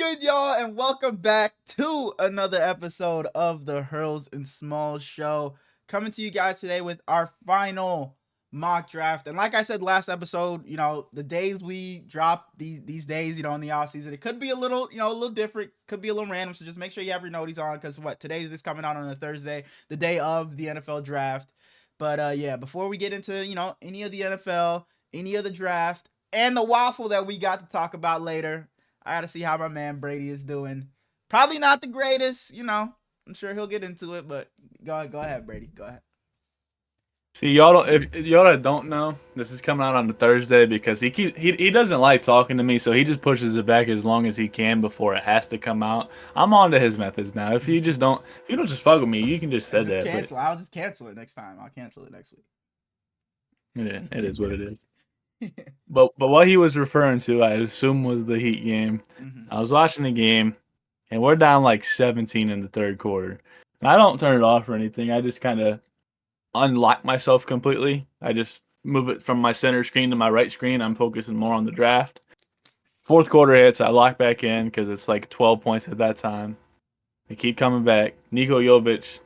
good, y'all, and welcome back to another episode of the Hurls and Smallz show. Coming to you guys today with our final mock draft. And like I said last episode, the days we drop these days, in the off season, it could be a little, a little different, could be a little random. So just make sure you have your noties on, because today's this coming out on a Thursday, the day of the NFL draft. But yeah, before we get into any of the NFL, any of the draft, and the waffle that we got to talk about later, I gotta see how my man Brady is doing. Probably not the greatest, I'm sure he'll get into it, but go ahead, Brady. Go ahead. See, y'all don't, if y'all that don't know, this is coming out on the Thursday because he doesn't like talking to me, so he just pushes it back as long as he can before it has to come out. I'm on to his methods now. If you don't just fuck with me, you can just say that. Cancel. I'll just cancel it next time. I'll cancel it next week. It is what it is. But what he was referring to, I assume, was the Heat game. Mm-hmm. I was watching the game, and we're down like 17 in the third quarter. And I don't turn it off or anything. I just kind of unlock myself completely. I just move it from my center screen to my right screen. I'm focusing more on the draft. Fourth quarter hits, I lock back in because it's like 12 points at that time. They keep coming back. Niko Jovic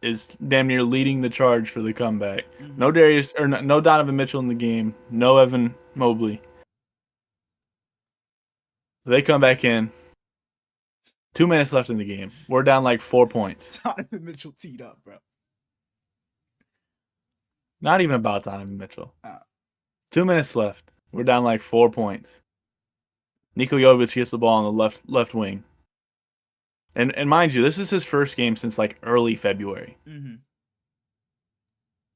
is damn near leading the charge for the comeback. Mm-hmm. No Donovan Mitchell in the game. No Evan Mobley. They come back in. 2 minutes left in the game. We're down like 4 points. Donovan Mitchell teed up, bro. Not even about Donovan Mitchell. 2 minutes left. We're down like 4 points. Niko Jovic gets the ball on the left wing. And mind you, this is his first game since like early February. Mm-hmm.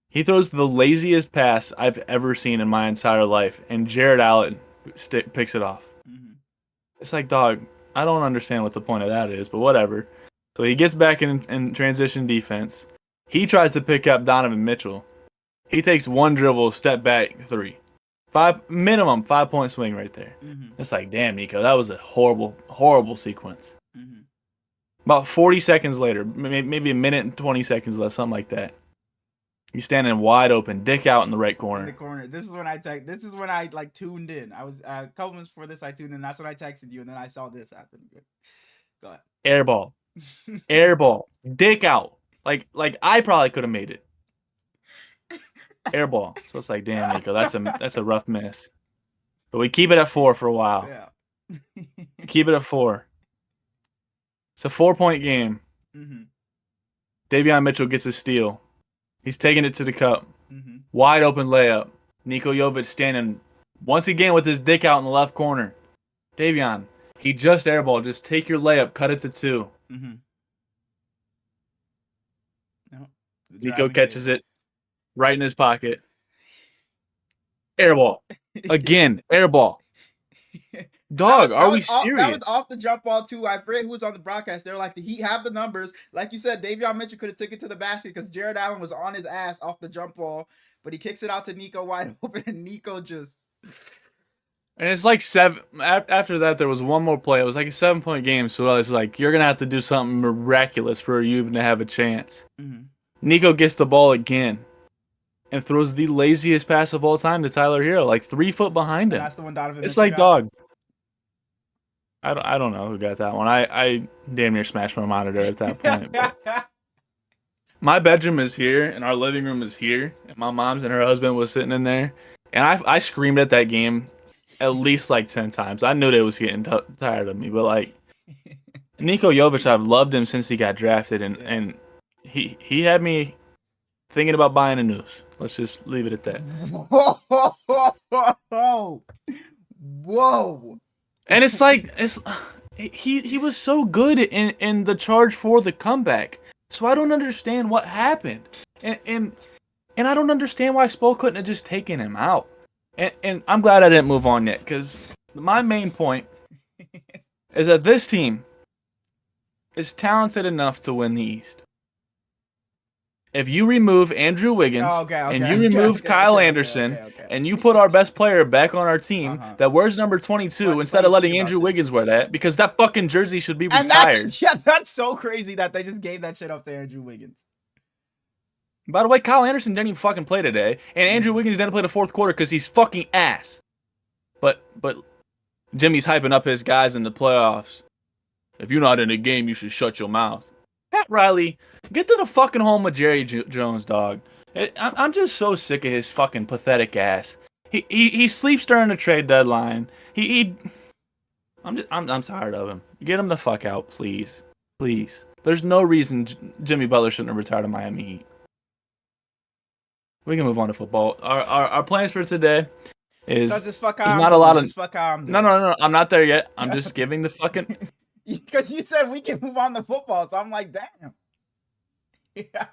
He throws the laziest pass I've ever seen in my entire life, and Jared Allen picks it off. Mm-hmm. It's like, dog, I don't understand what the point of that is, but whatever. So he gets back in transition defense. He tries to pick up Donovan Mitchell. He takes one dribble, step back, three. Minimum 5 point swing right there. Mm-hmm. It's like, damn, Niko, that was a horrible, horrible sequence. Mm-hmm. About 40 seconds later, maybe a minute and 20 seconds left, something like that. You're standing wide open, dick out in the right corner. In the corner. This is when I like tuned in. I was a couple minutes before this. I tuned in. That's when I texted you, and then I saw this happen. Go ahead. Airball, airball, dick out. Like I probably could have made it. Airball. So it's like, damn, Niko, that's a rough miss. But we keep it at 4 for a while. Yeah. Keep it at 4. It's a 4-point game. Mm-hmm. Davion Mitchell gets a steal. He's taking it to the cup. Mm-hmm. Wide open layup. Niko Jovic standing once again with his dick out in the left corner. Davion, he just airball. Just take your layup. Cut it to 2. Mm-hmm. No, Niko catches it right in his pocket. Airball. Again, airball. Dog, are we serious? That was off the jump ball, too. I forget who was on the broadcast. They were like, the Heat have the numbers. Like you said, Davion Mitchell could have took it to the basket because Jared Allen was on his ass off the jump ball. But he kicks it out to Niko wide open, and Niko just... And it's like 7... After that, there was one more play. It was like a 7-point game, so I was like, you're going to have to do something miraculous for you even to have a chance. Mm-hmm. Niko gets the ball again and throws the laziest pass of all time to Tyler Hero, like 3 foot behind him. And that's the one Donovan It's like, dog... I don't know who got that one. I damn near smashed my monitor at that point. But my bedroom is here, and our living room is here, and my mom's and her husband was sitting in there, and I screamed at that game at least like 10 times. I knew they was getting tired of me, but like Niko Jovic, I've loved him since he got drafted, and he had me thinking about buying a noose. Let's just leave it at that. Whoa. And it's like he was so good in the charge for the comeback. So I don't understand what happened. And I don't understand why Spo couldn't have just taken him out. And I'm glad I didn't move on yet, because my main point is that this team is talented enough to win the East. If you remove Andrew Wiggins and you remove Kyle Anderson and you put our best player back on our team that wears number 22 instead of letting Andrew Wiggins wear that, because that fucking jersey should be retired. That's so crazy that they just gave that shit up to Andrew Wiggins. By the way, Kyle Anderson didn't even fucking play today, and Andrew Wiggins didn't play the fourth quarter because he's fucking ass. But Jimmy's hyping up his guys in the playoffs. If you're not in the game, you should shut your mouth. Pat Riley, get to the fucking home with Jerry Jones, dog. I'm just so sick of his fucking pathetic ass. He sleeps during the trade deadline. I'm tired of him. Get him the fuck out, please, please. There's no reason Jimmy Butler shouldn't have retired to Miami Heat. We can move on to football. Our plans for today is so just fuck there's not a lot of just fuck how I'm doing. No. I'm not there yet. I'm just giving the fucking. Because you said we can move on to football, so I'm like, damn. Yeah.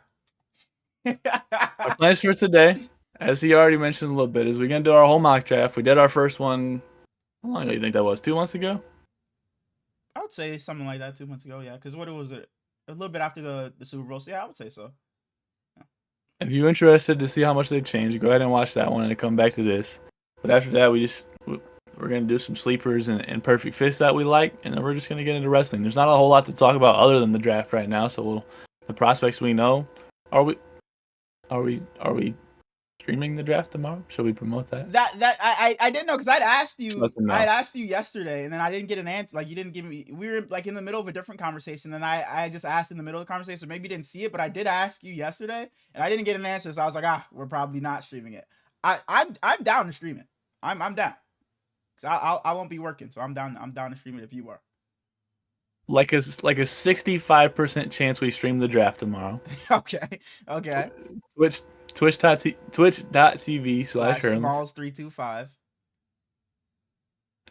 Our plans for today, as he already mentioned a little bit, is we're gonna do our whole mock draft. We did our first one. How long do you think that was? 2 months ago? I would say something like that 2 months ago, yeah. Because what was it? A little bit after the Super Bowl. So yeah, I would say so. Yeah. If you're interested to see how much they've changed, go ahead and watch that one and come back to this. But after that, we're gonna do some sleepers and perfect fits that we like, and then we're just gonna get into wrestling. There's not a whole lot to talk about other than the draft right now. So the prospects we know. Are we streaming the draft tomorrow? Should we promote that? I didn't know because I'd asked you yesterday, and then I didn't get an answer. Like you didn't give me. We were like in the middle of a different conversation, and I just asked in the middle of the conversation. So maybe you didn't see it, but I did ask you yesterday, and I didn't get an answer. So I was like, we're probably not streaming it. I'm down to stream it. I'm down. Cause I won't be working, so I'm down to stream it if you are. Like a 65% chance we stream the draft tomorrow. Okay. Twitch.tv/Smallz325.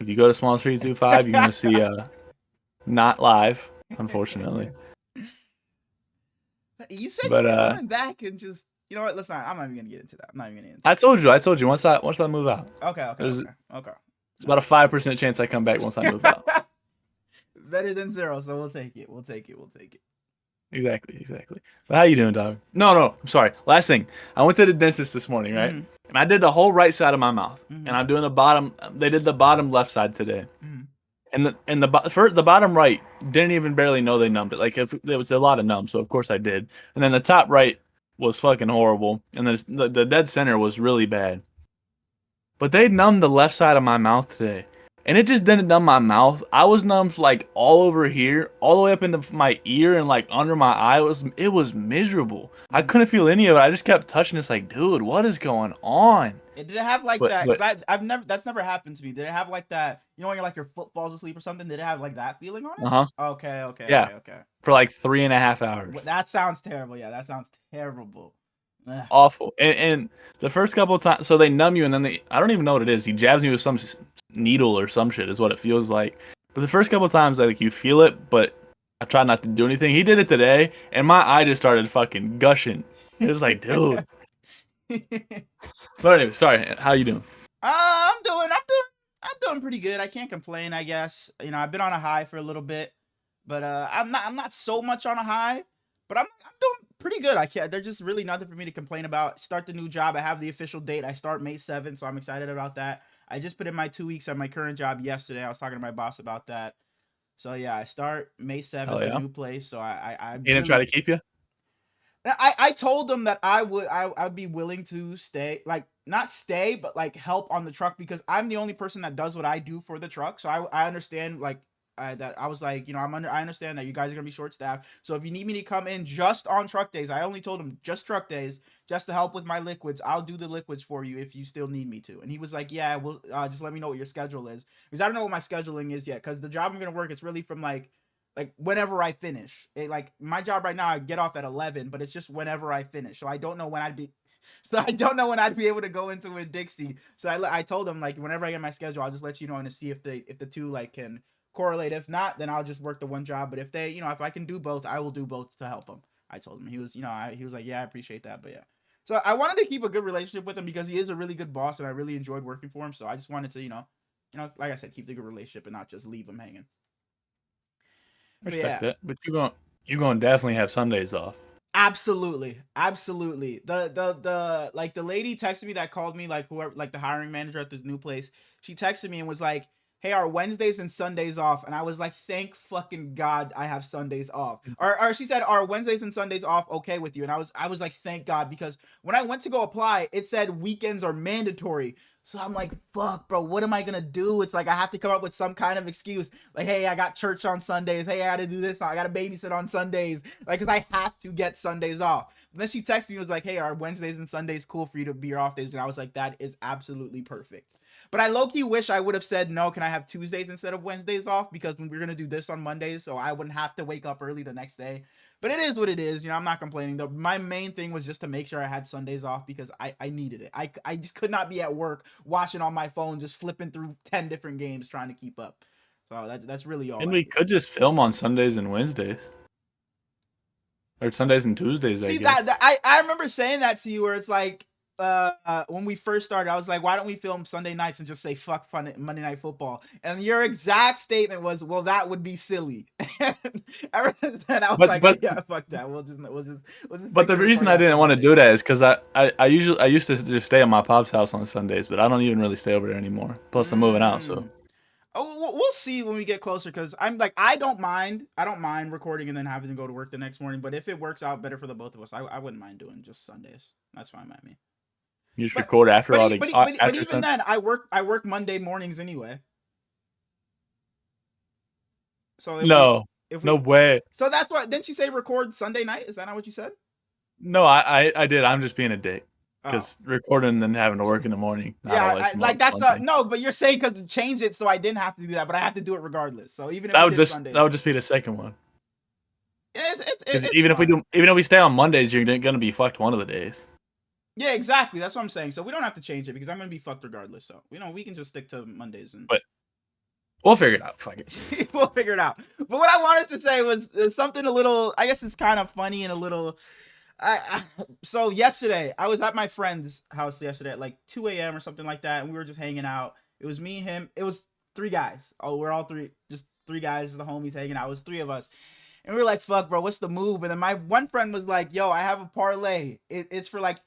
If you go to Smallz325, you're gonna see not live, unfortunately. You said you were coming back and just, you know what? Let's not. I'm not even gonna get into that. I told you. Once I move out. Okay. It's about a 5% chance I come back once I move out. Better than 0, so we'll take it. Exactly. But how you doing, dog? No, I'm sorry. Last thing. I went to the dentist this morning, right? Mm-hmm. And I did the whole right side of my mouth. Mm-hmm. And I'm doing the bottom. They did the bottom left side today. Mm-hmm. And the bottom right didn't even barely know they numbed it. Like if there was a lot of numb, so of course I did. And then the top right was fucking horrible. And then the dead center was really bad. But they numbed the left side of my mouth today. And it just didn't numb my mouth. I was numbed like all over here, all the way up into my ear and like under my eye. It was miserable. I couldn't feel any of it. I just kept touching. It's like, dude, what is going on? Did it have like that? Because that's never happened to me. Did it have like that? You know when your foot falls asleep or something? Did it have like that feeling on it? Okay. Yeah. Okay. For like 3.5 hours. That sounds terrible. Yeah, that sounds terrible. Ugh. Awful. And the first couple of times, so they numb you, and then I don't even know what it is. He jabs me with some needle or some shit is what it feels like. But the first couple of times, like you feel it, but I try not to do anything. He did it today, and my eye just started fucking gushing. It was like, dude. But anyway, sorry. How you doing? I'm doing pretty good. I can't complain, I guess. You know, I've been on a high for a little bit, but I'm not so much on a high, but I'm doing pretty good. There's just really nothing for me to complain about. Start the new job. I have the official date. I start May 7th, so I'm excited about that. I just put in my 2 weeks at my current job yesterday. I was talking to my boss about that. So yeah, I start May 7th at a new place. So I didn't try to keep you? I told them that I'd be willing to stay, like not stay, but like help on the truck because I'm the only person that does what I do for the truck. So I understand like that I was like, you know, I understand that you guys are gonna be short staffed. So if you need me to come in just on truck days, I only told him just truck days, just to help with my liquids. I'll do the liquids for you if you still need me to. And he was like, yeah, well, just let me know what your schedule is because I don't know what my scheduling is yet. Because the job I'm gonna work, it's really from like whenever I finish. Like my job right now, I get off at 11, but it's just whenever I finish. So I don't know when I'd be. So I don't know when I'd be able to go into a Dixie. So I told him like whenever I get my schedule, I'll just let you know and to see if the two like can correlate. If not, then I'll just work the one job. But if they, you know, if I can do both, I will do both to help him. I told him. He was, you know, he was like, yeah, I appreciate that. But yeah. So I wanted to keep a good relationship with him because he is a really good boss and I really enjoyed working for him. So I just wanted to, you know, like I said, keep the good relationship and not just leave him hanging. Respect that. But you're gonna definitely have Sundays off. Absolutely. The like the lady texted me that called me, like whoever, like the hiring manager at this new place. She texted me and was like, hey, are Wednesdays and Sundays off? And I was like, thank fucking God I have Sundays off. Or she said, are Wednesdays and Sundays off okay with you? And I was like, thank God, because when I went to go apply, it said weekends are mandatory. So I'm like, fuck, bro, what am I gonna do? It's like I have to come up with some kind of excuse. Like, hey, I got church on Sundays. Hey, I gotta do this. I gotta babysit on Sundays. Like, cause I have to get Sundays off. And then she texted me and was like, hey, are Wednesdays and Sundays cool for you to be your off days? And I was like, that is absolutely perfect. But I low-key wish I would have said, no, can I have Tuesdays instead of Wednesdays off? Because we're gonna do this on Mondays, so I wouldn't have to wake up early the next day. But it is what it is. You know, I'm not complaining. My main thing was just to make sure I had Sundays off because I needed it. I just could not be at work watching on my phone, just flipping through 10 different games trying to keep up. So that's really all. And we could just film on Sundays and Wednesdays. Or Sundays and Tuesdays, See, I guess. I remember saying that to you where it's like, when we first started, I was like, why don't we film Sunday nights and just say fuck Monday Night Football? And your exact statement was, well, that would be silly. Ever since then, I was like, oh, yeah, fuck that. We'll just. But the reason I didn't want to do that is because I used to just stay at my pop's house on Sundays, but I don't even really stay over there anymore. Plus, I'm moving out, so. Oh, we'll see when we get closer. Because I'm like, I don't mind recording and then having to go to work the next morning. But if it works out better for the both of us, I wouldn't mind doing just Sundays. That's fine by me. You just record after all the. But even then, I work Monday mornings anyway. So no way. So that's what. Didn't you say record Sunday night? Is that not what you said? No, I did. I'm just being a dick. Because recording and then having to work in the morning. Yeah, like that's no, but you're saying because change it so I didn't have to do that, but I have to do it regardless. So even if that would just be the second one. It's even if we stay on Mondays, you're gonna be fucked one of the days. Yeah, exactly. That's what I'm saying. So we don't have to change it because I'm gonna be fucked regardless. So we can just stick to Mondays and. But we'll figure it out. Fuck it. We'll figure it out. But what I wanted to say was something a little. I guess it's kind of funny and a little. So yesterday I was at my friend's house yesterday at like 2 a.m. or something like that, and we were just hanging out. It was me, him. It was 3 guys. Oh, we're all just 3 guys, the homies hanging out. It was 3 of us. And we were like, fuck, bro, what's the move? And then my one friend was like, yo, I have a parlay. It's for like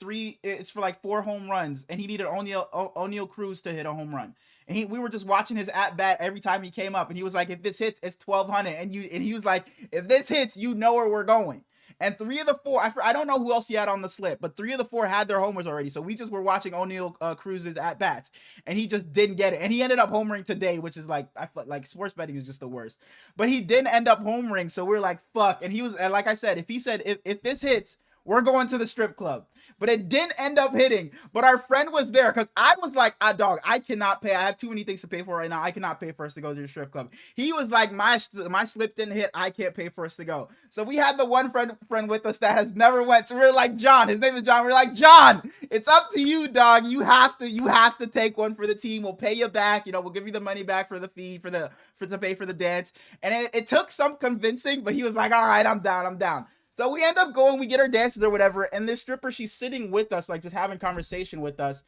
4 home runs. And he needed O'Neal Cruz to hit a home run. And we were just watching his at bat every time he came up. And he was like, if this hits, it's 1,200. And he was like, if this hits, you know where we're going. And 3 of the 4, I don't know who else he had on the slip, but 3 of the 4 had their homers already. So we just were watching O'Neal Cruz's at-bats, and he just didn't get it. And he ended up homering today, which is like, I feel like sports betting is just the worst. But he didn't end up homering, so we're like, fuck. And he was, and like I said, if this hits, we're going to the strip club. But it didn't end up hitting. But our friend was there because I was like, dog, I cannot pay. I have too many things to pay for right now. I cannot pay for us to go to the strip club. He was like, my slip didn't hit. I can't pay for us to go. So we had the one friend with us that has never went. So we're like, John, his name is John. We're like, John, it's up to you, dog. You have to take one for the team. We'll pay you back. We'll give you the money back for the fee to pay for the dance. And it took some convincing, but he was like, all right, I'm down. So we end up going, we get our dances or whatever, and this stripper, she's sitting with us, like just having conversation with us.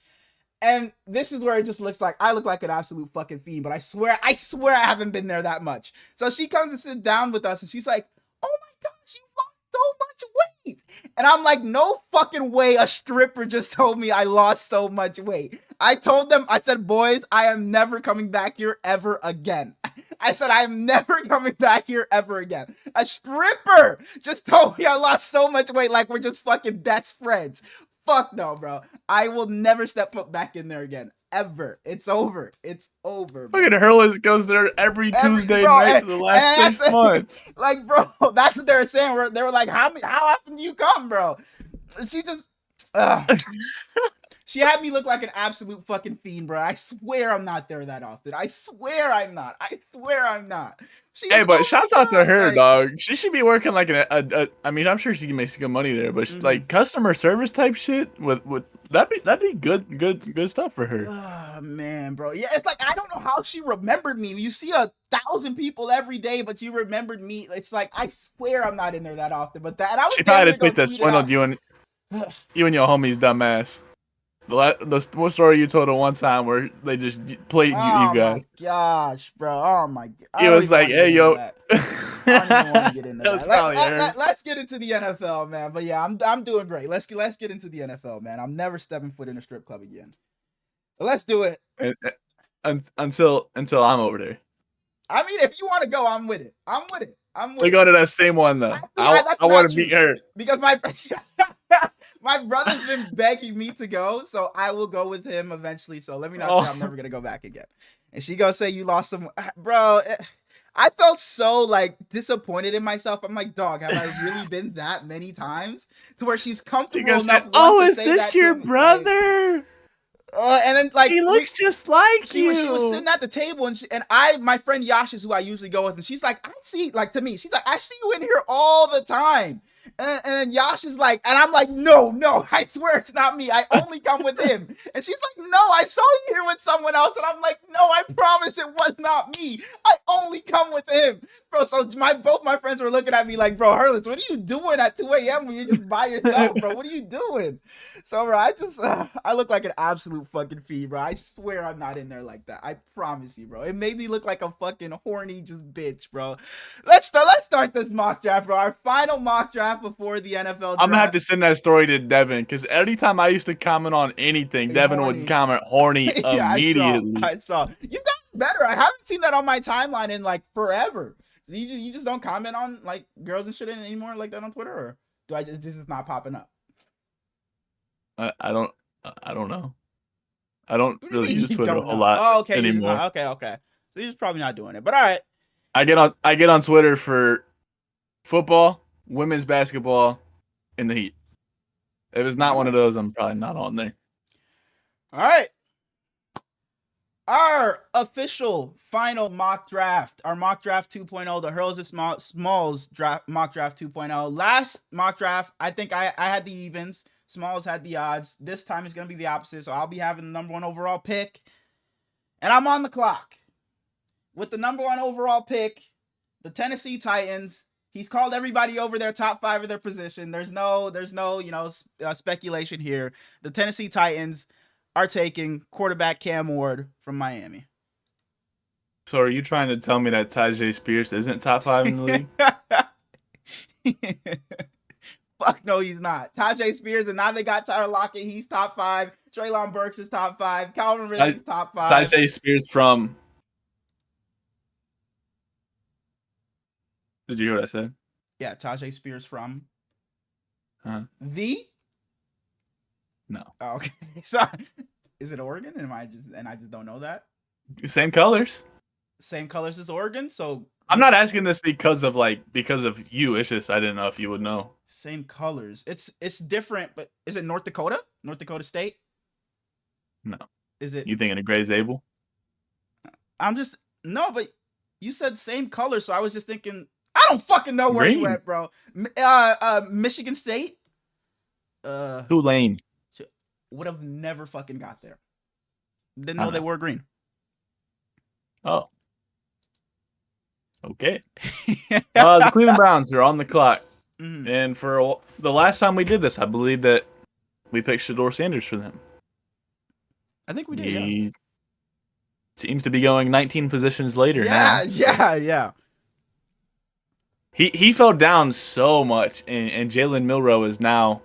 And this is where it just looks like I look like an absolute fucking fiend, but I swear I haven't been there that much. So she comes to sit down with us and she's like, oh my gosh, you lost so much weight. And I'm like, no fucking way a stripper just told me I lost so much weight. I told them, I said, boys, I am never coming back here ever again. I said, I'm never coming back here ever again. A stripper just told me I lost so much weight like we're just fucking best friends. Fuck no, bro. I will never step foot back in there again. Ever. It's over. It's over, bro. Fucking Hurlis goes there every Tuesday night for the last 6 months. Like, bro, that's what they were saying. They were like, how often do you come, bro? She just... She had me look like an absolute fucking fiend, bro. I swear I'm not there that often. I swear I'm not. Hey, but shouts out to her, dog. She should be working like I mean, I'm sure she makes good money there, but like customer service type shit that'd be good stuff for her. Oh man, bro. Yeah, it's like I don't know how she remembered me. You see 1,000 people every day, but you remembered me. It's like I swear I'm not in there that often. But she probably just think that swindled you and your homies dumbass. The story you told her one time where they just played you guys. Oh my gosh, bro. Oh my god. It was like, hey, yo. I don't even want to get into that. Let's get into the NFL, man. But yeah, I'm doing great. Let's get into the NFL, man. I'm never stepping foot in a strip club again. But let's do it. Until I'm over there. I mean, if you want to go, I'm with it. We go to that same one though. I want to beat her because my My brother's been begging me to go, so I will go with him eventually. So let me not say I'm never gonna go back again. And she gonna say you lost some, bro. I felt so like disappointed in myself. I'm like, dog, have I really been that many times to where she's comfortable enough "Oh, to is say this that your to me? Like, brother? and then like He looks just like she was you." sitting at the table and my friend Yash is who I usually go with, and she's like, I see, like, to me, she's like, I see you in here all the time. And Yash is like, and I'm like, no, I swear it's not me. I only come with him. And she's like, no, I saw you here with someone else. And I'm like, no, I promise it was not me. I only come with him. Bro, so both my friends were looking at me like, bro, Hurlitz, what are you doing at 2 a.m. when you're just by yourself, bro? What are you doing? So, bro, I look like an absolute fucking fiend, bro. I swear I'm not in there like that. I promise you, bro. It made me look like a fucking horny just bitch, bro. Let's start this mock draft, bro. Our final mock draft before the NFL draft. I'm gonna have to send that story to Devin because anytime I used to comment on anything, Devin would comment horny Yeah, immediately. I saw. You've gotten better. I haven't seen that on my timeline in like forever. You just don't comment on like girls and shit anymore like that on Twitter, or do I just it's not popping up? I don't know. I don't really use Twitter a lot anymore. Okay. So you're just probably not doing it. But all right. I get on Twitter for football, women's basketball, and the Heat. If it's not one of those, I'm probably not on there. All right. Our official final mock draft, our mock draft 2.0, the Hurls and Smallz draft, mock draft 2.0. Last mock draft, I think I had the evens. Smallz had the odds. This time it's going to be the opposite. So I'll be having the number 1 overall pick. And I'm on the clock. With the number 1 overall pick, the Tennessee Titans. He's called everybody over their top 5 of their position. There's no, speculation here. The Tennessee Titans are taking quarterback Cam Ward from Miami. So are you trying to tell me that Tajay Spears isn't top 5 in the league? Fuck no, he's not. Tajay Spears, and now they got Tyler Lockett. He's top 5. Treylon Burks is top 5. Calvin Ridley's top 5. Tajay Spears from... Did you hear what I said? Yeah, Tajay Spears from... No. Oh, okay. So, is it Oregon? And I just don't know that? Same colors. Same colors as Oregon? So... I'm not asking this because of you. It's just I didn't know if you would know. Same colors. It's different, but is it North Dakota? North Dakota State? No. Is it? You thinking of Gray Zabel? No, but you said same color, so I was just thinking. I don't fucking know where you went, bro. Michigan State. Tulane. Would have never fucking got there. Didn't know they were green. Oh. Okay. The Cleveland Browns are on the clock. Mm-hmm. And for the last time we did this, I believe that we picked Shedeur Sanders for them. I think we did, He seems to be going 19 positions later now. Yeah. He fell down so much, and Jalen Milroe is now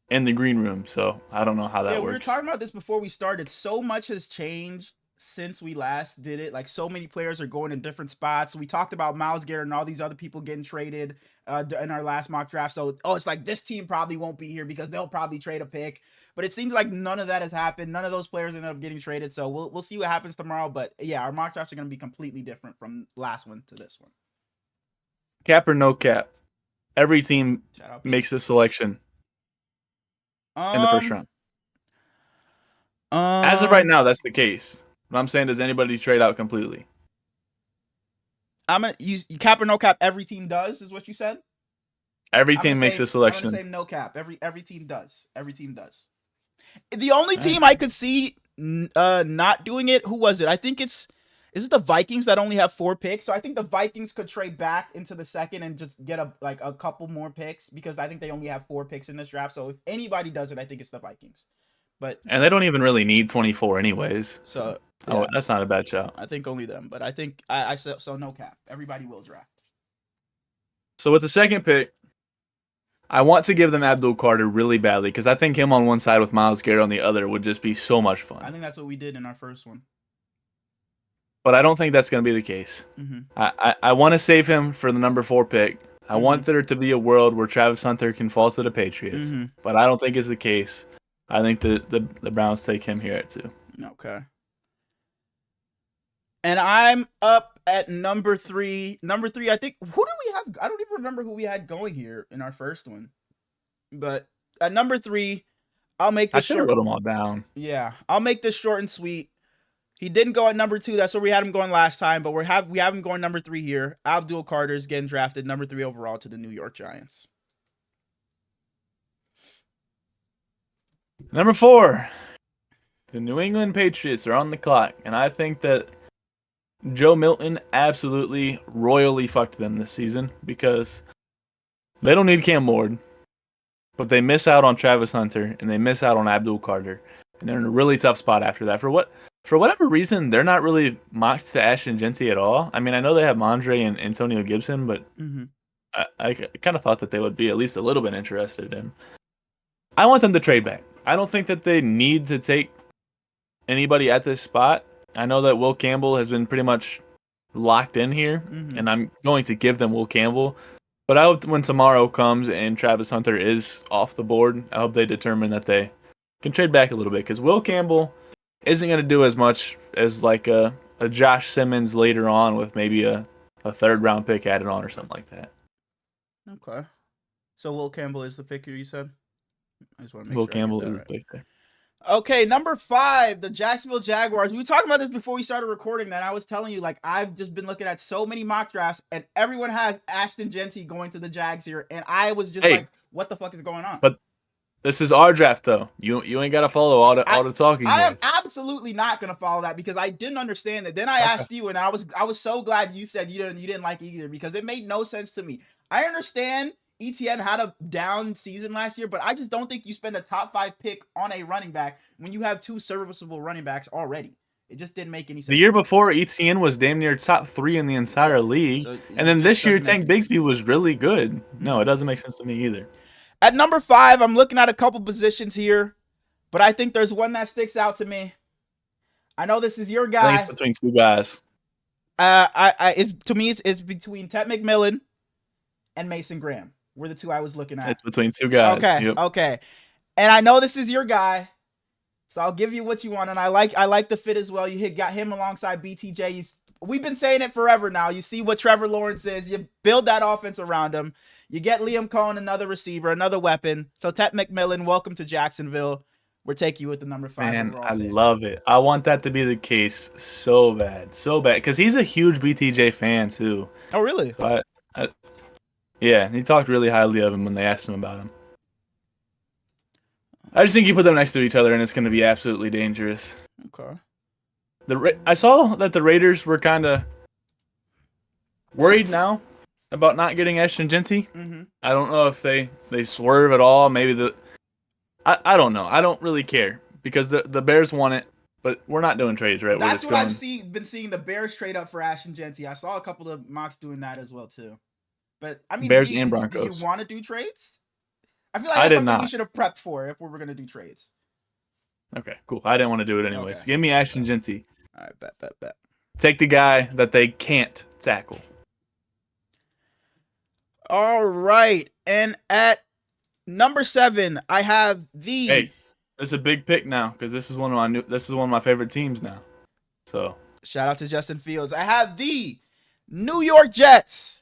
in the green room, so I don't know how that works. We were talking about this before we started. So much has changed since we last did it. Like, so many players are going in different spots. We talked about Myles Garrett and all these other people getting traded in our last mock draft. So, it's like this team probably won't be here because they'll probably trade a pick. But it seems like none of that has happened. None of those players ended up getting traded. So we'll see what happens tomorrow. But yeah, our mock drafts are going to be completely different from last one to this one. Cap or no cap, every team makes a selection in the first round. As of right now, that's the case. But I'm saying, does anybody trade out completely? I'm gonna use cap or no cap. Every team does, is what you said. Every team makes a selection. I'm gonna say no cap. Every team does. Every team does. The only team I could see not doing it, who was it? I think is it the Vikings that only have 4 picks? So I think the Vikings could trade back into the second and just get a couple more picks because I think they only have 4 picks in this draft. So if anybody does it, I think it's the Vikings. And they don't even really need 24 anyways. So that's not a bad shot. I think only them, but I think I so no cap. Everybody will draft. So with the second pick, I want to give them Abdul Carter really badly because I think him on one side with Myles Garrett on the other would just be so much fun. I think that's what we did in our first one. But I don't think that's going to be the case. Mm-hmm. I want to save him for the number 4 pick. I want there to be a world where Travis Hunter can fall to the Patriots, but I don't think it's the case. I think the Browns take him here at 2. Okay. And I'm up at number 3. Number 3, I think, who do we have? I don't even remember who we had going here in our first one. But at number 3, I'll make this short. I should have wrote them all down. Yeah, I'll make this short and sweet. He didn't go at number 2. That's where we had him going last time, but we have him going number 3 here. Abdul Carter is getting drafted number 3 overall to the New York Giants. Number 4, the New England Patriots are on the clock, and I think that Joe Milton absolutely royally fucked them this season because they don't need Cam Ward, but they miss out on Travis Hunter and they miss out on Abdul Carter, and they're in a really tough spot after that. For whatever reason, they're not really mocked to Ashton Genty at all. I mean, I know they have Mondre and Antonio Gibson, but I kind of thought that they would be at least a little bit interested in. I want them to trade back. I don't think that they need to take anybody at this spot. I know that Will Campbell has been pretty much locked in here, and I'm going to give them Will Campbell. But I hope when tomorrow comes and Travis Hunter is off the board, I hope they determine that they can trade back a little bit because Will Campbell isn't going to do as much as like a Josh Simmons later on with maybe a 3rd round pick added on or something like that. Okay. So Will Campbell is the pick here, you said? I just want to make Will sure Campbell is the pick there. Okay, number 5, the Jacksonville Jaguars. We talked about this before we started recording that. I was telling you, like, I've just been looking at so many mock drafts, and everyone has Ashton Genty going to the Jags here, and I was just like, what the fuck is going on? But this is our draft, though. You ain't got to follow all the talking. I am absolutely not going to follow that because I didn't understand it. Then I asked you, and I was so glad you said you didn't like it either because it made no sense to me. I understand ETN had a down season last year, but I just don't think you spend a top 5 pick on a running back when you have 2 serviceable running backs already. It just didn't make any sense. The year before, ETN was damn near top 3 in the entire league. So and then this year, Tank Bigsby was really good. No, it doesn't make sense to me either. At number 5, I'm looking at a couple positions here, but I think there's one that sticks out to me. I know this is your guy. I think it's between 2 guys. To me, it's between Ted McMillan and Mason Graham. Were the 2 I was looking at. It's between 2 guys. Okay, okay. And I know this is your guy, so I'll give you what you want. And I like the fit as well. You got him alongside BTJ. We've been saying it forever now. You see what Trevor Lawrence is. You build that offense around him. You get Liam Cohen, another receiver, another weapon. So Ted McMillan, welcome to Jacksonville. We're taking you with the number 5. Man, I love it. I want that to be the case so bad, because he's a huge BTJ fan too. Oh, really? So yeah, he talked really highly of him when they asked him about him. I just think you put them next to each other and it's going to be absolutely dangerous. Okay. I saw that the Raiders were kind of worried now about not getting Ashton Genty. I don't know if they swerve at all. Maybe I don't know. I don't really care because the Bears want it, but we're not doing trades, right? That's what I've been seeing the Bears trade up for Ashton Genty. I saw a couple of mocks doing that as well too. But I mean, Bears and Broncos. Do you want to do trades? I feel like that's something we should have prepped for if we were going to do trades. Okay, cool. I didn't want to do it anyways. Okay. Give me Ashton Genty. All right, bet. Take the guy that they can't tackle. All right, and at number 7, I have the. Hey, it's a big pick now because this is one of my favorite teams now. So shout out to Justin Fields. I have the New York Jets.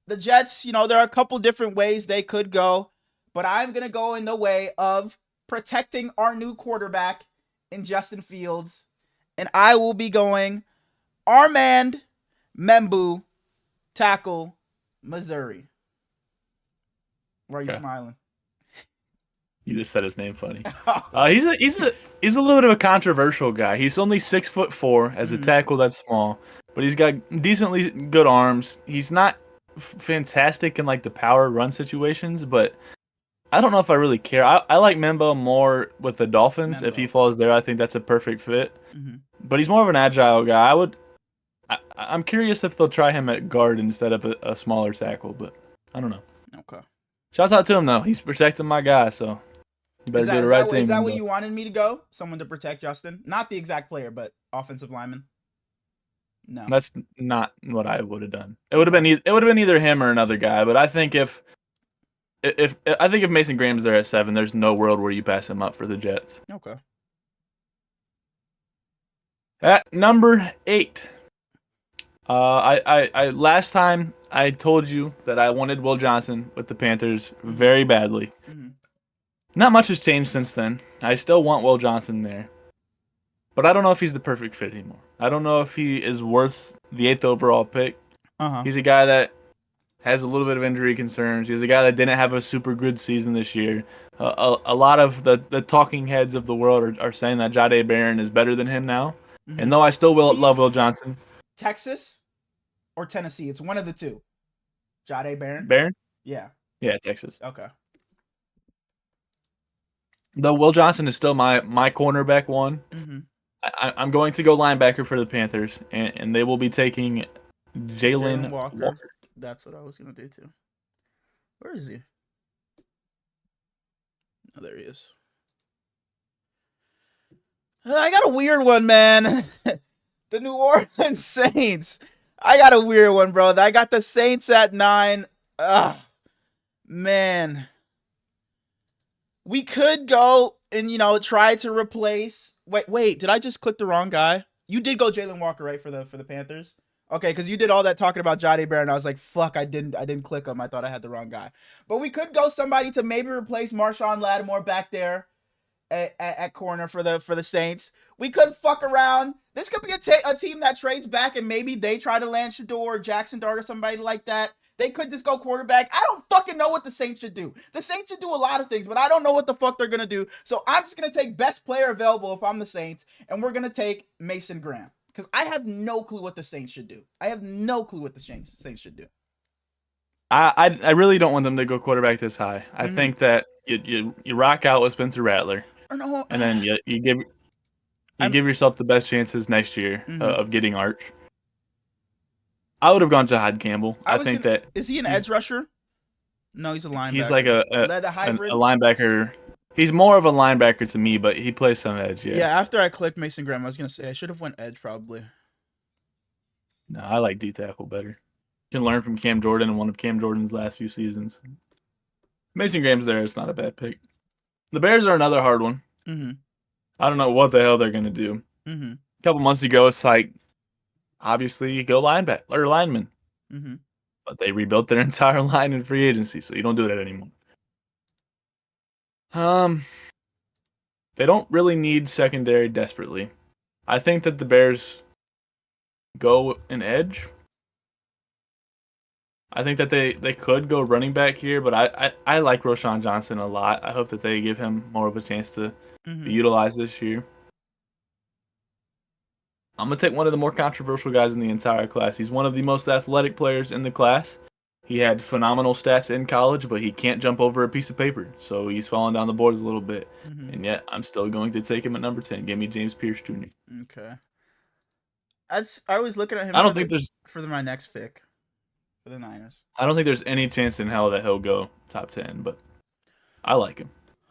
The Jets, there are a couple different ways they could go, but I'm going to go in the way of protecting our new quarterback in Justin Fields, and I will be going Armand Membu, tackle, Missouri. Why are you smiling? You just said his name funny. He's a little bit of a controversial guy. He's only 6'4" as a tackle that's small, but he's got decently good arms. He's not fantastic in like the power run situations, but I don't know if I really care. I like Membo more with the Dolphins. If he falls there, I think that's a perfect fit. But he's more of an agile guy. I'm curious if they'll try him at guard instead of a smaller tackle, but I don't know. Okay. Shouts out to him though. He's protecting my guy, so you better do the right thing. Is that what you wanted me to go? Someone to protect Justin? Not the exact player, but offensive lineman. No. That's not what I would have done. It would have Okay. been it would have been either him or another guy. But I think if Mason Graham's there at 7, there's no world where you pass him up for the Jets. Okay. At number 8, I last time I told you that I wanted Will Johnson with the Panthers very badly. Mm-hmm. Not much has changed since then. I still want Will Johnson there. But I don't know if he's the perfect fit anymore. I don't know if he is worth the 8th overall pick. He's a guy that has a little bit of injury concerns. He's a guy that didn't have a super good season this year. A lot of the talking heads of the world are saying that Jahdae Barron is better than him now. Mm-hmm. And though I still love Will Johnson. Texas or Tennessee? It's one of the two. Jahdae Barron? Barron? Yeah. Yeah, Texas. Okay. Though Will Johnson is still my cornerback one. Mm-hmm. I'm going to go linebacker for the Panthers, and they will be taking Jalen Walker. That's what I was going to do too. Where is he? Oh, there he is. I got a weird one, man. The New Orleans Saints. I got a weird one, bro. I got the Saints at 9. Ugh. Man. We could go and, try to replace. Wait. Did I just click the wrong guy? You did go Jalen Walker, right, for the Panthers? Okay, because you did all that talking about Jahdae Barron. I was like, fuck, I didn't click him. I thought I had the wrong guy. But we could go somebody to maybe replace Marshawn Lattimore back there at corner for the Saints. We could fuck around. This could be a team that trades back and maybe they try to land Shador or Jackson Dart or somebody like that. They could just go quarterback. I don't fucking know what the Saints should do. The Saints should do a lot of things, but I don't know what the fuck they're going to do. So I'm just going to take best player available if I'm the Saints, and we're going to take Mason Graham. Because I have no clue what the Saints should do. I have no clue what the Saints should do. I really don't want them to go quarterback this high. I think that you rock out with Spencer Rattler. No. And then you give yourself the best chances next year of getting Arch. I would have gone Jahad Campbell. I think that is he an edge rusher? No, he's a linebacker. He's like a linebacker. He's more of a linebacker to me, but he plays some edge. Yeah. Yeah. After I clicked Mason Graham, I was gonna say I should have went edge probably. No, I like D tackle better. You can learn from Cam Jordan in one of Cam Jordan's last few seasons. Mason Graham's there. It's not a bad pick. The Bears are another hard one. Mm-hmm. I don't know what the hell they're gonna do. Mm-hmm. A couple months ago, it's like obviously you go linebacker or lineman, but they rebuilt their entire line in free agency, so you don't do that anymore. They don't really need secondary desperately. I think that the Bears go an edge. I think that they could go running back here, but I like Roschon Johnson a lot. I hope that they give him more of a chance to be utilized this year. I'm going to take one of the more controversial guys in the entire class. He's one of the most athletic players in the class. He had phenomenal stats in college, but he can't jump over a piece of paper, so he's falling down the boards a little bit. And yet, I'm still going to take him at number 10. Give me James Pierce Jr. Okay. I was looking at him. I don't think there's for my next pick for the Niners. I don't think there's any chance in hell that he'll go top 10, but I like him.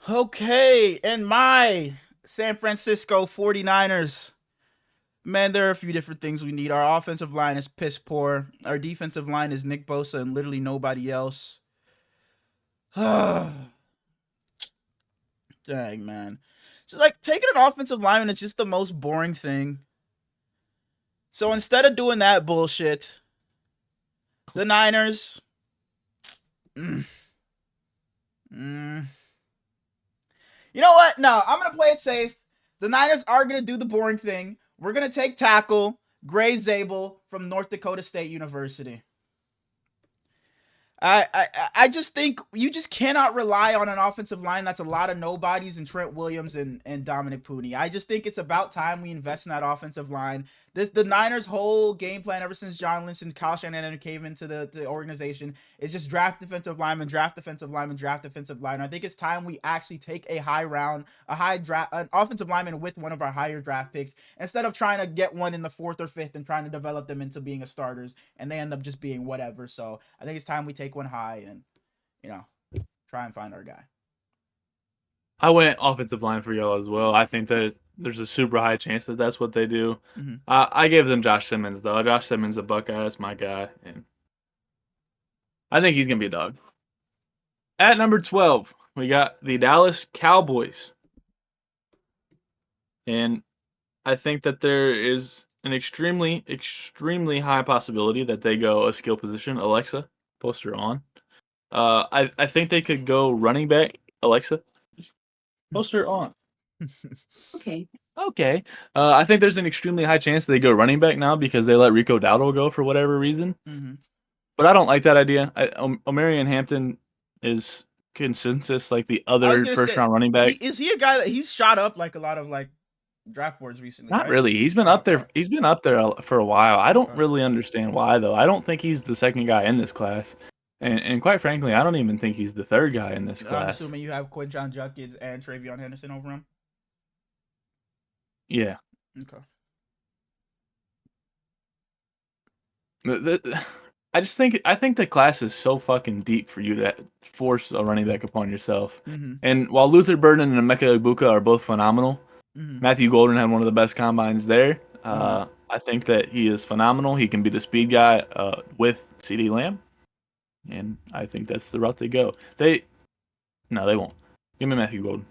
Okay, and my San Francisco 49ers. Man, there are a few different things we need. Our offensive line is piss poor. Our defensive line is Nick Bosa and literally nobody else. Dang, man. Just like taking an offensive lineman is just the most boring thing. So instead of doing that bullshit, the Niners. You know what? No, I'm going to play it safe. The Niners are going to do the boring thing. We're going to take tackle Gray Zabel from North Dakota State University. I just think you just cannot rely on an offensive line that's a lot of nobodies and Trent Williams and Dominic Pooney. I just think it's about time we invest in that offensive line. The Niners' whole game plan ever since John Lynch and Kyle Shanahan came into the organization is just draft defensive lineman, draft defensive lineman, draft defensive lineman. I think it's time we actually take an offensive lineman with one of our higher draft picks instead of trying to get one in the 4th or 5th and trying to develop them into being a starters and they end up just being whatever. So I think it's time we take one high and try and find our guy. I went offensive line for y'all as well. I think that there's a super high chance that that's what they do. Mm-hmm. I gave them Josh Simmons though. Josh Simmons, a Buckeye, that's my guy, and I think he's gonna be a dog. At number 12, we got the Dallas Cowboys, and I think that there is an extremely, extremely high possibility that they go a skill position. Alexa, poster on. I think they could go running back. Alexa, poster on. Okay. Okay. I think there's an extremely high chance they go running back now because they let Rico Dowdle go for whatever reason. Mm-hmm. But I don't like that idea. Omarion Hampton is consensus like the I was other gonna first say, round running back. is he a guy that he's shot up like a lot of like draft boards recently, Not right? really. He's been up Okay. there. He's been up there for a while. I don't Okay. really understand why though. I don't think he's the second guy in this class, and quite frankly, I don't even think he's the third guy in this I'm class. assuming you have Quinton Judkins and Travion Henderson over him. Yeah. Okay. I think the class is so fucking deep for you to force a running back upon yourself. Mm-hmm. And while Luther Burden and Emeka Egbuka are both phenomenal, Mm-hmm. Matthew Golden had one of the best combines there. Mm-hmm. I think that he is phenomenal. He can be the speed guy with CeeDee Lamb, and I think that's the route they go. No, they won't. Give me Matthew Golden.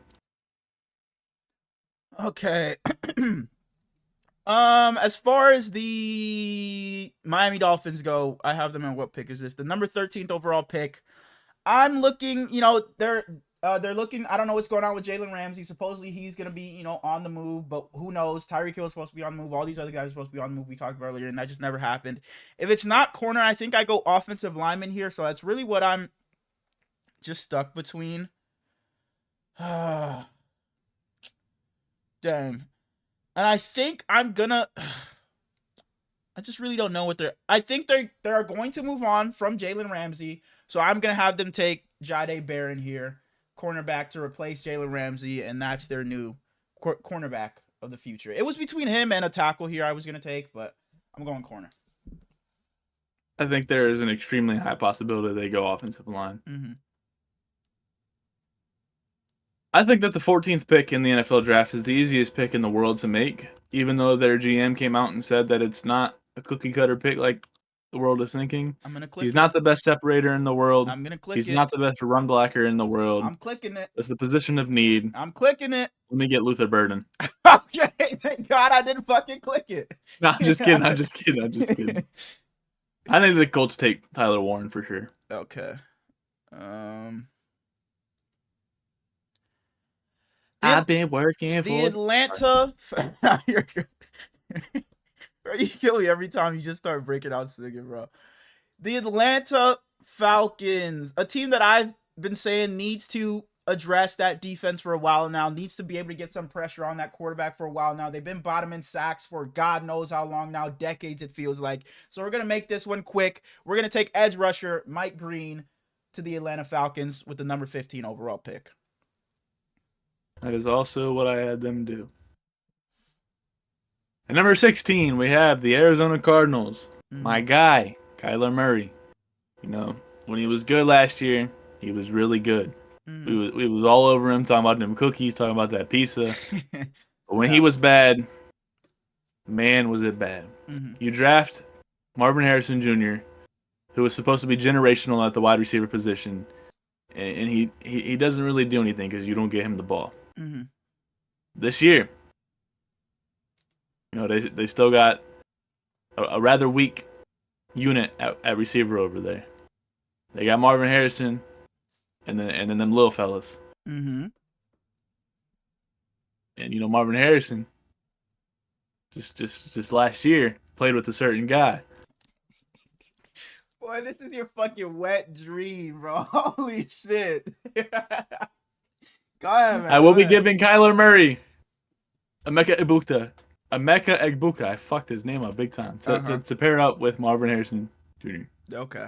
Okay. As far as the Miami Dolphins go, I have them in what pick is this? The number 13th overall pick. I'm looking, they're looking. I don't know what's going on with Jalen Ramsey. Supposedly he's gonna be, on the move, but who knows? Tyreek Hill is supposed to be on the move. All these other guys are supposed to be on the move. We talked about earlier, and that just never happened. If it's not corner, I think I go offensive lineman here. So that's really what I'm just stuck between. Dang. And I think I'm gonna. I just really don't know what they're. I think they're going to move on from Jalen Ramsey, so I'm gonna have them take Jahdae Barron here, cornerback to replace Jalen Ramsey, and that's their new cornerback of the future. It was between him and a tackle here I was gonna take, but I'm going corner. I think there is an extremely high possibility they go offensive line. Mm-hmm. I think that the 14th pick in the NFL draft is the easiest pick in the world to make, even though their GM came out and said that it's not a cookie cutter pick like the world is thinking. I'm gonna click. He's not the best separator in the world. I'm gonna click He's it. not the best run blocker in the world. I'm clicking it. It's the position of need. I'm clicking it. Let me get Luther Burden. Okay, thank God I didn't fucking click it. No, I'm just kidding. I'm just kidding. I'm just kidding. I think the Colts take Tyler Warren for sure. Okay. I've been working for the Atlanta. Bro, you kill me every time you just start breaking out singing, bro. The Atlanta Falcons, a team that I've been saying needs to address that defense for a while now, needs to be able to get some pressure on that quarterback for a while now. They've been bottom in sacks for God knows how long now, decades it feels like. So we're going to make this one quick. We're going to take edge rusher Mike Green to the Atlanta Falcons with the number 15 overall pick. That is also what I had them do. At number 16, we have the Arizona Cardinals. My guy, Kyler Murray. When he was good last year, he was really good. We was all over him, talking about them cookies, talking about that pizza. But when he was bad, man, was it bad. You draft Marvin Harrison Jr., who was supposed to be generational at the wide receiver position, and he doesn't really do anything because you don't get him the ball. This year, they still got a rather weak unit at receiver over there. They got Marvin Harrison, and then them little fellas. And Marvin Harrison just last year played with a certain guy. Boy, this is your fucking wet dream, bro. Holy shit. Go ahead, man. I will be giving Kyler Murray Emeka Egbuka. I fucked his name up big time. To pair up with Marvin Harrison Jr. Okay.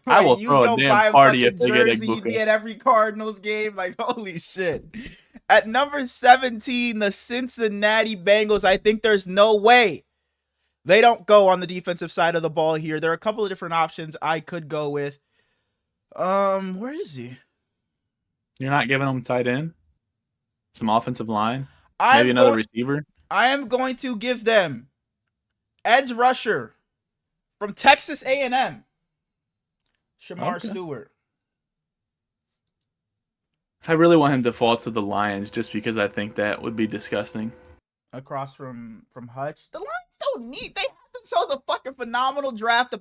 I will throw a damn party if they get Egbuka. You'd be at every Cardinals game. Like, holy shit. At number 17, the Cincinnati Bengals. I think there's no way they don't go on the defensive side of the ball here. There are a couple of different options I could go with. Where is he? You're not giving him tight end? some offensive line, maybe I'm another going. receiver. I am going to give them edge rusher from Texas A&M, Shamar Okay. Stewart. I really want him to fall to the Lions just because I think that would be disgusting. Across from Hutch. The Lions don't need. They have themselves a fucking phenomenal draft.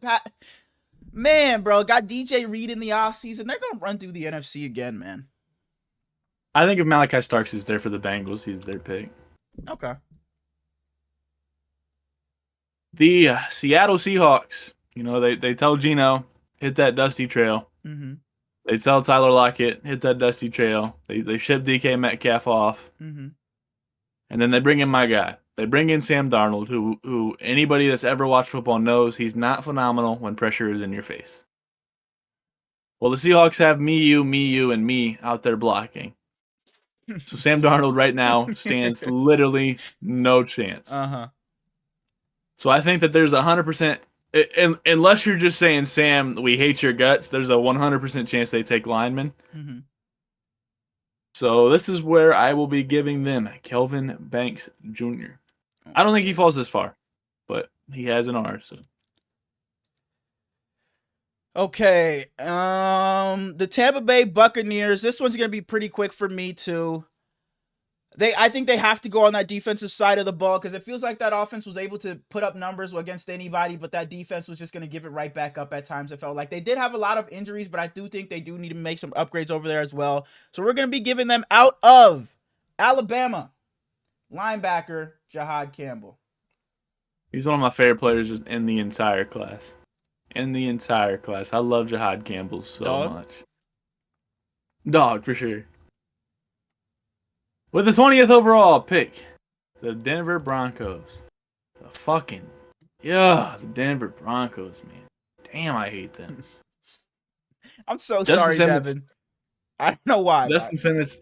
Man, bro, got DJ Reed in the offseason. They're gonna run through the NFC again, man. I think if Malachi Starks is there for the Bengals, he's their pick. Okay. The Seattle Seahawks. You know, they tell Geno, hit that dusty trail. Mm-hmm. They tell Tyler Lockett, hit that dusty trail. They ship DK Metcalf off. Mm-hmm. And then they bring in my guy. They bring in Sam Darnold, who anybody that's ever watched football knows he's not phenomenal when pressure is in your face. Well, the Seahawks have me, and me out there blocking. So Sam Darnold right now stands literally no chance. Uh-huh. So I think that there's 100%, unless you're just saying, Sam, we hate your guts, there's a 100% chance they take linemen. Mm-hmm. So this is where I will be giving them Kelvin Banks Jr. I don't think he falls this far, but he has an R. So. Okay. The Tampa Bay Buccaneers. This one's gonna be pretty quick for me too. I think they have to go on that defensive side of the ball because it feels like that offense was able to put up numbers against anybody, but that defense was just going to give it right back up at times. It felt like they did have a lot of injuries, but I do think they do need to make some upgrades over there as well. So we're going to be giving them out of Alabama linebacker Jahad Campbell. He's one of my favorite players in the entire class. In the entire class. I love Jahad Campbell so much. Dog, for sure. With the 20th overall pick, the Denver Broncos. The Denver Broncos, man. Damn, I hate them. I'm so sorry, Devin. I don't know why. Justin Simmons.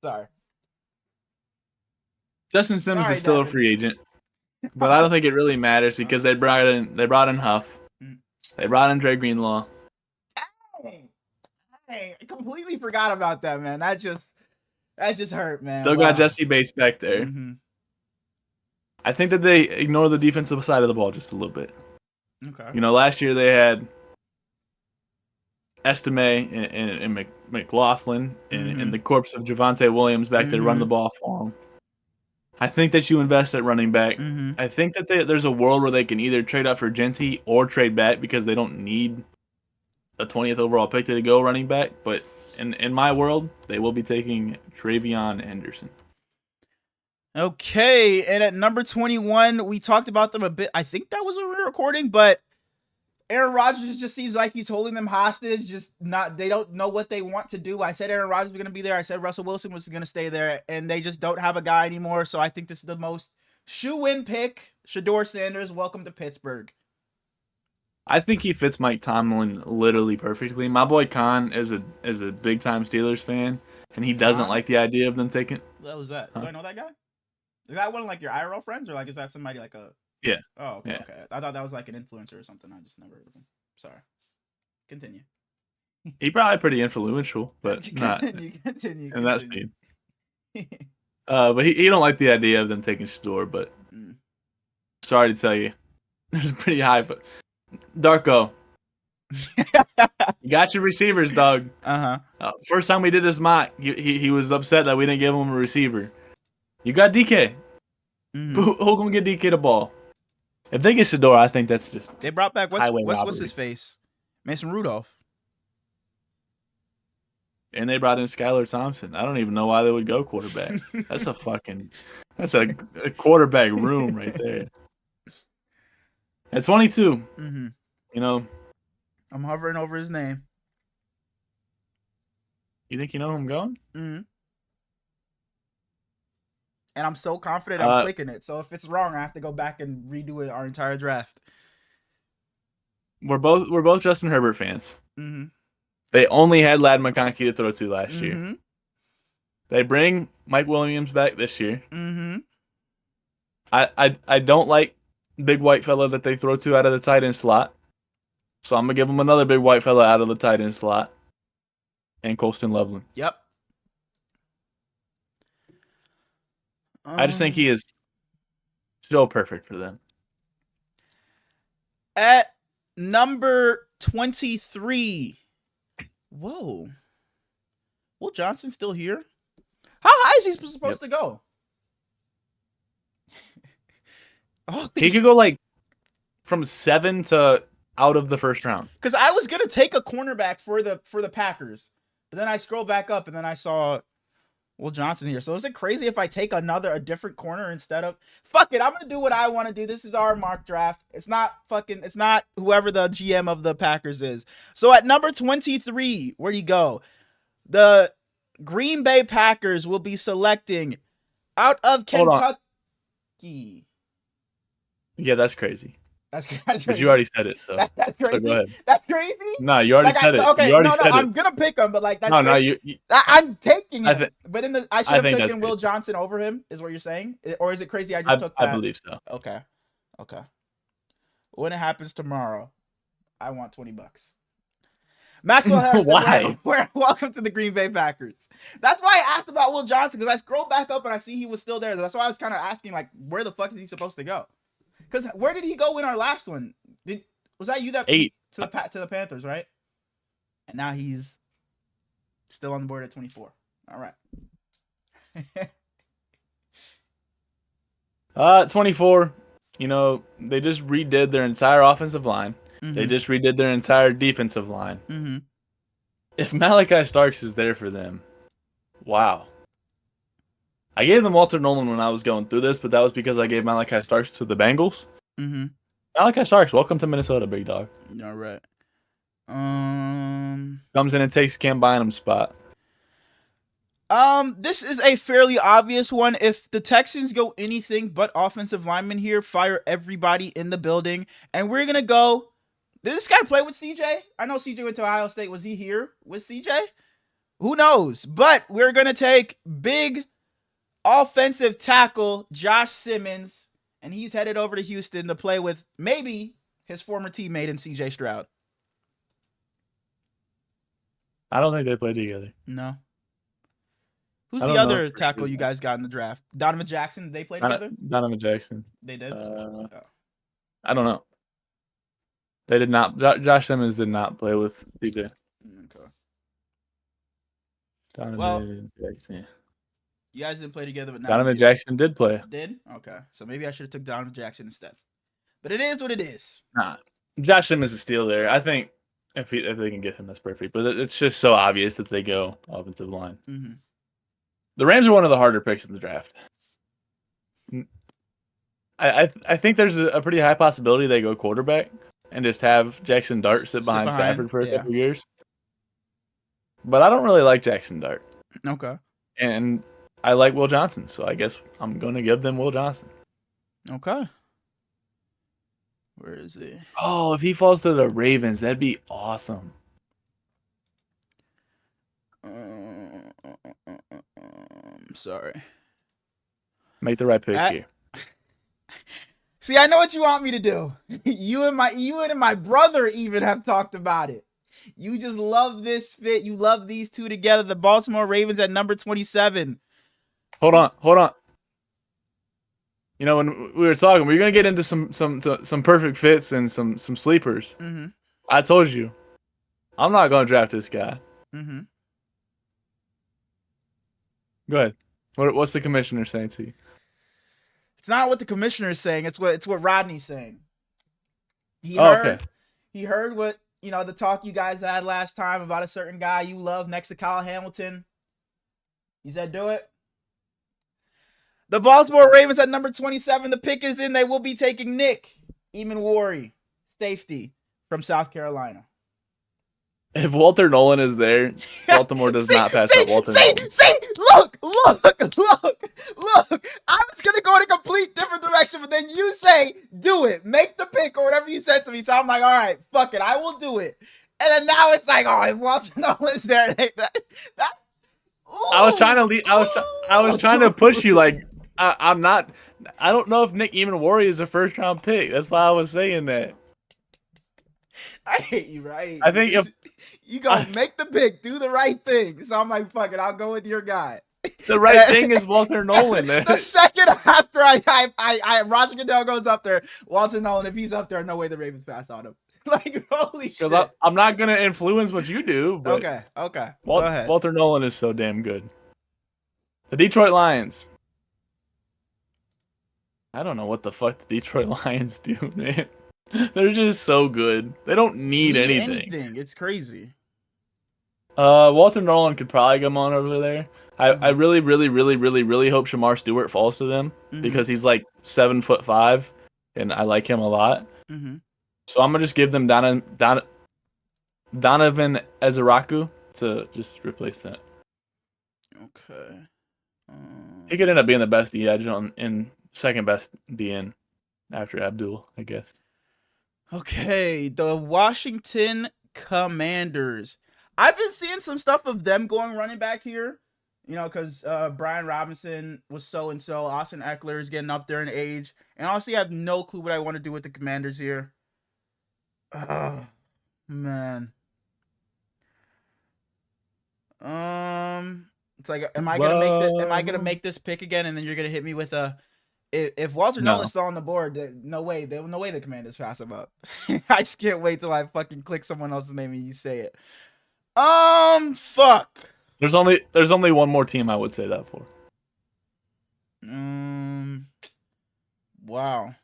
Sorry. Justin Simmons is still a free agent, but I don't think it really matters because they brought in Huff. They brought in Dre Greenlaw. Dang, I completely forgot about that, man. That just hurt, man. Still got Jesse Bates back there. Mm-hmm. I think that they ignore the defensive side of the ball just a little bit. Okay. You know, last year they had Estime and McLaughlin and the corpse of Javonte Williams back there run the ball for them. I think that you invest at running back. I think that there's a world where they can either trade up for Genty or trade back because they don't need a 20th overall pick to go running back. But in my world, they will be taking Travion Henderson. Okay, and at number 21, we talked about them a bit. I think that was when we were recording, but Aaron Rodgers just seems like he's holding them hostage. They don't know what they want to do. I said Aaron Rodgers was going to be there. I said Russell Wilson was going to stay there, and they just don't have a guy anymore. So I think this is the most shoe-in pick. Shedeur Sanders, welcome to Pittsburgh. I think he fits Mike Tomlin literally perfectly. My boy Khan is a big-time Steelers fan, and he doesn't like the idea of them taking. What was that? Do I know that guy? Is that one of like your IRL friends, or like is that somebody like a? Yeah. Oh, okay, yeah. okay. I thought that was like an influencer or something. I just never heard of him. Sorry. Continue. He probably pretty influential, but not continue. in that speed. But he don't like the idea of them taking Shedeur, but sorry to tell you, there's pretty high. But Darko, you got your receivers, dog. First time we did this mock, he was upset that we didn't give him a receiver. You got DK. Who gonna get DK the ball? If they get Shedeur, I think that's just they brought back what's his face? Mason Rudolph. And they brought in Skylar Thompson. I don't even know why they would go quarterback. That's a quarterback room right there. At 22, you know. I'm hovering over his name. You think you know who I'm going? And I'm so confident I'm clicking it. So if it's wrong, I have to go back and redo it our entire draft. We're both Justin Herbert fans. They only had Ladd McConkey to throw to last year. They bring Mike Williams back this year. I don't like big white fella that they throw to out of the tight end slot. So I'm going to give them another big white fella out of the tight end slot. And Colston Loveland. Yep. I just think he is so perfect for them. At number 23. Whoa. Will Johnson still here? How high is he supposed to go? He could go like from 7 to out of the first round. Because I was gonna take a cornerback for the Packers, but then I scrolled back up and then I saw Will Johnson here. So is it crazy if I take a different corner instead of? Fuck it, I'm gonna do what I want to do. This is our mock draft. It's not whoever the GM of the Packers is. So at number 23, where do you go? The Green Bay Packers will be selecting out of Kentucky. Yeah, that's crazy. That's crazy. But you already said it, so that's crazy. So go ahead. That's crazy. No, you already said it. Okay, you already no, said it. I'm gonna pick him, but like that's crazy. I'm taking him. But I should have taken Will Johnson over him. Is what you're saying, or is it crazy? I just took that. I believe so. Okay. When it happens tomorrow, I want $20. Maxwell Harrison, why? Welcome to the Green Bay Packers. That's why I asked about Will Johnson, because I scrolled back up and I see he was still there. That's why I was kind of asking, like, where the fuck is he supposed to go? Because where did he go in our last one? Was that you that 8 to the Panthers, right? And now he's still on the board at 24. All right. 24. You know, they just redid their entire offensive line. Mm-hmm. They just redid their entire defensive line. Mm-hmm. If Malachi Starks is there for them, wow. I gave them Walter Nolan when I was going through this, but that was because I gave Malachi Starks to the Bengals. Mm-hmm. Malachi Starks, welcome to Minnesota, big dog. All right. Comes in and takes Cam Bynum's spot. This is a fairly obvious one. If the Texans go anything but offensive linemen here, fire everybody in the building, and we're gonna go. Did this guy play with CJ? I know CJ went to Ohio State. Was he here with CJ? Who knows? But we're gonna take big offensive tackle Josh Simmons, and he's headed over to Houston to play with maybe his former teammate in CJ Stroud. I don't think they played together. No. Who's the other tackle you guys got in the draft? Donovan Jackson? Did they play together? Donovan Jackson. They did? I don't know. They did not. Josh Simmons did not play with CJ. Okay. Donovan Jackson. You guys didn't play together, but now Donovan Jackson did play. Did? Okay. So maybe I should have took Donovan Jackson instead. But it is what it is. Nah. Josh Simmons is still there. I think if they can get him, that's perfect. But it's just so obvious that they go offensive line. Mm-hmm. The Rams are one of the harder picks in the draft. I think there's a pretty high possibility they go quarterback and just have Jackson Dart sit behind Stafford for a couple years. But I don't really like Jackson Dart. Okay. And I like Will Johnson, so I guess I'm going to give them Will Johnson. Okay. Where is he? Oh, if he falls to the Ravens, that'd be awesome. Sorry. Make the right pick here. See, I know what you want me to do. You and my brother even have talked about it. You just love this fit. You love these two together. The Baltimore Ravens at number 27. Hold on. You know, when we were talking, we were gonna get into some perfect fits and some sleepers. Mm-hmm. I told you, I'm not gonna draft this guy. Mm-hmm. Go ahead. What's the commissioner saying to you? It's not what the commissioner is saying. It's what Rodney's saying. He heard what, the talk you guys had last time about a certain guy you love next to Kyle Hamilton. He said, do it. The Baltimore Ravens at number 27. The pick is in. They will be taking Nick Eamon-Warry, safety from South Carolina. If Walter Nolan is there, Baltimore does not pass up Walter Nolan. Look. I was going to go in a complete different direction, but then you say, do it. Make the pick or whatever you said to me. So I'm like, all right, fuck it. I will do it. And then now it's like, oh, if Walter Nolan is there, I was trying to lead. I was trying to push you. Like I'm not. I don't know if Nick Eamon-Warry is a first round pick. That's why I was saying that. I hate you, right? I think you go make the pick, do the right thing. So I'm like, fuck it, I'll go with your guy. The right thing is Walter Nolan. The second after Roger Goodell goes up there, Walter Nolan, if he's up there, no way the Ravens pass on him. Like, holy shit. I'm not gonna influence what you do, but okay. Go ahead. Walter Nolan is so damn good. The Detroit Lions. I don't know what the fuck the Detroit Lions do, man. They're just so good. They don't need anything. It's crazy. Walter Nolan could probably come on over there. I really, really, really, really, really hope Shamar Stewart falls to them because he's like 7'5", and I like him a lot. So I'm gonna just give them Donovan Ezaraku to just replace that. Okay. He could end up being the best D edge in second best DN after Abdul, I guess. Okay, the Washington Commanders. I've been seeing some stuff of them going running back here. You know, because Brian Robinson was so-and-so. Austin Eckler is getting up there in age. And honestly, I have no clue what I want to do with the Commanders here. Oh, man. It's like, am I gonna make this pick again, and then you're gonna hit me with a if Walter Nolan's still on the board, no way the Commanders pass him up. I just can't wait till I fucking click someone else's name and you say it. Fuck. There's only one more team I would say that for. Wow.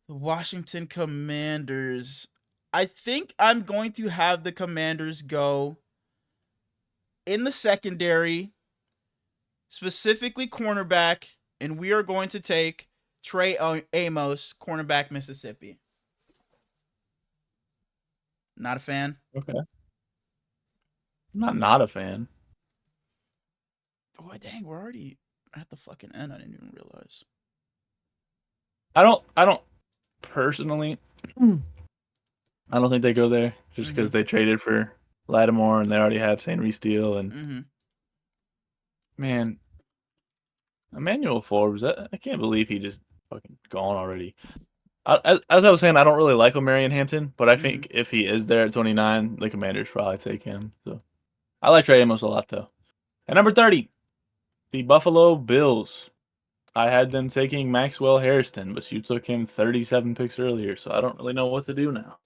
The Washington Commanders. I think I'm going to have the Commanders go in the secondary, specifically cornerback, and we are going to take Trey Amos, cornerback, Mississippi. Not a fan? Okay. I'm not a fan. Oh, dang, we're already at the fucking end. I didn't even realize. I don't personally. I don't think they go there just because they traded for Lattimore and they already have St. Reese Steele and man, Emmanuel Forbes. I can't believe he just fucking gone already. As I was saying, I don't really like Omarion Hampton, but I think if he is there at 29, the Commanders probably take him. So I like Trey Amos a lot though. At number 30, the Buffalo Bills. I had them taking Maxwell Harrison, but you took him 37 picks earlier, so I don't really know what to do now.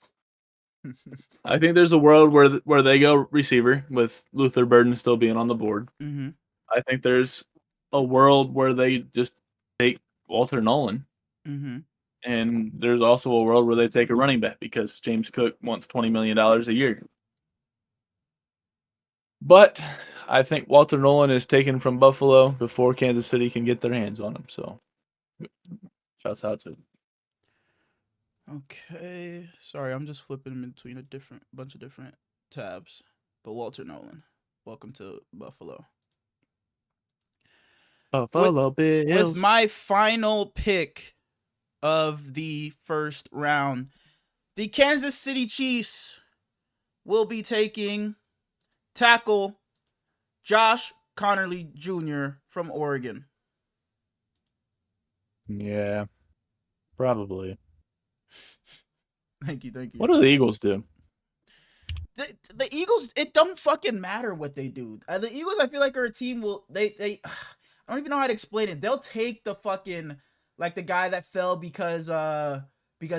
I think there's a world where they go receiver with Luther Burden still being on the board. I think there's a world where they just take Walter Nolan. And there's also a world where they take a running back because James Cook wants $20 million a year. But I think Walter Nolan is taken from Buffalo before Kansas City can get their hands on him. So, shouts out to him. Okay. Sorry, I'm just flipping in between a bunch of different tabs. But Walter Nolan, welcome to Buffalo. Buffalo Bills. With my final pick of the first round, the Kansas City Chiefs will be taking tackle Josh Connerly Jr. from Oregon. Yeah, probably. Thank you. What do the Eagles do? The Eagles, it don't fucking matter what they do. The Eagles, I feel like, are a team. They I don't even know how to explain it. They'll take the fucking, like, the guy that fell because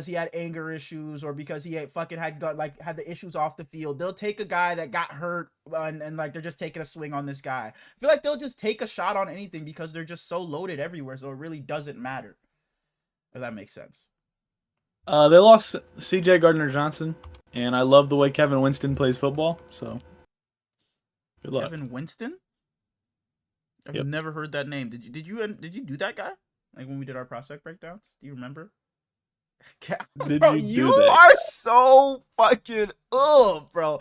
he had anger issues or because he had the issues off the field. They'll take a guy that got hurt and like they're just taking a swing on this guy. I feel like they'll just take a shot on anything because they're just so loaded everywhere, so it really doesn't matter. If that makes sense. They lost C.J. Gardner-Johnson, and I love the way Kevin Winston plays football, so good luck. Kevin Winston? I've never heard that name. Did you do that guy? Like when we did our prospect breakdowns? Do you remember? Bro, you are so fucking bro.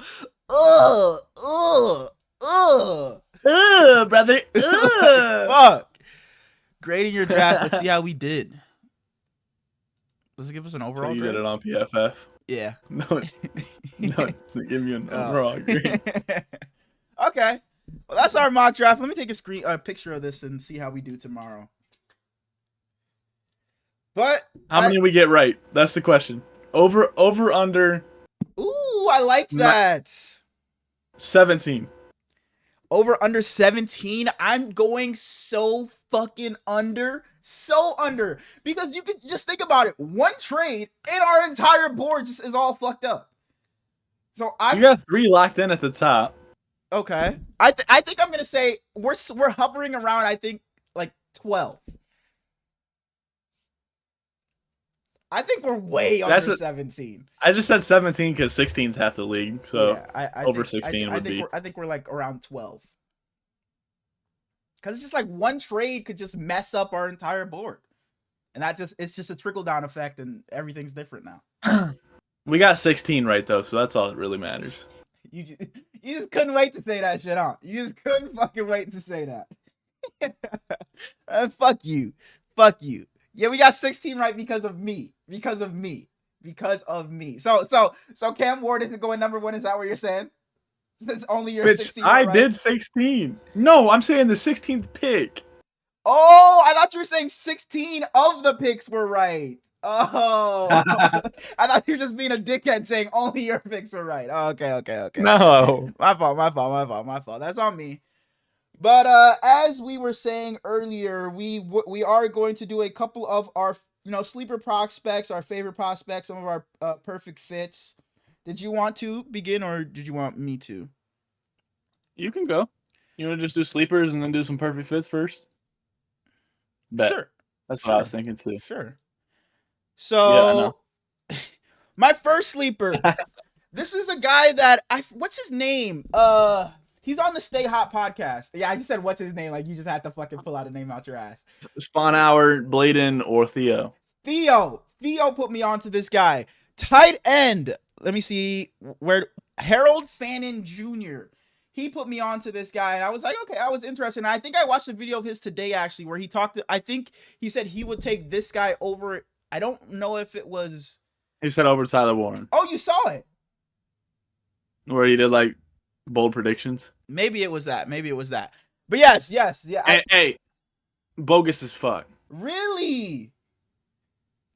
Brother. Fuck. Grading your draft. Let's see how we did. Does it give us an overall grade? You did it on PFF. Yeah. No, it doesn't give you an overall grade. Okay. Well, that's our mock draft. Let me take a picture of this and see how we do tomorrow. But how many we get right? That's the question. Over, under. Ooh, I like that. 17. Over under 17. I'm going so fucking under. So under. Because you could just think about it. One trade and our entire board just is all fucked up. So you got 3 locked in at the top. Okay. I think I'm gonna say we're hovering around, I think, like 12. I think we're way under 17. I just said 17 because 16's half the league, so yeah, I over think, 16 would be. I think we're like around 12. Because it's just like one trade could just mess up our entire board, and it's just a trickle down effect, and everything's different now. We got 16 right though, so that's all that really matters. You just couldn't wait to say that shit, huh? You just couldn't fucking wait to say that. Fuck you. Yeah, we got 16 right because of me. So Cam Ward isn't going number 1. Is that what you're saying? That's only your 16. I did 16. No, I'm saying the 16th pick. Oh, I thought you were saying 16 of the picks were right. Oh, I thought you were just being a dickhead saying only your picks were right. Oh, okay. No, my fault. That's on me. But as we were saying earlier, we are going to do a couple of our sleeper prospects, our favorite prospects, some of our perfect fits. Did you want to begin or did you want me to? You can go. You want to just do sleepers and then do some perfect fits first? Bet. Sure. That's what I was thinking too. Sure. So, yeah, my first sleeper. This is a guy that what's his name? He's on the Stay Hot podcast. Yeah, I just said what's his name. Like you just had to fucking pull out a name out your ass. Spawn Hour, Bladen, or Theo. Theo put me onto this guy. Tight end. Let me see where Harold Fannin Jr. He put me onto this guy, and I was like, okay, I was interested. And I think I watched a video of his today actually, where he talked. I think he said he would take this guy over. I don't know if it was. He said over Tyler Warren. Oh, you saw it. Where he did like bold predictions. Maybe it was that. But yes, yeah. Hey, bogus as fuck. Really?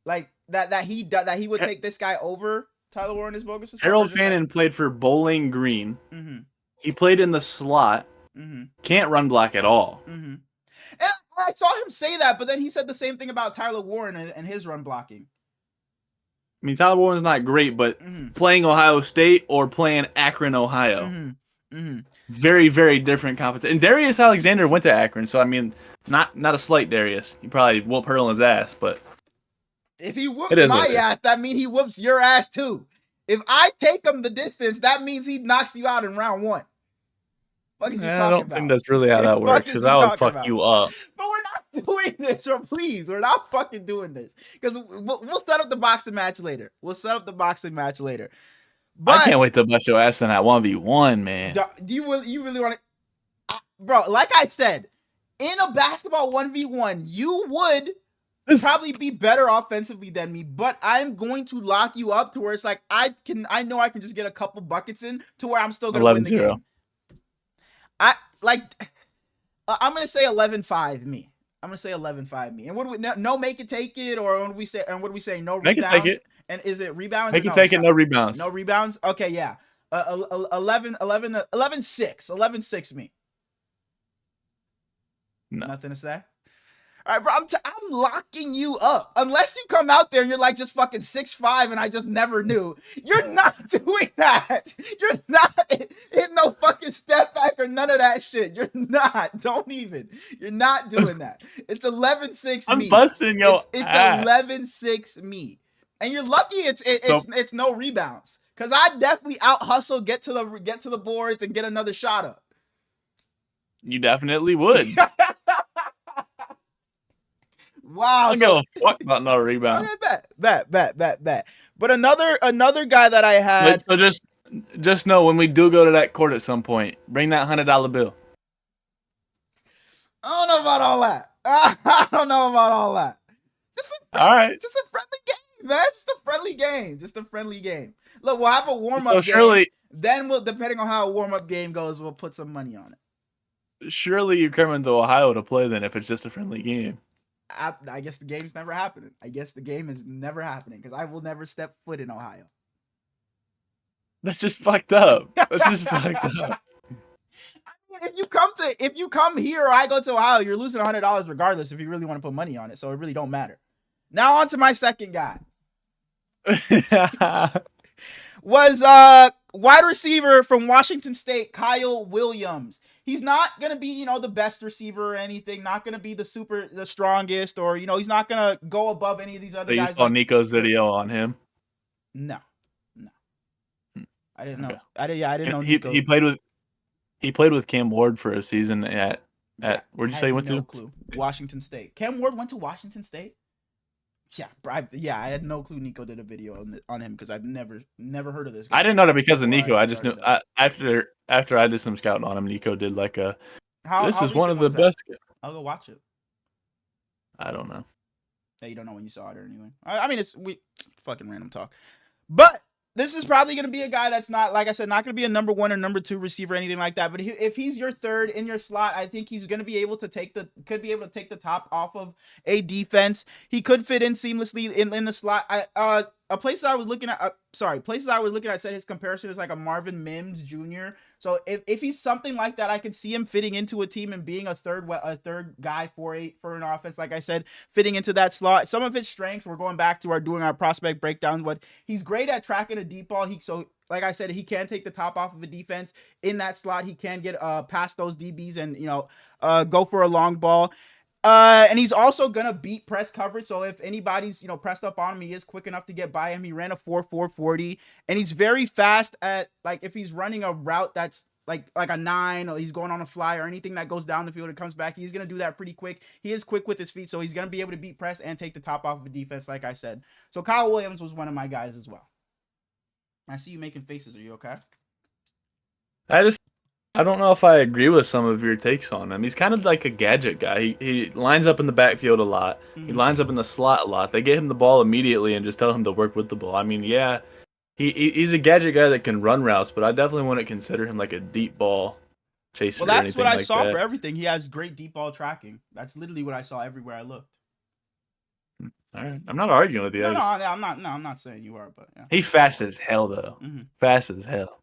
Like that he would take this guy over Tyler Warren is bogus as fuck. Harold Fannin played for Bowling Green. Mm-hmm. He played in the slot. Mm-hmm. Can't run block at all. Mm-hmm. And I saw him say that, but then he said the same thing about Tyler Warren and his run blocking. I mean, Tyler Warren's not great, but playing Ohio State or playing Akron, Ohio, very, very different competition. And Darius Alexander went to Akron, so I mean, not a slight Darius. He probably whoop Hurling's ass, but if he whoops my ass, that means he whoops your ass too. If I take him the distance, that means he knocks you out in round 1. What is he talking about? I don't think that's really how that works, because I would fuck you up. But we're not doing this, or please, we're not fucking doing this. Because we'll set up the boxing match later. But I can't wait to bust your ass in that 1v1, man. Do you really want to? Bro, like I said, in a basketball 1v1, you would probably be better offensively than me, but I'm going to lock you up to where it's like I know I can just get a couple buckets in to where I'm still going to win the game. I'm gonna say 11-5 me. And what do we no make it take it, or what do we say? And what do we say? No rebounds. Make it take it. And is it rebounds? Make it take it. No rebounds. No rebounds. Okay, yeah. 11-6 me. No. Nothing to say. All right, bro. I'm locking you up. Unless you come out there and you're like just fucking 6'5", and I just never knew. You're not doing that. You're not hitting no fucking step back or none of that shit. You're not. Don't even. You're not doing that. It's 11-6 me. I'm busting yo. It's 11-6 me. And you're lucky it's no rebounds. Cause I definitely out hustle, get to the boards and get another shot up. You definitely would. Wow. I don't give a fuck about no rebound. Okay, bet. But another guy that I had. So just know when we do go to that court at some point, bring that $100 bill. I don't know about all that. All right. Just a friendly game, man. Just a friendly game. Look, we'll have a warm-up game. Then depending on how a warm-up game goes, we'll put some money on it. Surely you're coming to Ohio to play then if it's just a friendly game. I guess the game's never happening. Because I will never step foot in Ohio. That's just fucked up. I if you come here or I go to Ohio, you're losing $100 regardless if you really want to put money on it. So it really don't matter. Now on to my second guy. Was wide receiver from Washington State, Kyle Williams. He's not gonna be, the best receiver or anything. Not gonna be the strongest, or he's not gonna go above any of these other So you guys. saw Nico's video on him? No, I didn't know. Okay. I didn't know He Nico. he played with Cam Ward for a season at where'd you say he went no to? Clue. Washington State. Cam Ward went to Washington State. Yeah, I had no clue Nico did a video on him because I've never heard of this guy. I didn't know that because of Nico. I just knew after I did some scouting on him, Nico did like a. This is one of the best. I'll go watch it. I don't know. Yeah, you don't know when you saw it or anything. I mean, it's fucking random talk, but this is probably going to be a guy that's not, like I said, not going to be a number 1 or number 2 receiver or anything like that. But if he's your third in your slot, I think he's going to be able to take the top off of a defense. He could fit in seamlessly in the slot. Places I was looking at said his comparison is like a Marvin Mims Jr. So if he's something like that, I could see him fitting into a team and being a third guy for an offense. Like I said, fitting into that slot. Some of his strengths, we're going back to doing our prospect breakdowns. But he's great at tracking a deep ball. Like I said, he can take the top off of a defense in that slot. He can get past those DBs and go for a long ball. And he's also gonna beat press coverage. So if anybody's pressed up on him, he is quick enough to get by him. He ran a 4.40, and he's very fast at, like, if he's running a route that's like a 9, or he's going on a fly or anything that goes down the field and comes back, he's gonna do that pretty quick. He is quick with his feet, so he's gonna be able to beat press and take the top off of a defense, like I said. So Kyle Williams was one of my guys as well. I see you making faces. Are you okay? I don't know if I agree with some of your takes on him. He's kind of like a gadget guy. He lines up in the backfield a lot. Mm-hmm. He lines up in the slot a lot. They get him the ball immediately and just tell him to work with the ball. I mean, yeah, he's a gadget guy that can run routes, but I definitely wouldn't consider him like a deep ball chaser. Well, that's what I saw for everything. He has great deep ball tracking. That's literally what I saw everywhere I looked. All right, I'm not arguing with you. I'm not saying you are, but yeah. He's fast as hell, though. Mm-hmm. Fast as hell.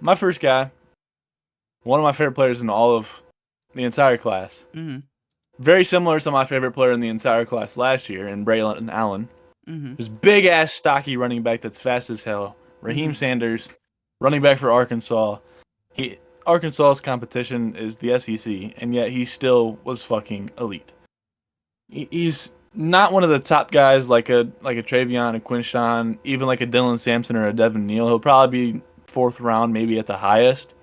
My first guy, one of my favorite players in all of the entire class. Mm-hmm. Very similar to my favorite player in the entire class last year, in Braylon Allen. Mm-hmm. This big ass, stocky running back that's fast as hell. Raheem Sanders, running back for Arkansas. Arkansas's competition is the SEC, and yet he still was fucking elite. He's not one of the top guys like a Travion, a Quinshawn, even like a Dylan Sampson or a Devin Neal. He'll probably be 4th round, maybe at the highest.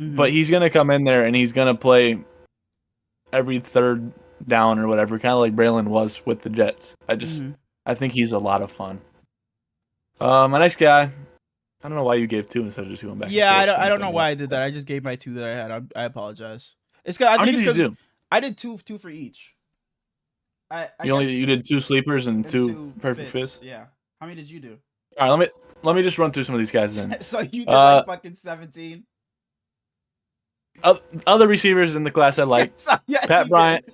Mm-hmm. But he's going to come in there and he's going to play every 3rd down or whatever, kind of like Braylon was with the Jets. I think he's a lot of fun. My next guy, I don't know why you gave 2 instead of just going back. Yeah, I don't know why I did that. I just gave my 2 that I had. I apologize. How many did you do? I did two for each. You did 2 sleepers and 2 perfect fits? Yeah. How many did you do? All right, let me just run through some of these guys then. So you did like fucking 17. Other receivers in the class I like: Pat Bryant,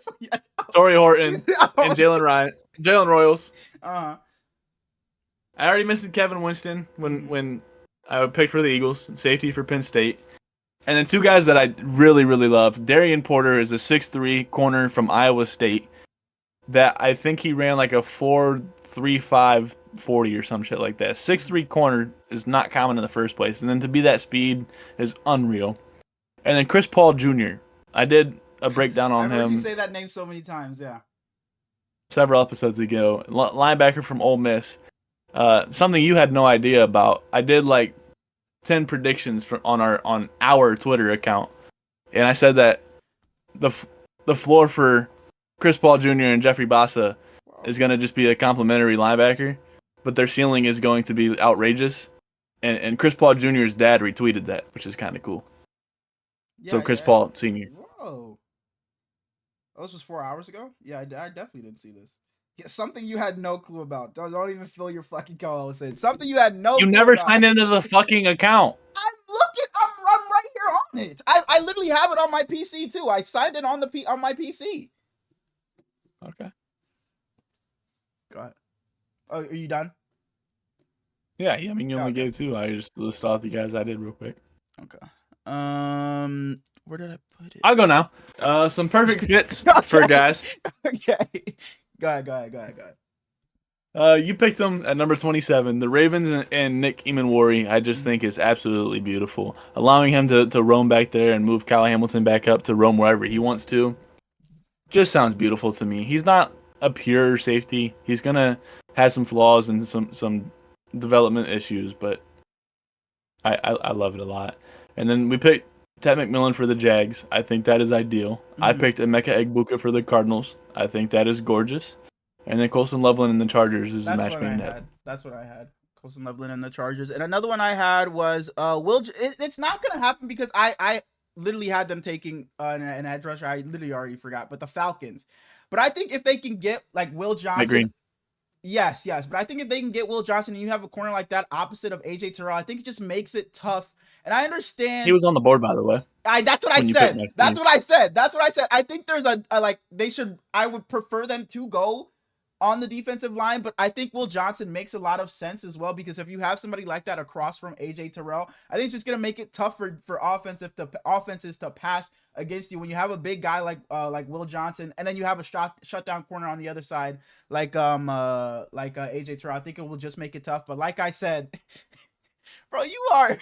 Torrey Horton, and Jalen Royals. Uh-huh. I already mentioned Kevin Winston when I picked for the Eagles, safety for Penn State. And then 2 guys that I really, really love. Darian Porter is a 6'3" corner from Iowa State that I think he ran like a 4.35 40 or some shit like that. 6'3" corner is not common in the first place. And then to be that speed is unreal. And then Chris Paul Jr. I did a breakdown on him. I heard you say that name so many times, yeah. Several episodes ago. Linebacker from Ole Miss. Something you had no idea about. I did like 10 predictions on our Twitter account. And I said that the floor for Chris Paul Jr. and Jeffrey Bassa is going to just be a complimentary linebacker, but their ceiling is going to be outrageous. And Chris Paul Jr.'s dad retweeted that, which is kind of cool. Yeah, so Chris Paul Sr. Whoa. Oh, this was 4 hours ago? Yeah, I definitely didn't see this. Yeah, something you had no clue about. Don't even fill your fucking co-host in. Something you had no clue about. You never signed into the fucking account. I'm right here on it. I literally have it on my PC too. I signed it on my PC. Okay. Go ahead. Oh, are you done? Yeah, I mean, you only gave 2. I just list off the guys I did real quick. Okay. Where did I put it? I'll go now. Some perfect fits for guys. Okay. Go ahead. You picked them at number 27. The Ravens and Nick Eamon-Wari, I just think is absolutely beautiful. Allowing him to roam back there and move Kyle Hamilton back up to roam wherever he wants to, just sounds beautiful to me. He's not a pure safety. He's gonna have some flaws and some development issues, but I love it a lot. And then we picked Ted McMillan for the Jags. I think that is ideal. I picked Emeka Egbuka for the Cardinals. I think that is gorgeous. And then Colson Loveland and the Chargers is the match made in heaven. That's what I had. Colson Loveland and the Chargers. And another one I had was it's not gonna happen because I literally had them taking an edge rusher. I literally already forgot, but the Falcons. But I think if they can get like Will Johnson. Green. Yes. But I think if they can get Will Johnson and you have a corner like that opposite of AJ Terrell, I think it just makes it tough. And I understand he was on the board, by the way. That's what I said. That's what I said. I think there's a like they should. I would prefer them to go on the defensive line, but I think Will Johnson makes a lot of sense as well because if you have somebody like that across from AJ Terrell, I think it's just gonna make it tough for offenses to pass against you when you have a big guy like Will Johnson, and then you have a shutdown corner on the other side like AJ Terrell. I think it will just make it tough. But like I said. Bro, you are.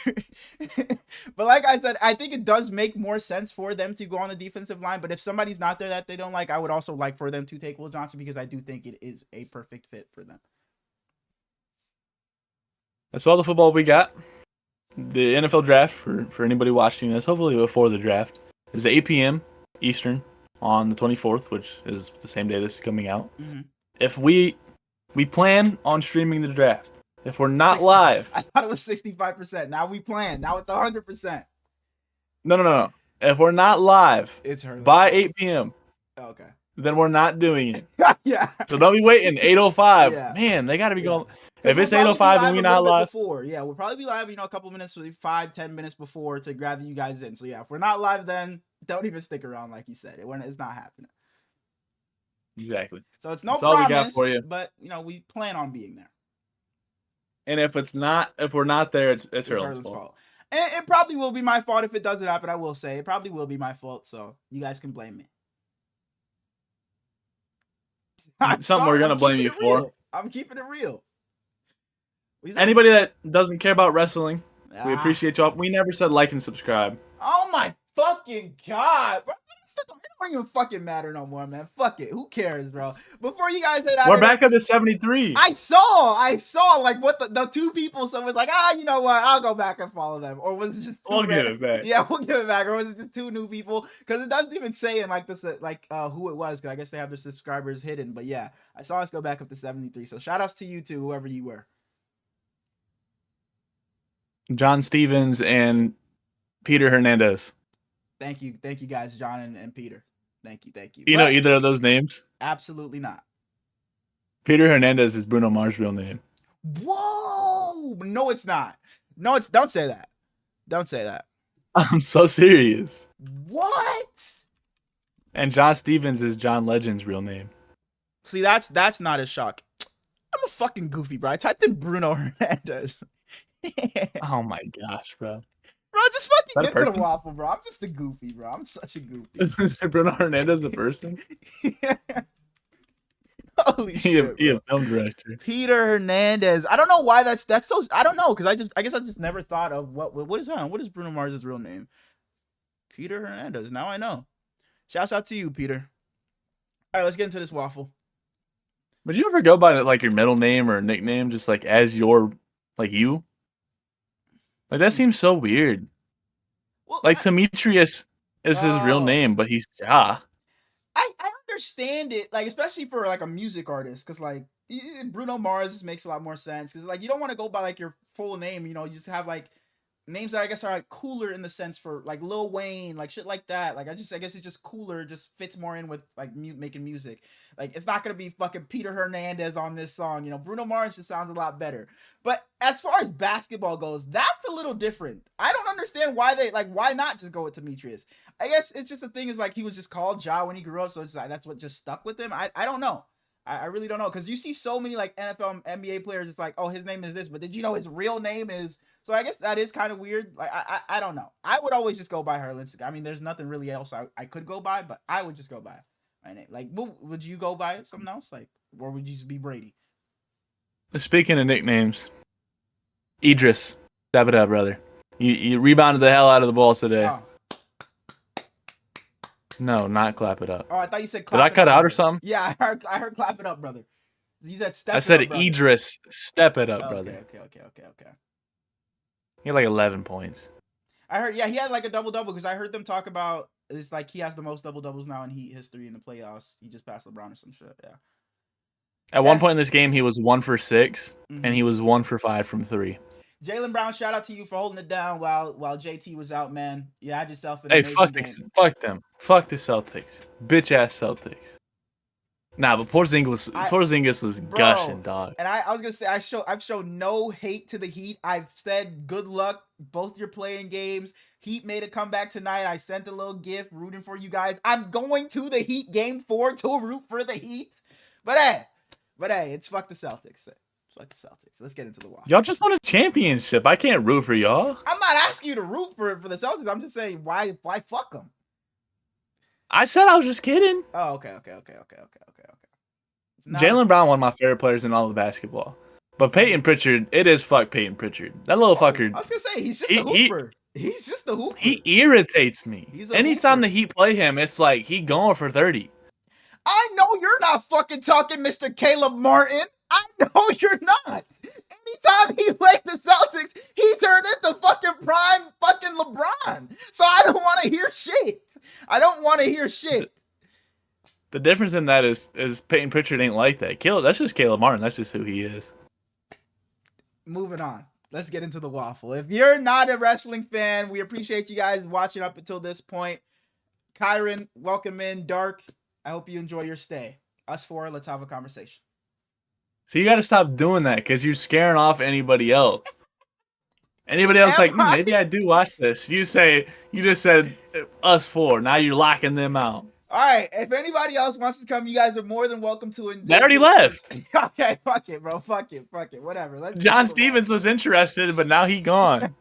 But like I said, I think it does make more sense for them to go on the defensive line. But if somebody's not there that they don't like, I would also like for them to take Will Johnson because I do think it is a perfect fit for them. That's all the football we got. The NFL draft, for anybody watching this, hopefully before the draft, is 8 p.m. Eastern on the 24th, which is the same day this is coming out. If we plan on streaming the draft, if we're not live. I thought it was 65%. Now we plan. Now it's 100%. No. If we're not live by 8 p.m., okay, then we're not doing it. Yeah. So don't be waiting. 8:05. Yeah. Man, they got to be going. If it's 8:05 and we're not live. We'll probably be live, a couple minutes, 5-10 minutes before to gather you guys in. So, yeah, if we're not live, then don't even stick around like you said. It's not happening. Exactly. So it's no promise, all we got for you. But, we plan on being there. And if we're not there, it's Hurl's fault. And it probably will be my fault if it doesn't happen. I will say it probably will be my fault. So you guys can blame me. We're gonna blame you for. I'm keeping it real. Anybody that doesn't care about wrestling, we appreciate y'all. We never said like and subscribe. Oh my fucking god, bro. It don't even fucking matter no more, man. Fuck it. Who cares, bro? Before you guys head out, we're back up to 73. I saw like what the two people. So it was like, you know what? I'll go back and follow them. Or was it just we'll give it back? Yeah, we'll give it back. Or was it just two new people? Because it doesn't even say in like this who it was. Because I guess they have their subscribers hidden. But yeah, I saw us go back up to 73. So shout outs to you two, whoever you were. John Stevens and Peter Hernandez. Thank you guys, John and Peter. Thank you. You know either of those names? Absolutely not. Peter Hernandez is Bruno Mars' real name. Whoa! No, it's not. No, don't say that. Don't say that. I'm so serious. What? And John Stevens is John Legend's real name. See, that's not a shock. I'm a fucking goofy, bro. I typed in Bruno Hernandez. Oh my gosh, bro. Bro, just fucking get to the waffle, bro. I'm just a goofy, bro. I'm such a goofy. Is Bruno Hernandez the person? Yeah. Holy shit. He a film director. Peter Hernandez. I don't know why that's so. I don't know because I guess I just never thought of what is Bruno Mars' real name? Peter Hernandez. Now I know. Shouts out to you, Peter. All right, let's get into this waffle. But you ever go by like your middle name or nickname, just like as your you? Like that seems so weird. Well, like Demetrius is his real name, but he's Ja. I understand it, like especially for like a music artist, because like Bruno Mars makes a lot more sense. Because like you don't want to go by like your full name, you just have like names that I guess are like cooler in the sense for like Lil Wayne, like shit like that. Like I guess it's just cooler, it just fits more in with like making music. Like it's not gonna be fucking Peter Hernandez on this song, Bruno Mars just sounds a lot better. But as far as basketball goes, that's a little different. I don't understand why why not just go with Demetrius? I guess it's just the thing is like he was just called Ja when he grew up, so it's like that's what just stuck with him. I don't know. I really don't know, because you see so many like NFL, NBA players. It's like, oh, his name is this, but did you know his real name is? So I guess that is kind of weird. Like I don't know. I would always just go by her Instagram. I mean, there's nothing really else I could go by, but I would just go by my name. Like, would you go by something else? Like, or would you just be Brady? Speaking of nicknames, Idris, step it up, brother. You rebounded the hell out of the ball today. Oh. No, not clap it up. Oh, I thought you said clap Did I it cut up, out brother. or something? Yeah, I heard clap it up, brother. You said step I it said up, brother. Idris, step it up, brother. Okay. He had like 11 points. I heard, yeah, he had like a double-double, because I heard them talk about, it's like he has the most double-doubles now in Heat history in the playoffs. He just passed LeBron or some shit, yeah. At one point in this game, he was 1 for 6, and he was 1 for 5 from 3. Jaylen Brown, shout out to you for holding it down while JT was out, man. You had yourself an amazing game. Fuck them. Fuck the Celtics. Bitch-ass Celtics. Nah, but Porzingis was gushing, dog. And I was gonna say I've shown no hate to the Heat. I've said good luck, both your playing games. Heat made a comeback tonight. I sent a little gift rooting for you guys. I'm going to the Heat game 4 to root for the Heat. But hey, it's fuck the Celtics. Fuck the Celtics. Let's get into the Waffle. Y'all just won a championship. I can't root for y'all. I'm not asking you to root for the Celtics. I'm just saying why fuck them. I said I was just kidding. Oh, okay. Jaylen Brown, one of my favorite players in all of basketball. But Peyton Pritchard, it is fuck Peyton Pritchard. That little fucker. I was gonna say he's just a hooper. He's just a hooper. He irritates me. Anytime the Heat play him, it's like he going for 30. I know you're not fucking talking, Mr. Caleb Martin. I know you're not. Anytime he played the Celtics, he turned into fucking prime fucking LeBron. So I don't want to hear shit. The difference in that is Peyton Pritchard ain't like that. That's just Caleb Martin. That's just who he is. Moving on. Let's get into the Waffle. If you're not a wrestling fan, we appreciate you guys watching up until this point. Kyron, welcome in. Dark, I hope you enjoy your stay. Us four, let's have a conversation. So you got to stop doing that, because you're scaring off anybody else. Anybody else maybe I do watch this. You just said us four. Now you're locking them out. All right. If anybody else wants to come, you guys are more than welcome to. They already left. Okay, fuck it, bro. Fuck it. Whatever. John Stevens was interested, but now he gone.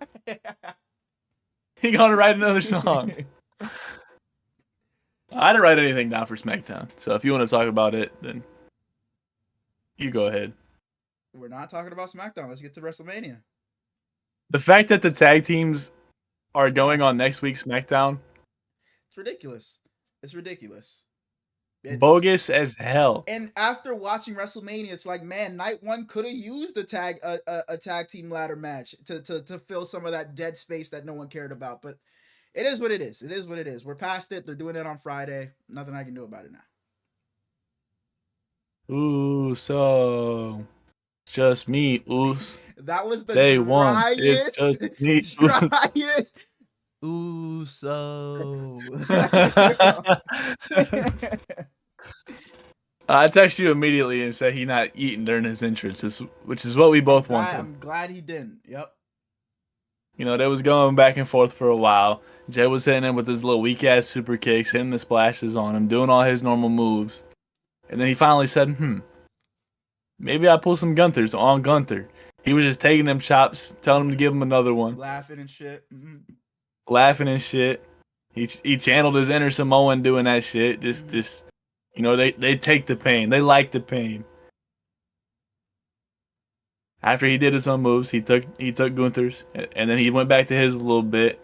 He gonna write another song. I didn't write anything down for SmackDown, so if you want to talk about it, then you go ahead. We're not talking about SmackDown. Let's get to WrestleMania. The fact that the tag teams are going on next week's SmackDown. It's ridiculous. It's bogus as hell. And after watching WrestleMania, it's like, man, night one could have used a tag team ladder match to fill some of that dead space that no one cared about. But it is what it is. We're past it. They're doing it on Friday. Nothing I can do about it now. Ooh, so just me, Oos. That was the Day driest. One. It's just me, driest. Ooh, so. I text you immediately and said he not eating during his entrance, which is what we both wanted. I'm glad he didn't. Yep. You know, they was going back and forth for a while. Jay was hitting him with his little weak-ass super kicks, hitting the splashes on him, doing all his normal moves. And then he finally said, maybe I pull some Gunthers on Gunther. He was just taking them chops, telling him to give him another one. Laughing and shit. Laughing and shit. He channeled his inner Samoan doing that shit. Just you know, they take the pain. They like the pain. After he did his own moves, he took Gunther's, and then he went back to his a little bit.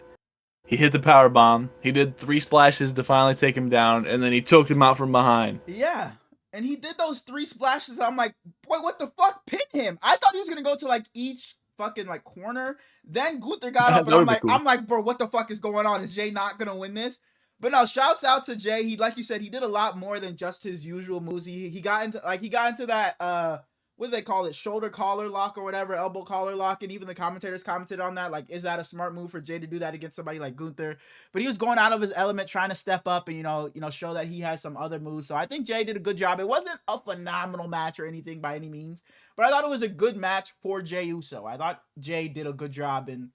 He hit the power bomb. He did 3 splashes to finally take him down, and then he choked him out from behind. Yeah, and he did those 3 splashes. I'm like, boy, what the fuck? Pin him. I thought he was gonna go to like each fucking like corner. Then Gunther got up, and I'm like, bro, what the fuck is going on? Is Jay not gonna win this? But no, shouts out to Jay. He, like you said, he did a lot more than just his usual moves. He got into that what do they call it? Shoulder collar lock or whatever, elbow collar lock, and even the commentators commented on that. Like, is that a smart move for Jay to do that against somebody like Gunther? But he was going out of his element, trying to step up and you know show that he has some other moves. So I think Jay did a good job. It wasn't a phenomenal match or anything by any means, but I thought it was a good match for Jey Uso. I thought Jay did a good job in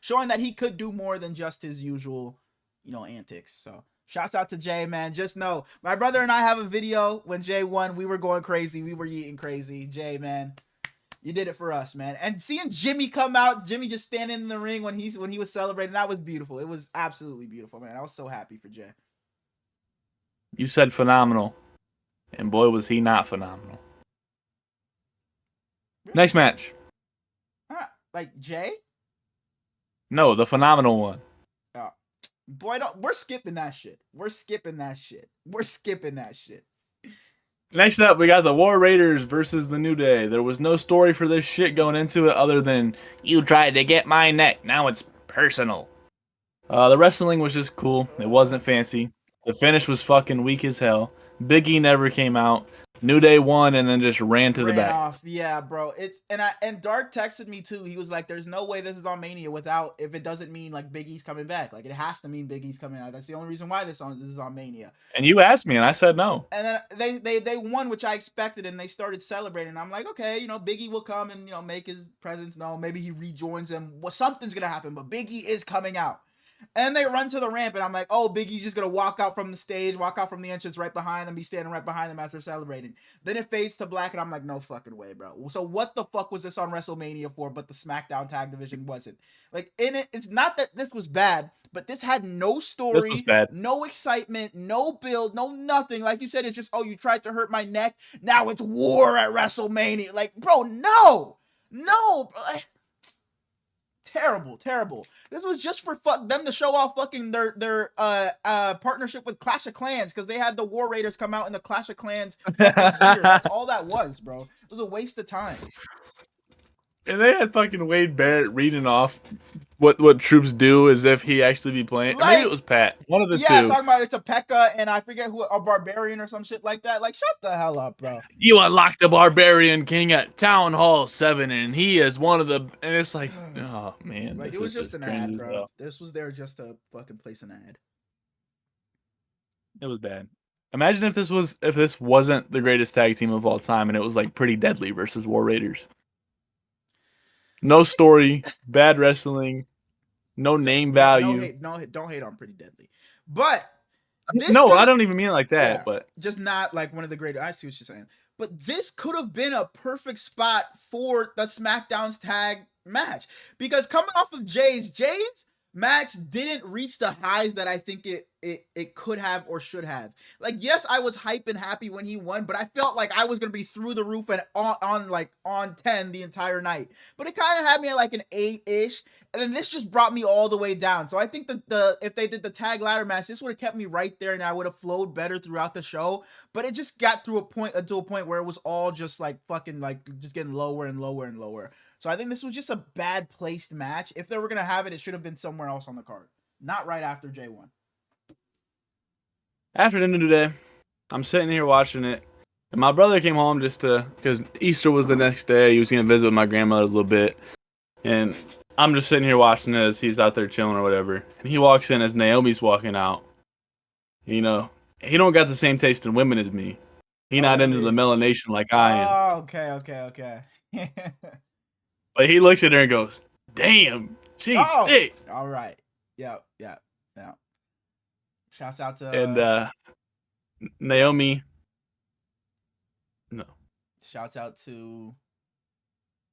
showing that he could do more than just his usual antics. So Shouts out to Jay, man. Just know, my brother and I have a video when Jay won. We were going crazy. We were eating crazy. Jay, man, you did it for us, man. And seeing Jimmy come out, Jimmy just standing in the ring when he was celebrating, that was beautiful. It was absolutely beautiful, man. I was so happy for Jay. You said phenomenal, and boy was he not phenomenal. Really? Next match. Like Jay? No, the phenomenal one. Oh. Boy, we're skipping that shit. We're skipping that shit. We're skipping that shit. Next up, we got the War Raiders versus the New Day. There was no story for this shit going into it other than, you tried to get my neck, now it's personal. The wrestling was just cool. It wasn't fancy. The finish was fucking weak as hell. Big E never came out. New Day won and then just ran to the back. Off. Yeah, bro. It's and Dark texted me too. He was like, "There's no way this is on Mania without if it doesn't mean like Big E's coming back. Like it has to mean Big E's coming out. That's the only reason why this is on Mania." And you asked me, and I said no. And then they won, which I expected, and they started celebrating. I'm like, okay, Big E will come and make his presence known. Maybe he rejoins them. Well, something's gonna happen, but Big E is coming out. And they run to the ramp, and I'm like, oh, Big E's just going to walk out from the stage, walk out from the entrance right behind them, be standing right behind them as they're celebrating. Then it fades to black, and I'm like, no fucking way, bro. So what the fuck was this on WrestleMania for, but the SmackDown Tag Division wasn't? Like, in it, it's not that this was bad, but this had no story, this was bad. No excitement, no build, no nothing. Like you said, it's just, oh, you tried to hurt my neck, now it's war at WrestleMania. Like, bro, no, bro. Terrible. This was just for them to show off fucking their partnership with Clash of Clans, because they had the War Raiders come out in the Clash of Clans fucking gear. That's all that was, bro. It was a waste of time. And they had fucking Wade Barrett reading off what troops do as if he actually be playing. Like, maybe it was Pat. One of the two. Yeah, talking about it's a P.E.K.K.A. and I forget who, a Barbarian or some shit like that. Like, shut the hell up, bro. You unlocked the Barbarian King at Town Hall 7, and he is one of the... And it's like, oh, man. Like, it was just an ad, bro. Well. This was there just to fucking place an ad. It was bad. Imagine if this wasn't the greatest tag team of all time, and it was like Pretty Deadly versus War Raiders. No story, bad wrestling, no name value. Don't hate on Pretty Deadly. But no, I don't even mean it like that. Yeah, but just not like one of the greatest. I see what you're saying. But this could have been a perfect spot for the SmackDown's tag match, because coming off of Jay's match didn't reach the highs that I think it could have or should have. Like, yes, I was hype and happy when he won, but I felt like I was gonna be through the roof and on 10 the entire night. But it kind of had me at like an 8-ish, and then this just brought me all the way down. So I think that if they did the tag ladder match, this would have kept me right there, and I would have flowed better throughout the show. But it just got to a point where it was all just like fucking like just getting lower and lower and lower. So I think this was just a bad placed match. If they were going to have it, it should have been somewhere else on the card. Not right after J1. After the New Day, I'm sitting here watching it. And my brother came home because Easter was the next day. He was going to visit with my grandmother a little bit. And I'm just sitting here watching it as he's out there chilling or whatever. And he walks in as Naomi's walking out. He don't got the same taste in women as me. He not into the melanation like I am. Oh, okay. But he looks at her and goes, "Damn, she's thick." All right. Yeah. Shouts out to and Naomi. No. Shouts out to.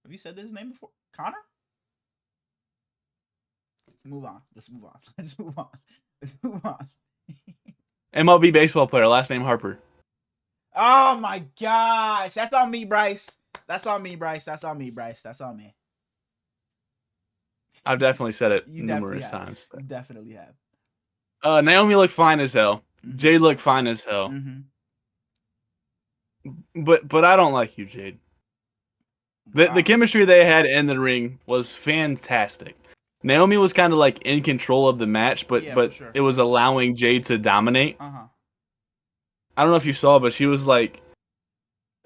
Have you said this name before? Connor? Let's move on. MLB baseball player, last name Harper. Oh my gosh. That's on me, Bryce. That's on me. I've definitely said it numerous times. You definitely have. Naomi looked fine as hell. Mm-hmm. Jade looked fine as hell. Mm-hmm. But I don't like you, Jade. The chemistry they had in the ring was fantastic. Naomi was kind of like in control of the match, but sure. It was allowing Jade to dominate. I don't know if you saw, but she was like,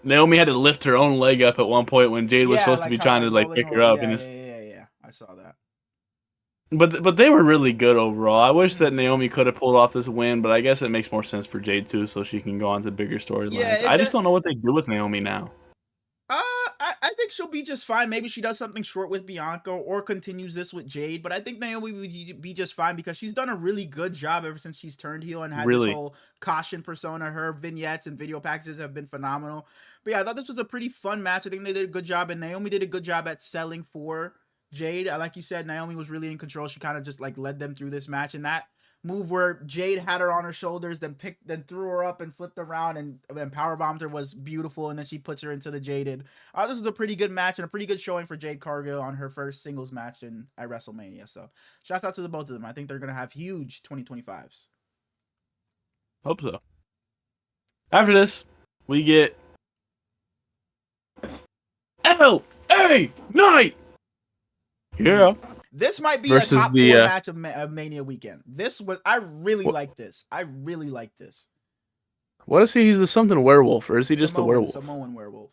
Naomi had to lift her own leg up at one point when Jade was supposed to be trying to like pick her up. Yeah. I saw that. But they were really good overall. I wish that Naomi could have pulled off this win, but I guess it makes more sense for Jade too, so she can go on to bigger storylines. I just don't know what they do with Naomi now. I think she'll be just fine. Maybe she does something short with Bianca or continues this with Jade, but I think Naomi would be just fine because she's done a really good job ever since she's turned heel and had this Really. whole caution persona. Her vignettes and video packages have been phenomenal. But yeah, I thought this was a pretty fun match. I think they did a good job, and Naomi did a good job at selling for Jade. Like you said, Naomi was really in control. She kind of just like led them through this match, and that move where Jade had her on her shoulders, then threw her up and flipped around and power bombed her was beautiful, and then she puts her into the Jaded. This was a pretty good match and a pretty good showing for Jade Cargill on her first singles match at WrestleMania. So shouts out to the both of them. I think they're gonna have huge 2025s. Hope so. After this, we get LA Knight. Yeah. This might be versus a top 4 match of Mania weekend. I really like this. I really like this. What is he? He's the something werewolf, or is he just the werewolf? Samoan werewolf.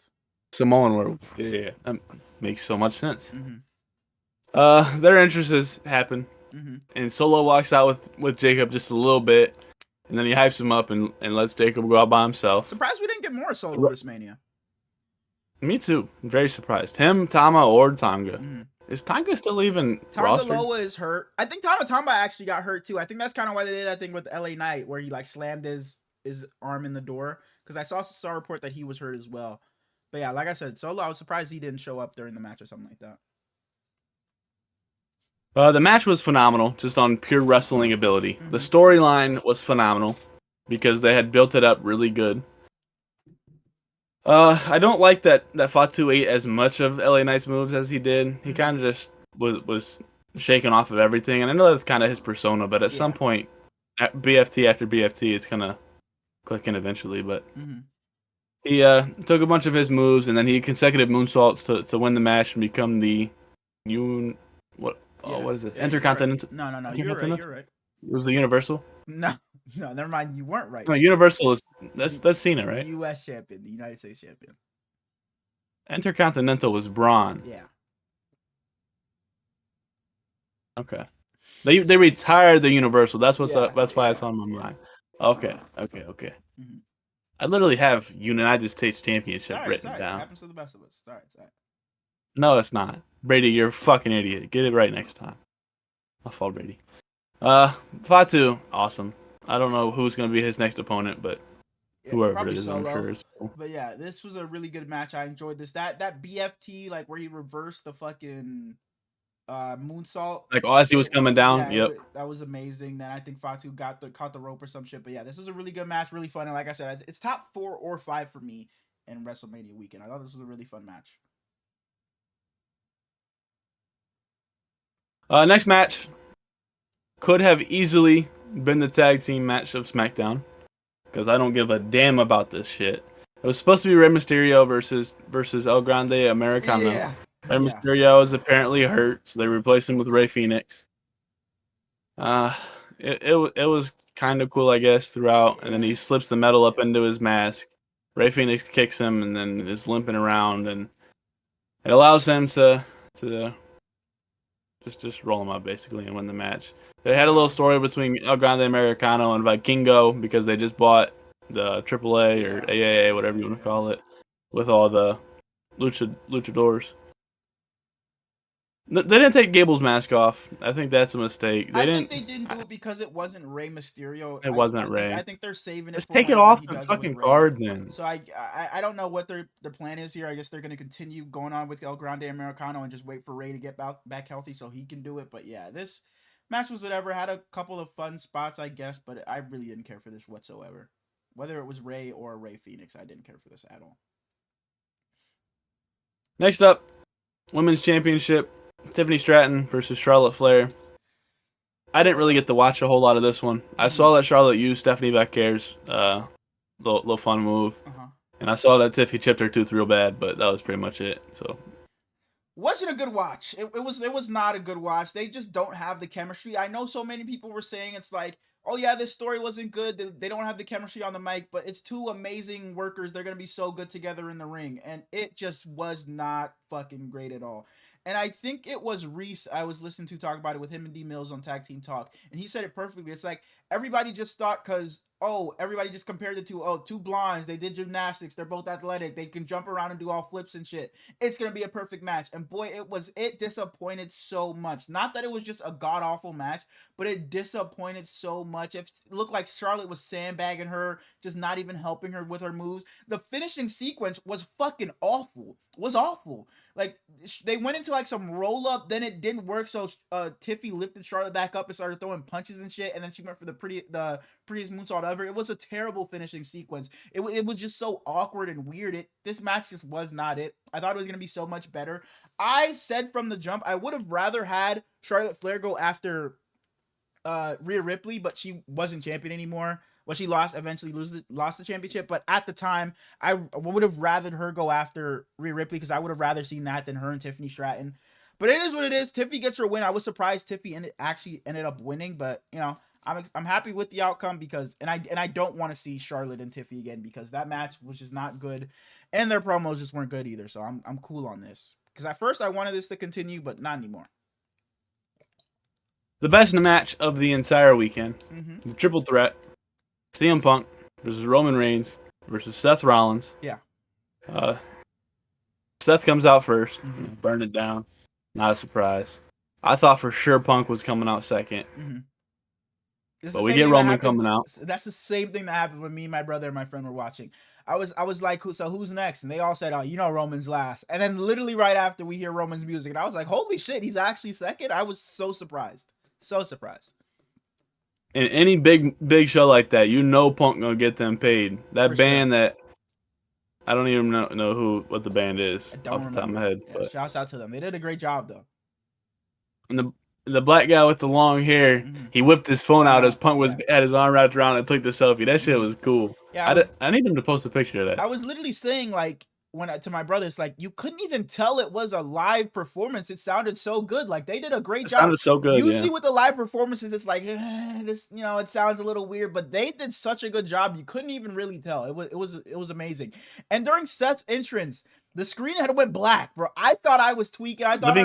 Samoan werewolf. Yeah. That makes so much sense. Mm-hmm. Their interests happen. Mm-hmm. And Solo walks out with Jacob just a little bit, and then he hypes him up and lets Jacob go out by himself. Surprised we didn't get more Solo this Mania. Me too. I'm very surprised. Him, Tama, or Tonga. Mm-hmm. Is Tonga still even rostered? Loa is hurt. I think Tama actually got hurt too. I think that's kind of why they did that thing with LA Knight where he like slammed his arm in the door. Because I saw a report that he was hurt as well. But yeah, like I said, Solo, I was surprised he didn't show up during the match or something like that. The match was phenomenal, just on pure wrestling ability. Mm-hmm. The storyline was phenomenal because they had built it up really good. I don't like that Fatu ate as much of LA Knight's moves as he did. He kind of just was shaking off of everything, and I know that's kind of his persona, but at some point, at BFT after BFT, it's gonna click in eventually. But he took a bunch of his moves, and then he consecutive moonsaults to win the match and become the what is this? Intercontinental? Right. No. You're right. It was the Universal. No, never mind. You weren't right. No, Universal is that's Cena, right? U.S. champion, the United States champion. Intercontinental was Braun. Yeah. Okay. They retired the Universal. That's why it's on my mind. Okay. Mm-hmm. I literally have United States Championship written down. It happens to the best of us. Sorry. No, it's not. Brady, you're a fucking idiot. Get it right next time. My fault, Brady. Fatu, awesome. I don't know who's going to be his next opponent, but whoever it is, I'm sure is cool. But yeah, this was a really good match. I enjoyed this. That BFT, like where he reversed the fucking moonsault. Like as he was coming down. Yeah, that was amazing. Then I think Fatu caught the rope or some shit. But yeah, this was a really good match, really fun. And like I said, it's top 4 or 5 for me in WrestleMania weekend. I thought this was a really fun match. Next match could have easily been the tag team match of SmackDown, because I don't give a damn about this shit. It was supposed to be Rey Mysterio versus El Grande Americano. Yeah. Rey Mysterio is apparently hurt, so they replaced him with Rey Fenix. It was kind of cool, I guess, throughout, and then he slips the metal up into his mask. Rey Fenix kicks him and then is limping around, and it allows him to just roll him up basically and win the match. They had a little story between El Grande Americano and Vikingo because they just bought the AAA or AAA, whatever you want to call it, with all the luchadors. They didn't take Gable's mask off. I think that's a mistake. I think they didn't do it because it wasn't Rey Mysterio. It wasn't Rey. I think they're saving it. Just take it off the fucking card then. So I don't know what their plan is here. I guess they're going to continue going on with El Grande Americano and just wait for Rey to get back healthy so he can do it. But yeah, this match was whatever. Had a couple of fun spots, I guess, but I really didn't care for this whatsoever. Whether it was Rey or Rey Fenix, I didn't care for this at all. Next up, Women's Championship. Tiffany Stratton versus Charlotte Flair. I didn't really get to watch a whole lot of this one. I saw that Charlotte used Stephanie Becker's little fun move, and I saw that Tiffy chipped her tooth real bad, but that was pretty much it. So wasn't a good watch. It was not a good watch. They just don't have the chemistry. I know so many people were saying it's like, oh yeah, this story wasn't good. They don't have the chemistry on the mic, but it's two amazing workers. They're gonna be so good together in the ring, and it just was not fucking great at all. And I think it was Reese I was listening to talk about it with him and D Mills on Tag Team Talk. And he said it perfectly. It's like everybody just thought because oh, everybody just compared the two. Oh, two blondes. They did gymnastics. They're both athletic. They can jump around and do all flips and shit. It's gonna be a perfect match. And boy, it disappointed so much. Not that it was just a god awful match, but it disappointed so much. It looked like Charlotte was sandbagging her, just not even helping her with her moves. The finishing sequence was fucking awful. Was awful. Like they went into like some roll up, then it didn't work. So Tiffy lifted Charlotte back up and started throwing punches and shit, and then she went for the prettiest moonsault ever. It was a terrible finishing sequence. It was just so awkward and weird. This match just was not it. I thought it was gonna be so much better. I said from the jump I would have rather had Charlotte Flair go after Rhea Ripley, but she wasn't champion anymore. Well, she eventually lost the championship, but at the time, I would have rathered her go after Rhea Ripley because I would have rather seen that than her and Tiffany Stratton. But it is what it is. Tiffy gets her win. I was surprised Tiffy actually ended up winning, but you know, I'm happy with the outcome because I don't want to see Charlotte and Tiffy again because that match was just not good, and their promos just weren't good either. So I'm cool on this because at first I wanted this to continue, but not anymore. The best match of the entire weekend, the triple threat, CM Punk versus Roman Reigns versus Seth Rollins. Yeah. Seth comes out first, burn it down. Not a surprise. I thought for sure Punk was coming out second. But we get Roman coming out. That's the same thing that happened when me, my brother, and my friend were watching. I was like, so who's next? And they all said, oh, you know, Roman's last. And then literally right after we hear Roman's music, and I was like, holy shit, he's actually second? I was so surprised. So surprised. In any big show like that, you know Punk gonna get them paid. That for band sure. That I don't even know what the band is off the top of my head. Yeah, but shouts out to them. They did a great job though. And the black guy with the long hair, he whipped his phone out as Punk was had his arm wrapped around and took the selfie. That shit was cool. Yeah, I need him to post a picture of that. I was literally saying like to my brother, it's like you couldn't even tell it was a live performance. It sounded so good. Like they did a great job. It sounded so good. Usually with the live performances, it's like this, you know, it sounds a little weird, but they did such a good job. You couldn't even really tell. It was amazing. And during Seth's entrance, the screen had went black, bro. I thought I was tweaking. I thought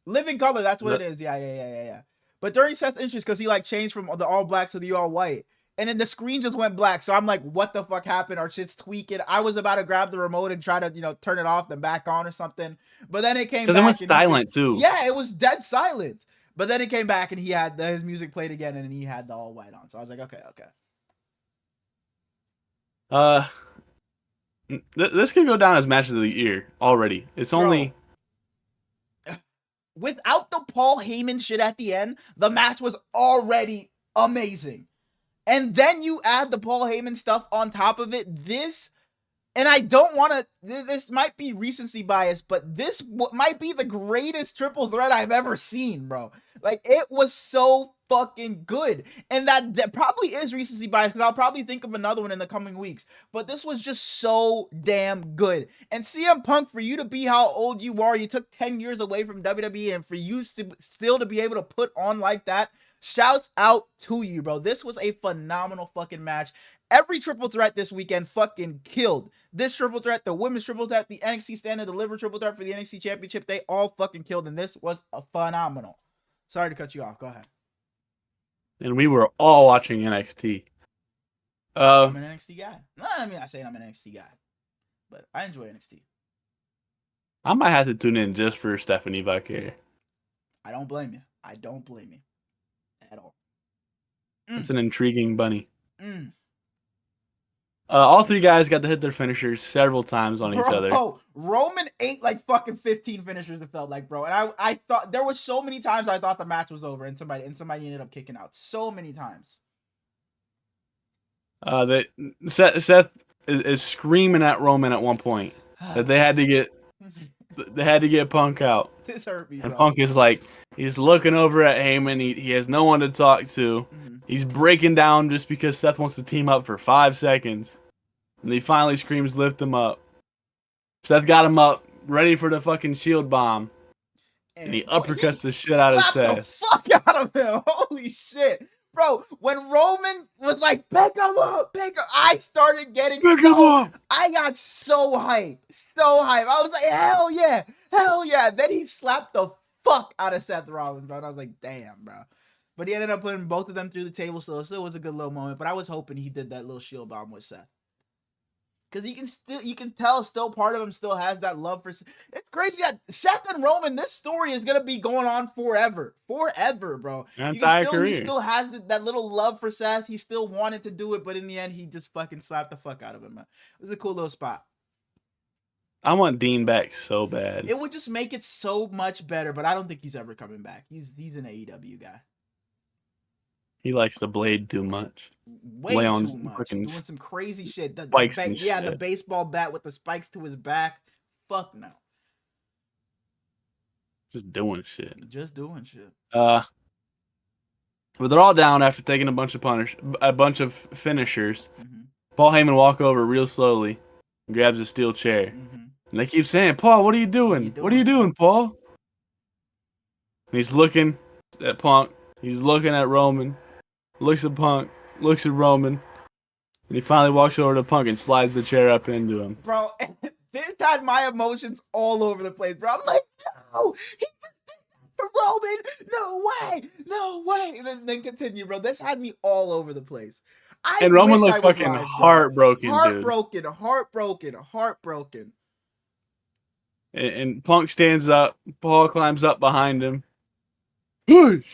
Living color. That's what it is. Yeah. But during Seth's entrance, because he like changed from the all black to the all white. And then the screen just went black. So I'm like, what the fuck happened? Our shit's tweaking. I was about to grab the remote and try to, you know, turn it off, then back on or something. But then it came back. Because it was silent too. Yeah, it was dead silent. But then it came back and he had his music played again and he had the all white on. So I was like, okay. This could go down as match of the year already. It's only... Without the Paul Heyman shit at the end, the match was already amazing. And then you add the Paul Heyman stuff on top of it. And I don't want to, this might be recency bias, but this might be the greatest triple threat I've ever seen, bro. Like, it was so fucking good. And that probably is recency bias, because I'll probably think of another one in the coming weeks. But this was just so damn good. And CM Punk, for you to be how old you are, you took 10 years away from WWE, and for you still to be able to put on like that, shouts out to you, bro. This was a phenomenal fucking match. Every triple threat this weekend fucking killed. This triple threat, the women's triple threat, the NXT Stand and Deliver triple threat for the NXT Championship, they all fucking killed, and this was a phenomenal. Sorry to cut you off. Go ahead. And we were all watching NXT. I'm an NXT guy. No, I mean, I say I'm an NXT guy, but I enjoy NXT. I might have to tune in just for Stephanie Vaquer. I don't blame you. I don't blame you at all. It's an intriguing bunny. All three guys got to hit their finishers several times on each other. Oh, Roman ate like fucking 15 finishers, it felt like, bro. And I thought there was so many times I thought the match was over and somebody ended up kicking out. So many times. Seth is screaming at Roman at one point that they had to get Punk out. This hurt me, bro. And Punk is like, he's looking over at Heyman. He has no one to talk to. He's breaking down just because Seth wants to team up for 5 seconds. And he finally screams, lift him up. Seth got him up, ready for the fucking shield bomb. And he uppercuts the shit out of Seth. The fuck out of him. Holy shit. Bro, when Roman was like, pick him up, I started getting I got so hyped. So hyped. I was like, hell yeah. Hell yeah. Then he slapped the fuck out of Seth Rollins, bro. And I was like, damn, bro. But he ended up putting both of them through the table, so it still was a good little moment. But I was hoping he did that little shield bomb with Seth. Because you can tell still part of him still has that love for. It's crazy that Seth and Roman, this story is gonna be going on forever, bro. He still has that little love for Seth. He still wanted to do it, but in the end, he just fucking slapped the fuck out of him. Man. It was a cool little spot. I want Dean back so bad. It would just make it so much better, but I don't think he's ever coming back. He's an AEW guy. He likes the blade too much. Way too much. Doing some crazy shit. The baseball bat with the spikes to his back. Fuck no. Just doing shit. But they're all down after taking a bunch of finishers. Mm-hmm. Paul Heyman walks over real slowly and grabs a steel chair. Mm-hmm. And they keep saying, "Paul, what are you doing? What are you doing, Paul?" And he's looking at Punk. He's looking at Roman. Looks at Punk, looks at Roman, and he finally walks over to Punk and slides the chair up into him. Bro, this had my emotions all over the place, bro. I'm like, no, he just did that to Roman. No way. And then continue, bro. This had me all over the place. And Roman looked fucking heartbroken, dude. Heartbroken. And Punk stands up. Paul climbs up behind him. Push!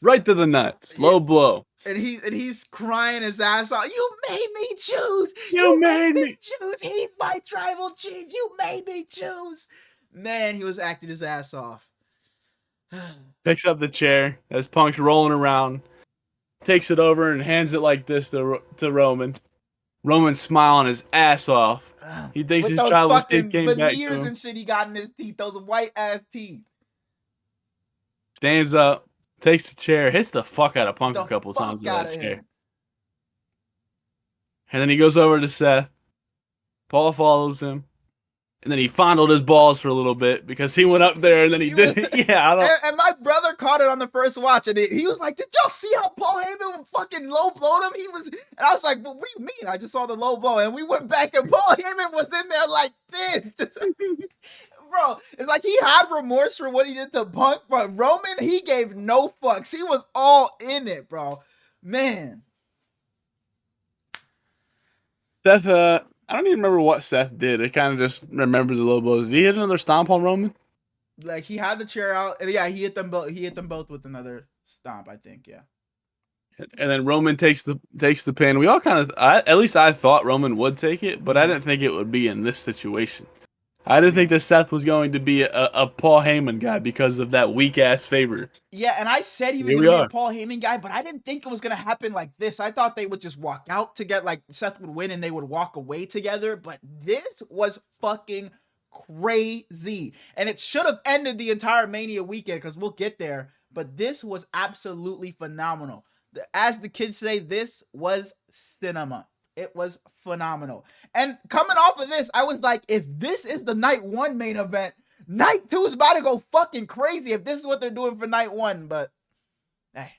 Right to the nuts. Low blow. And he's crying his ass off. You made me choose. You made me choose. He's my tribal chief. You made me choose. Man, he was acting his ass off. Picks up the chair as Punk's rolling around. Takes it over and hands it like this to Roman. Roman's smiling his ass off. He thinks his tribal chief came back to him. And shit he got in his teeth. Those white ass teeth. Stands up. Takes the chair, hits the fuck out of Punk a couple times with that chair. And then he goes over to Seth. Paul follows him. And then he fondled his balls for a little bit because he went up there and then he did it. Yeah, and my brother caught it on the first watch and he was like, "Did y'all see how Paul Heyman fucking low blowed him?" And I was like, "What do you mean?" I just saw the low blow. And we went back and Paul Heyman was in there like this. Bro, it's like he had remorse for what he did to Punk, but Roman, he gave no fucks. He was all in it, bro. Man. Seth, I don't even remember what Seth did. I kind of just remember the low blows. Did he hit another stomp on Roman? Like he had the chair out, and yeah, he hit them both. He hit them both with another stomp, I think. Yeah. And then Roman takes the pin. We all kind of, at least I thought Roman would take it, but I didn't think it would be in this situation. I didn't think that Seth was going to be a Paul Heyman guy because of that weak-ass favor. Yeah, and I said he was going to be a Paul Heyman guy, but I didn't think it was going to happen like this. I thought they would just walk out together, like Seth would win and they would walk away together, but this was fucking crazy. And it should have ended the entire Mania weekend because we'll get there, but this was absolutely phenomenal. As the kids say, this was cinema. It was phenomenal. And coming off of this, I was like, if this is the night one main event, night two is about to go fucking crazy if this is what they're doing for night one. But, hey.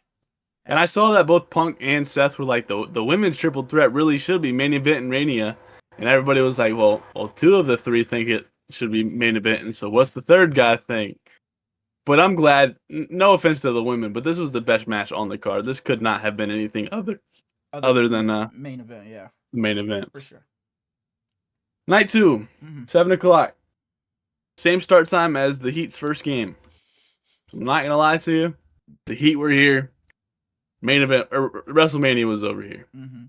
And I saw that both Punk and Seth were like, the women's triple threat really should be main event and Mania. And everybody was like, well, two of the three think it should be main event. And so what's the third guy think? But I'm glad, no offense to the women, but this was the best match on the card. This could not have been anything other than main event, yeah. Main event. For sure. Night 2, 7 o'clock. Same start time as the Heat's first game. I'm not going to lie to you. The Heat were here. Main event, WrestleMania was over here. Mm-hmm.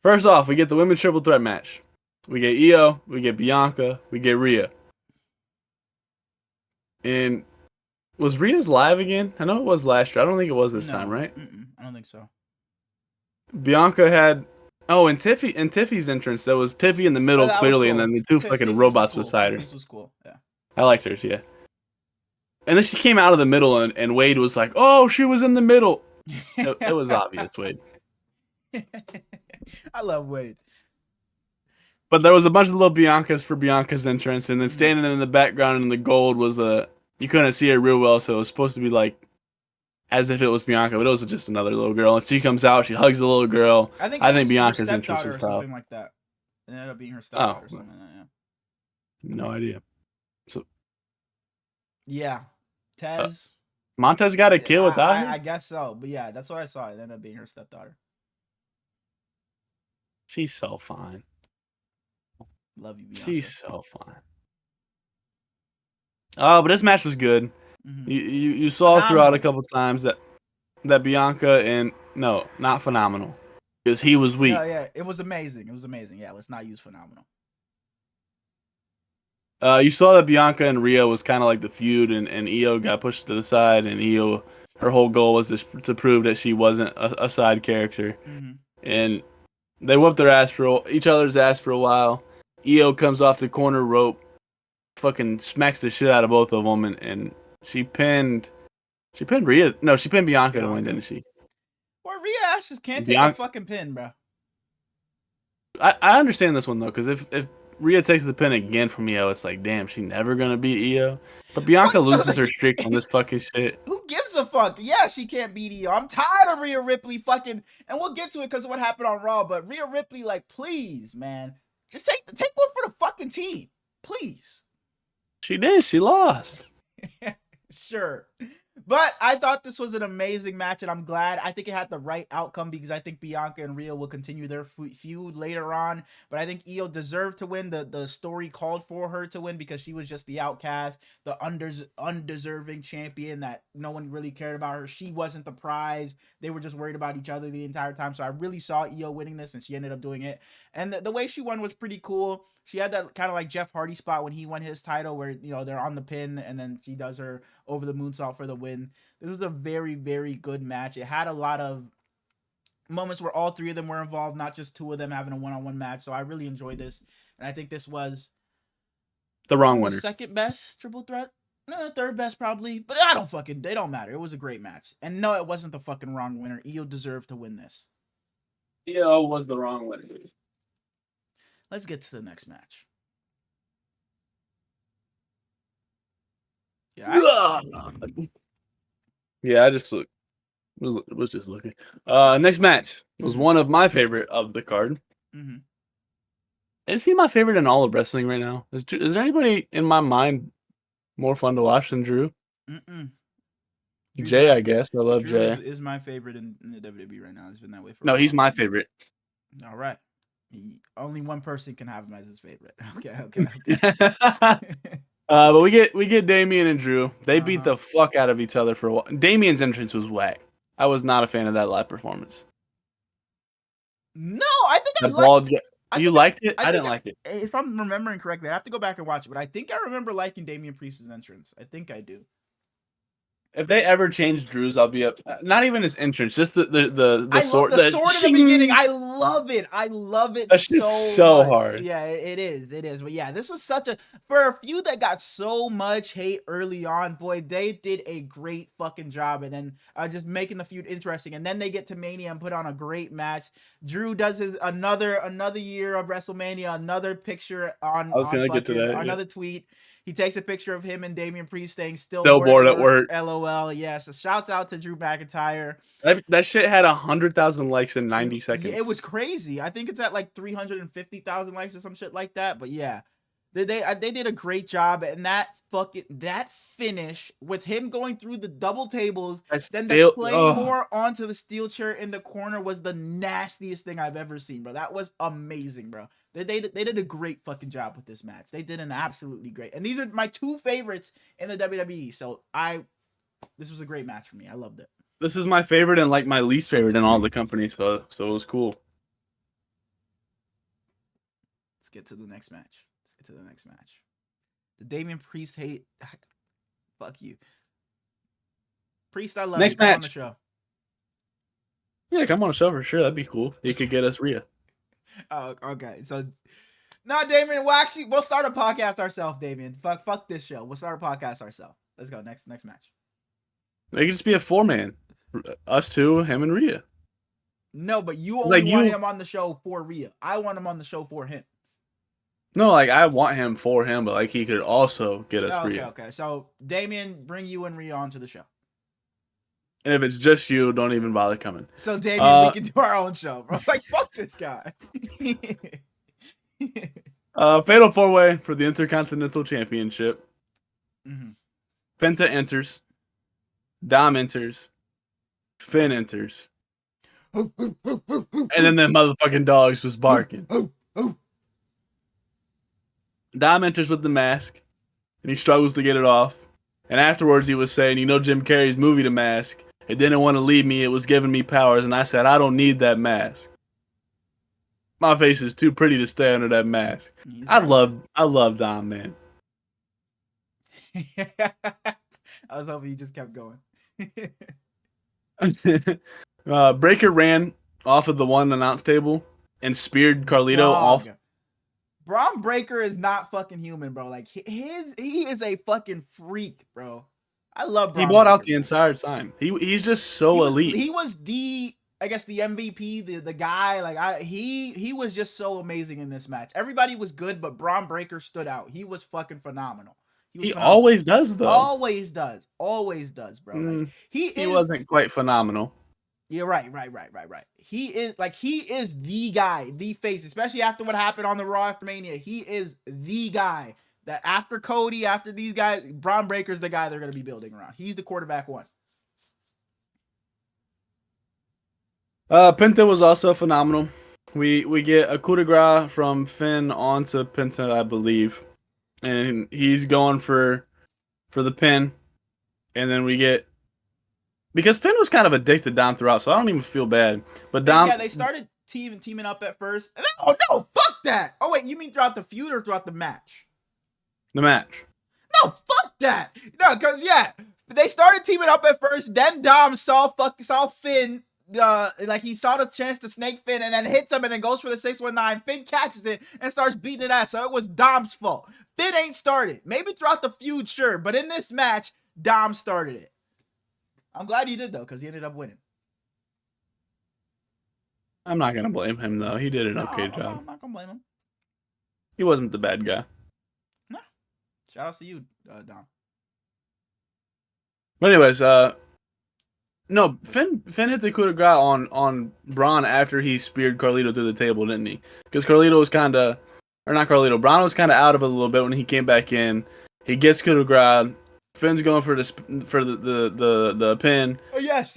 First off, we get the women's triple threat match. We get Io, we get Bianca, we get Rhea. And was Rhea's live again? I know it was last year. I don't think it was this time, right? I don't think so. Bianca had... Oh, and Tiffy's entrance. That was Tiffy in the middle, clearly, cool. And then the two fucking robots beside her. This was cool, yeah. I liked hers, yeah. And then she came out of the middle, and Wade was like, oh, she was in the middle. It was obvious, Wade. I love Wade. But there was a bunch of little Biancas for Bianca's entrance, and then standing in the background in the gold was you couldn't see her real well, so it was supposed to be like as if it was Bianca, but it was just another little girl. And she comes out, she hugs the little girl. I think Bianca's entrance was tough. Something like that. It ended up being her stepdaughter or something like that, yeah. No idea. So yeah. Taz. Montez got a kill without her? I guess so. But yeah, that's what I saw. It ended up being her stepdaughter. She's so fine. Love you, Bianca. She's so fine. Oh, but this match was good. Mm-hmm. You saw throughout a Phenomenal. couple times that Bianca and no, not phenomenal, because he was weak. Yeah, it was amazing. It was amazing. Yeah, let's not use phenomenal. You saw that Bianca and Rhea was kind of like the feud, and Io got pushed to the side, and Io, her whole goal was to prove that she wasn't a side character, and they whooped their ass for each other's ass for a while. Io comes off the corner rope, fucking smacks the shit out of both of them, and she pinned Rhea. No, she pinned Bianca to win, didn't she? Well, Rhea Ash just can't take a fucking pin, bro. I understand this one though, because if Rhea takes the pin again from Io, it's like, damn, she never gonna beat Io. But Bianca loses her streak on this fucking shit. Who gives a fuck? Yeah, she can't beat Io. I'm tired of Rhea Ripley fucking, and we'll get to it because of what happened on Raw. But Rhea Ripley, like, please, man, just take one for the fucking team, please. She did. She lost. Sure. But I thought this was an amazing match, and I'm glad. I think it had the right outcome because I think Bianca and Rhea will continue their feud later on. But I think Io deserved to win. The story called for her to win because she was just the outcast, the undeserving champion that no one really cared about her. She wasn't the prize. They were just worried about each other the entire time. So I really saw Io winning this, and she ended up doing it. And the way she won was pretty cool. She had that kind of like Jeff Hardy spot when he won his title where, you know, they're on the pin and then she does her over the moonsault for the win. This was a very, very good match. It had a lot of moments where all three of them were involved, not just two of them having a one-on-one match. So I really enjoyed this. And I think this was the wrong winner. The second best triple threat. No, third best probably. But they don't matter. It was a great match. And no, it wasn't the fucking wrong winner. Io deserved to win this. Io was the wrong winner. Let's get to the next match. Yeah, I just was just looking. Next match was one of my favorite of the card. Is he my favorite in all of wrestling right now? Is there anybody in my mind more fun to watch than Drew? Jay, I guess. I love Drew Jay. Is my favorite in the WWE right now. He's been that way for No, he's my favorite. All right. Only one person can have him as his favorite. Okay. But we get Damian and Drew. They beat the fuck out of each other for a while. Damian's entrance was whack. I was not a fan of that live performance. No, I think I liked it. You liked it? I didn't like it. If I'm remembering correctly, I have to go back and watch it, but I think I remember liking Damian Priest's entrance. I think I do. If they ever change Drew's, I'll be up. Not even his entrance, just the sword. The sword in the beginning. I love it. That shit's so hard. Yeah, it is. But yeah, this was for a feud that got so much hate early on. Boy, they did a great fucking job, and then just making the feud interesting. And then they get to Mania and put on a great match. Drew does another year of WrestleMania. Another picture on. I was gonna get to that. Another tweet. He takes a picture of him and Damian Priest saying still bored at work. LOL. Yes. So shouts out to Drew McIntyre. That shit had 100,000 likes in 90 seconds. It was crazy. I think it's at like 350,000 likes or some shit like that. But yeah, they did a great job. And that finish with him going through the double tables, then the Claymore onto the steel chair in the corner was the nastiest thing I've ever seen, bro. That was amazing, bro. They did a great fucking job with this match. They did an absolutely great. And these are my two favorites in the WWE. So this was a great match for me. I loved it. This is my favorite and like my least favorite in all the companies, so it was cool. Let's get to the next match. The Damian Priest hate. Fuck you. Priest, I love you. Come on the show. Yeah, come on the show for sure. That'd be cool. You could get us Rhea. Oh, okay. So, no, Damian. We'll start a podcast ourselves, Damian. Fuck this show. We'll start a podcast ourselves. Let's go. Next match. It could just be a 4-man. Us two, him and Rhea. No, but you only want him on the show for Rhea. I want him on the show for him. No, like I want him for him, but like he could also get us Rhea. Okay. So, Damian, bring you and Rhea onto the show. And if it's just you, don't even bother coming. So, Damian, we can do our own show, bro. Like, fuck this guy. Fatal 4-way for the Intercontinental Championship. Penta enters. Dom enters. Finn enters. And then the motherfucking dogs was barking. Dom enters with the mask, and he struggles to get it off. And afterwards he was saying, Jim Carrey's movie The Mask, it didn't want to leave me, it was giving me powers, and I said, I don't need that mask. My face is too pretty to stay under that mask. I love Dom, man. I was hoping you just kept going. Breaker ran off of the one announce table and speared Carlito off. Braun Breaker is not fucking human, bro. Like he is a fucking freak, bro. I love Braun. He bought out the entire time. He's just so elite. He was the MVP, the guy. Like he was just so amazing in this match. Everybody was good, but Braun Breaker stood out. He was fucking phenomenal. He always does, though. Always does, bro. Like, he wasn't quite phenomenal. Yeah, right. He is the guy, the face, especially after what happened on the Raw after Mania. He is the guy that after Cody, after these guys, Braun Breaker's the guy they're going to be building around. He's the quarterback one. Penta was also phenomenal. We get a coup de grace from Finn onto Penta, I believe. And he's going for the pin. And then we get... Because Finn was kind of addicted Dom throughout, so I don't even feel bad. But Dom... Yeah, they started teaming up at first. And then, oh, no, fuck that! Oh, wait, you mean throughout the feud or throughout the match? The match. No, fuck that! No, because, yeah, they started teaming up at first, then Dom saw Finn... like he saw the chance to snake Finn and then hits him and then goes for the 619. Finn catches it and starts beating it ass. So it was Dom's fault. Finn ain't started. Maybe throughout the feud, sure, but in this match, Dom started it. I'm glad he did though, because he ended up winning. I'm not gonna blame him though. He did an okay job. I'm not gonna blame him. He wasn't the bad guy. No. Shout out to you, Dom. But anyways, no, Finn hit the coup de grace on Braun after he speared Carlito through the table, didn't he? Because Carlito was kind of, or not Carlito, Braun was kind of out of it a little bit when he came back in. He gets coup de grace. Finn's going for the pin. Oh, yes.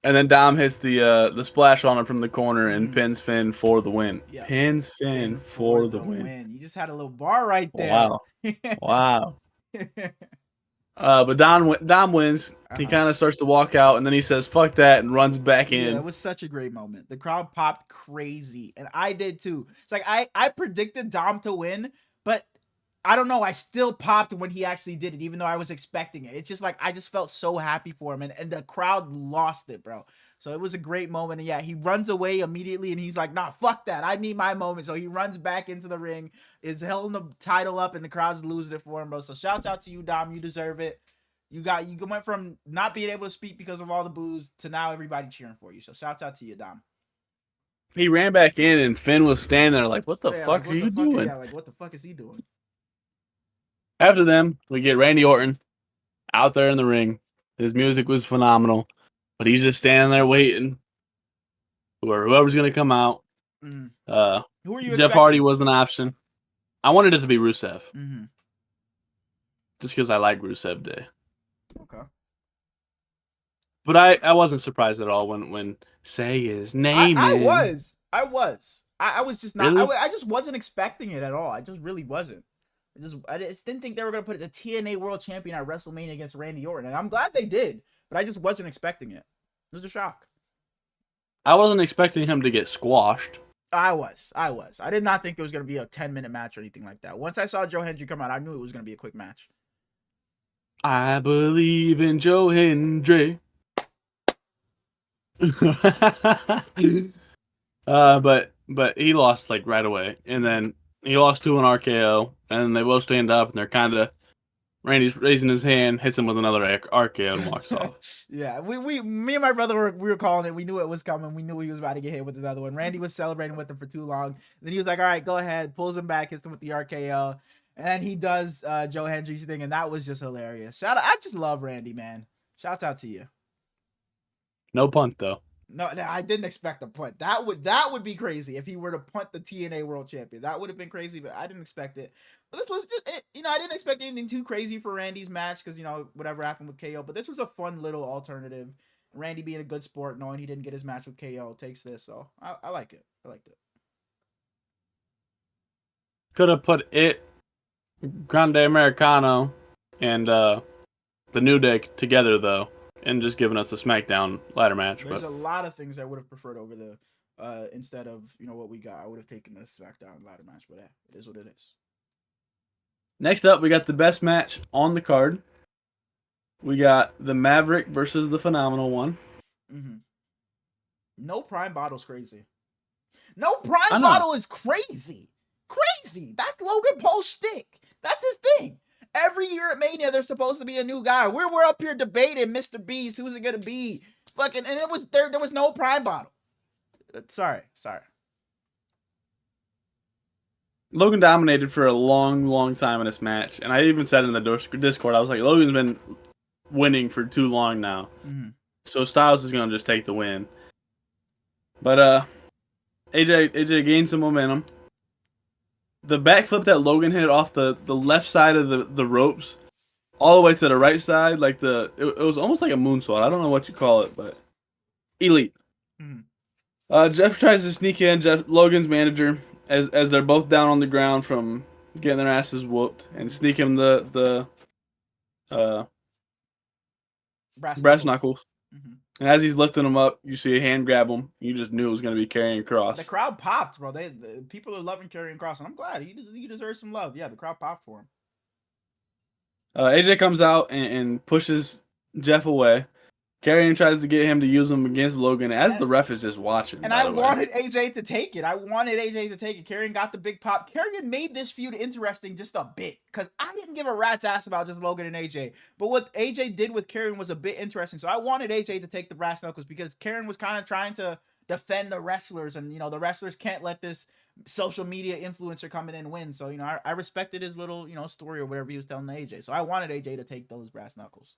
And then Dom hits the splash on him from the corner and pins Finn for the win. Yeah. Pins Finn for the win. You just had a little bar right there. Wow. But Dom wins. He kind of starts to walk out, and then he says, fuck that, and runs back in. Yeah, it was such a great moment. The crowd popped crazy, and I did too. It's like I predicted Dom to win, but I don't know. I still popped when he actually did it, even though I was expecting it. It's just like I just felt so happy for him, and the crowd lost it, bro. So it was a great moment. And yeah, he runs away immediately, and he's like, nah, fuck that. I need my moment. So he runs back into the ring, is holding the title up, and the crowd's losing it for him, bro. So shouts out to you, Dom. You deserve it. You went from not being able to speak because of all the boos to now everybody cheering for you. So shouts out to you, Dom. He ran back in, and Finn was standing there like, what the fuck are you doing? Yeah, like, what the fuck is he doing? After them, we get Randy Orton out there in the ring. His music was phenomenal, but he's just standing there waiting for whoever's going to come out. Mm-hmm. Who are you Jeff expecting? Hardy was an option. I wanted it to be Rusev. Mm-hmm. Just because I like Rusev Day. Okay. But I wasn't surprised at all when say his name. I was just not. Really? I just wasn't expecting it at all. I just really wasn't. I just didn't think they were going to put the TNA World Champion at WrestleMania against Randy Orton. And I'm glad they did, but I just wasn't expecting it. It was a shock. I wasn't expecting him to get squashed. I was. I did not think it was going to be a 10-minute match or anything like that. Once I saw Joe Hendry come out, I knew it was going to be a quick match. I believe in Joe Hendry. But he lost like right away. And then he lost to an RKO, and they both stand up, and they're kind of... Randy's raising his hand, hits him with another RKO, and walks off. Yeah, me and my brother were calling it. We knew it was coming. We knew he was about to get hit with another one. Randy was celebrating with him for too long. Then he was like, all right, go ahead. Pulls him back, hits him with the RKO. And then he does Joe Hendry's thing, and that was just hilarious. I just love Randy, man. Shouts out to you. No punt, though. No, I didn't expect a punt. That would be crazy if he were to punt the TNA World Champion. That would have been crazy, but I didn't expect it. But this was just, I didn't expect anything too crazy for Randy's match because whatever happened with KO. But this was a fun little alternative. Randy being a good sport, knowing he didn't get his match with KO, takes this. So I like it. I liked it. Could have put it, Grande Americano, and the New Day together though, and just given us the SmackDown ladder match. There's a lot of things I would have preferred over the instead of what we got. I would have taken the SmackDown ladder match, but it is what it is. Next up, we got the best match on the card. We got the Maverick versus the Phenomenal One. Mm-hmm. No Prime Bottle's crazy. No Prime Bottle is crazy. Crazy. That's Logan Paul's shtick. That's his thing. Every year at Mania, there's supposed to be a new guy. We're up here debating Mr. Beast. Who's it gonna be? Fucking, and it was there was no Prime Bottle. Sorry. Logan dominated for a long time in this match, and I even said in the Discord, I was like, Logan's been winning for too long now. Mm-hmm. So Styles is gonna just take the win. But AJ gained some momentum. The backflip that Logan hit off the left side of the ropes, all the way to the right side, like it was almost like a moonsault. I don't know what you call it, but elite. Mm-hmm. Jeff tries to sneak in. Logan's manager, as they're both down on the ground from getting their asses whooped, and sneak him the brass knuckles. Mm-hmm. And as he's lifting him up, you see a hand grab him. You just knew it was going to be Karrion Kross. The crowd popped, bro. The people are loving Karrion Kross, and I'm glad he deserves some love. Yeah, the crowd popped for him. AJ comes out and pushes Jeff away. Karrion tries to get him to use him against Logan as the ref is just watching. And I wanted AJ to take it. Karrion got the big pop. Karrion made this feud interesting just a bit because I didn't give a rat's ass about just Logan and AJ. But what AJ did with Karrion was a bit interesting. So I wanted AJ to take the brass knuckles because Karrion was kind of trying to defend the wrestlers. And, the wrestlers can't let this social media influencer come in and win. So, I respected his little, story or whatever he was telling AJ. So I wanted AJ to take those brass knuckles.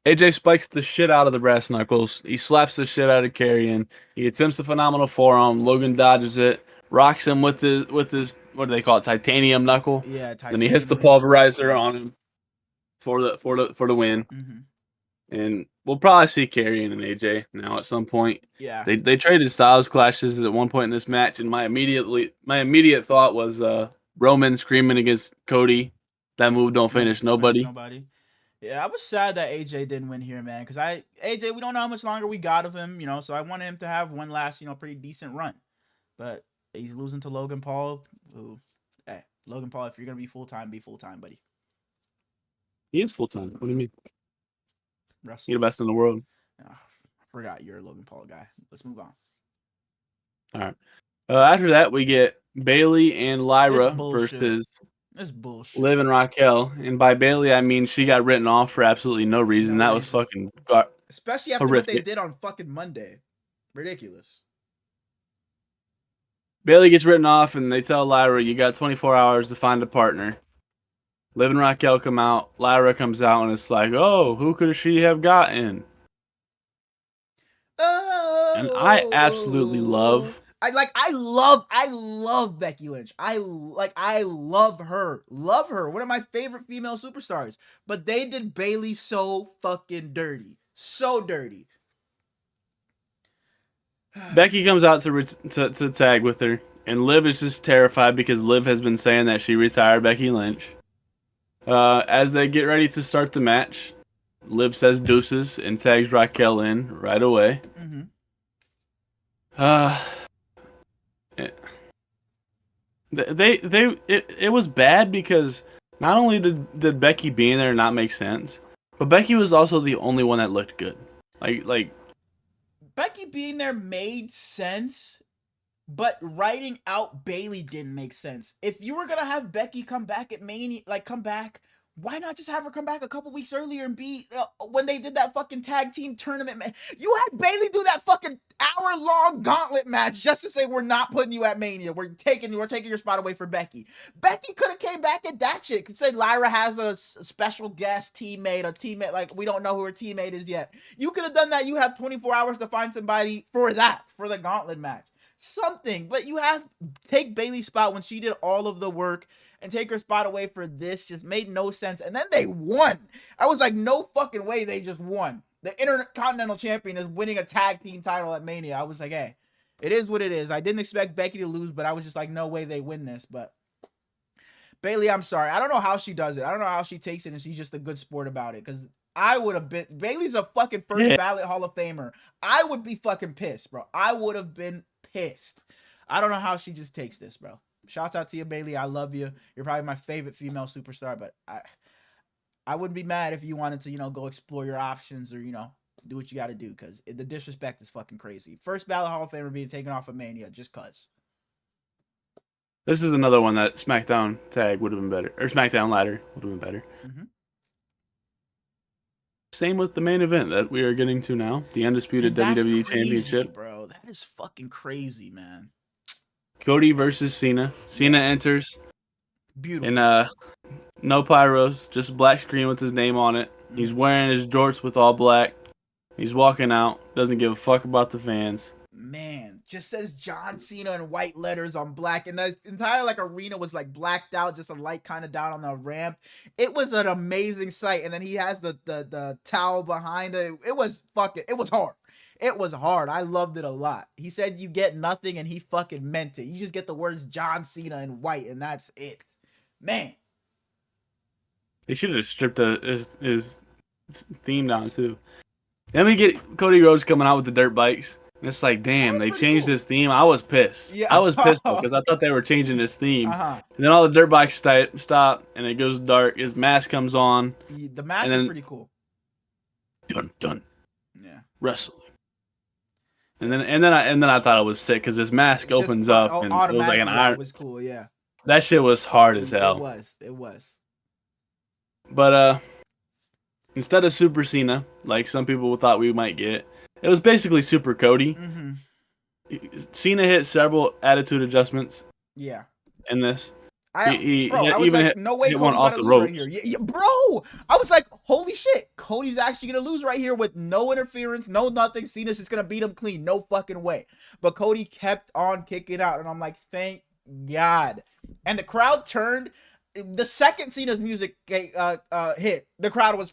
AJ spikes the shit out of the brass knuckles. He slaps the shit out of Karrion. He attempts a phenomenal forearm. Logan dodges it, rocks him with his what do they call it? Titanium knuckle. Yeah, Then he hits the pulverizer on him for the win. Mm-hmm. And we'll probably see Karrion and AJ now at some point. Yeah. They traded Styles clashes at one point in this match, and my immediate thought was Roman screaming against Cody. That move don't finish nobody. Yeah, I was sad that AJ didn't win here, man. Because AJ, we don't know how much longer we got of him, so I wanted him to have one last, pretty decent run. But he's losing to Logan Paul. Ooh. Hey, Logan Paul, if you're going to be full-time, buddy. He is full-time. What do you mean? He's the best in the world. Oh, I forgot you're a Logan Paul guy. Let's move on. All right. After that, we get Bayley and Lyra versus That's bullshit. Liv and Raquel. And by Bayley, I mean she got written off for absolutely no reason. That was fucking especially after what they did on fucking Monday. Ridiculous. Bayley gets written off, and they tell Lyra, you got 24 hours to find a partner. Liv and Raquel come out. Lyra comes out, and it's like, oh, who could she have gotten? Oh, and I absolutely love... I love Becky Lynch. I love her. Love her. One of my favorite female superstars. But they did Bayley so fucking dirty. So dirty. Becky comes out to tag with her, and Liv is just terrified because Liv has been saying that she retired Becky Lynch. As they get ready to start the match, Liv says deuces and tags Raquel in right away. It was bad because not only did Becky being there not make sense, but Becky was also the only one that looked good. Like Becky being there made sense, but writing out Bayley didn't make sense. If you were gonna have Becky come back at Mania, come back Why not just have her come back a couple weeks earlier and be when they did that fucking tag team tournament, man? You had Bayley do that fucking hour-long gauntlet match just to say we're not putting you at Mania. We're taking your spot away for Becky. Becky could have came back at that shit. Could say Lyra has a special guest teammate, like we don't know who her teammate is yet. You could have done that. You have 24 hours to find somebody for the gauntlet match. Something, but you have take Bayley's spot when she did all of the work and take her spot away for this just made no sense. And then they won. I was like, no fucking way they just won. The Intercontinental Champion is winning a tag team title at Mania. I was like, hey, it is what it is. I didn't expect Becky to lose, but I was just like, no way they win this. But Bayley, I'm sorry. I don't know how she does it. I don't know how she takes it and she's just a good sport about it. Because I would have been, Bayley's a fucking first ballot Hall of Famer. I would be fucking pissed, bro. I would have been pissed. I don't know how she just takes this, bro. Shout out to you, Bayley. I love you. You're probably my favorite female superstar, but I wouldn't be mad if you wanted to, go explore your options or, do what you got to do because the disrespect is fucking crazy. First ballot Hall of Famer being taken off of Mania just cuz. This is another one that SmackDown tag would have been better. Or SmackDown ladder would have been better. Mm-hmm. Same with the main event that we are getting to now. The Undisputed WWE Championship. Bro, that is fucking crazy, man. Cody versus Cena. Cena enters. Beautiful. And no pyros, just black screen with his name on it. He's wearing his jorts with all black. He's walking out. Doesn't give a fuck about the fans. Man, just says John Cena in white letters on black, and the entire arena was blacked out, just a light kind of down on the ramp. It was an amazing sight, and then he has the towel behind it. It was hard. It was hard. I loved it a lot. He said you get nothing, and he fucking meant it. You just get the words John Cena in white, and that's it. Man. They should have stripped his theme down, too. Then we get Cody Rhodes coming out with the dirt bikes. And it's like, damn, they changed his theme. I was pissed. Yeah. I was pissed because I thought they were changing his theme. And then all the dirt bikes stop, and it goes dark. His mask comes on. The mask is pretty cool. Dun. Yeah. Wrestling. And then I thought it was sick because his mask opens up and it was like an iron. It was cool, yeah. That shit was hard as hell. It was. But instead of Super Cena, like some people thought we might get, it was basically Super Cody. Mm-hmm. Cena hit several attitude adjustments. Yeah. In this. I was like, no way, Cody's gonna lose right here. Yeah, bro, I was like, holy shit, Cody's actually gonna lose right here with no interference, no nothing. Cena's just gonna beat him clean, no fucking way. But Cody kept on kicking out, and I'm like, thank God. And the crowd turned. The second Cena's music hit, the crowd was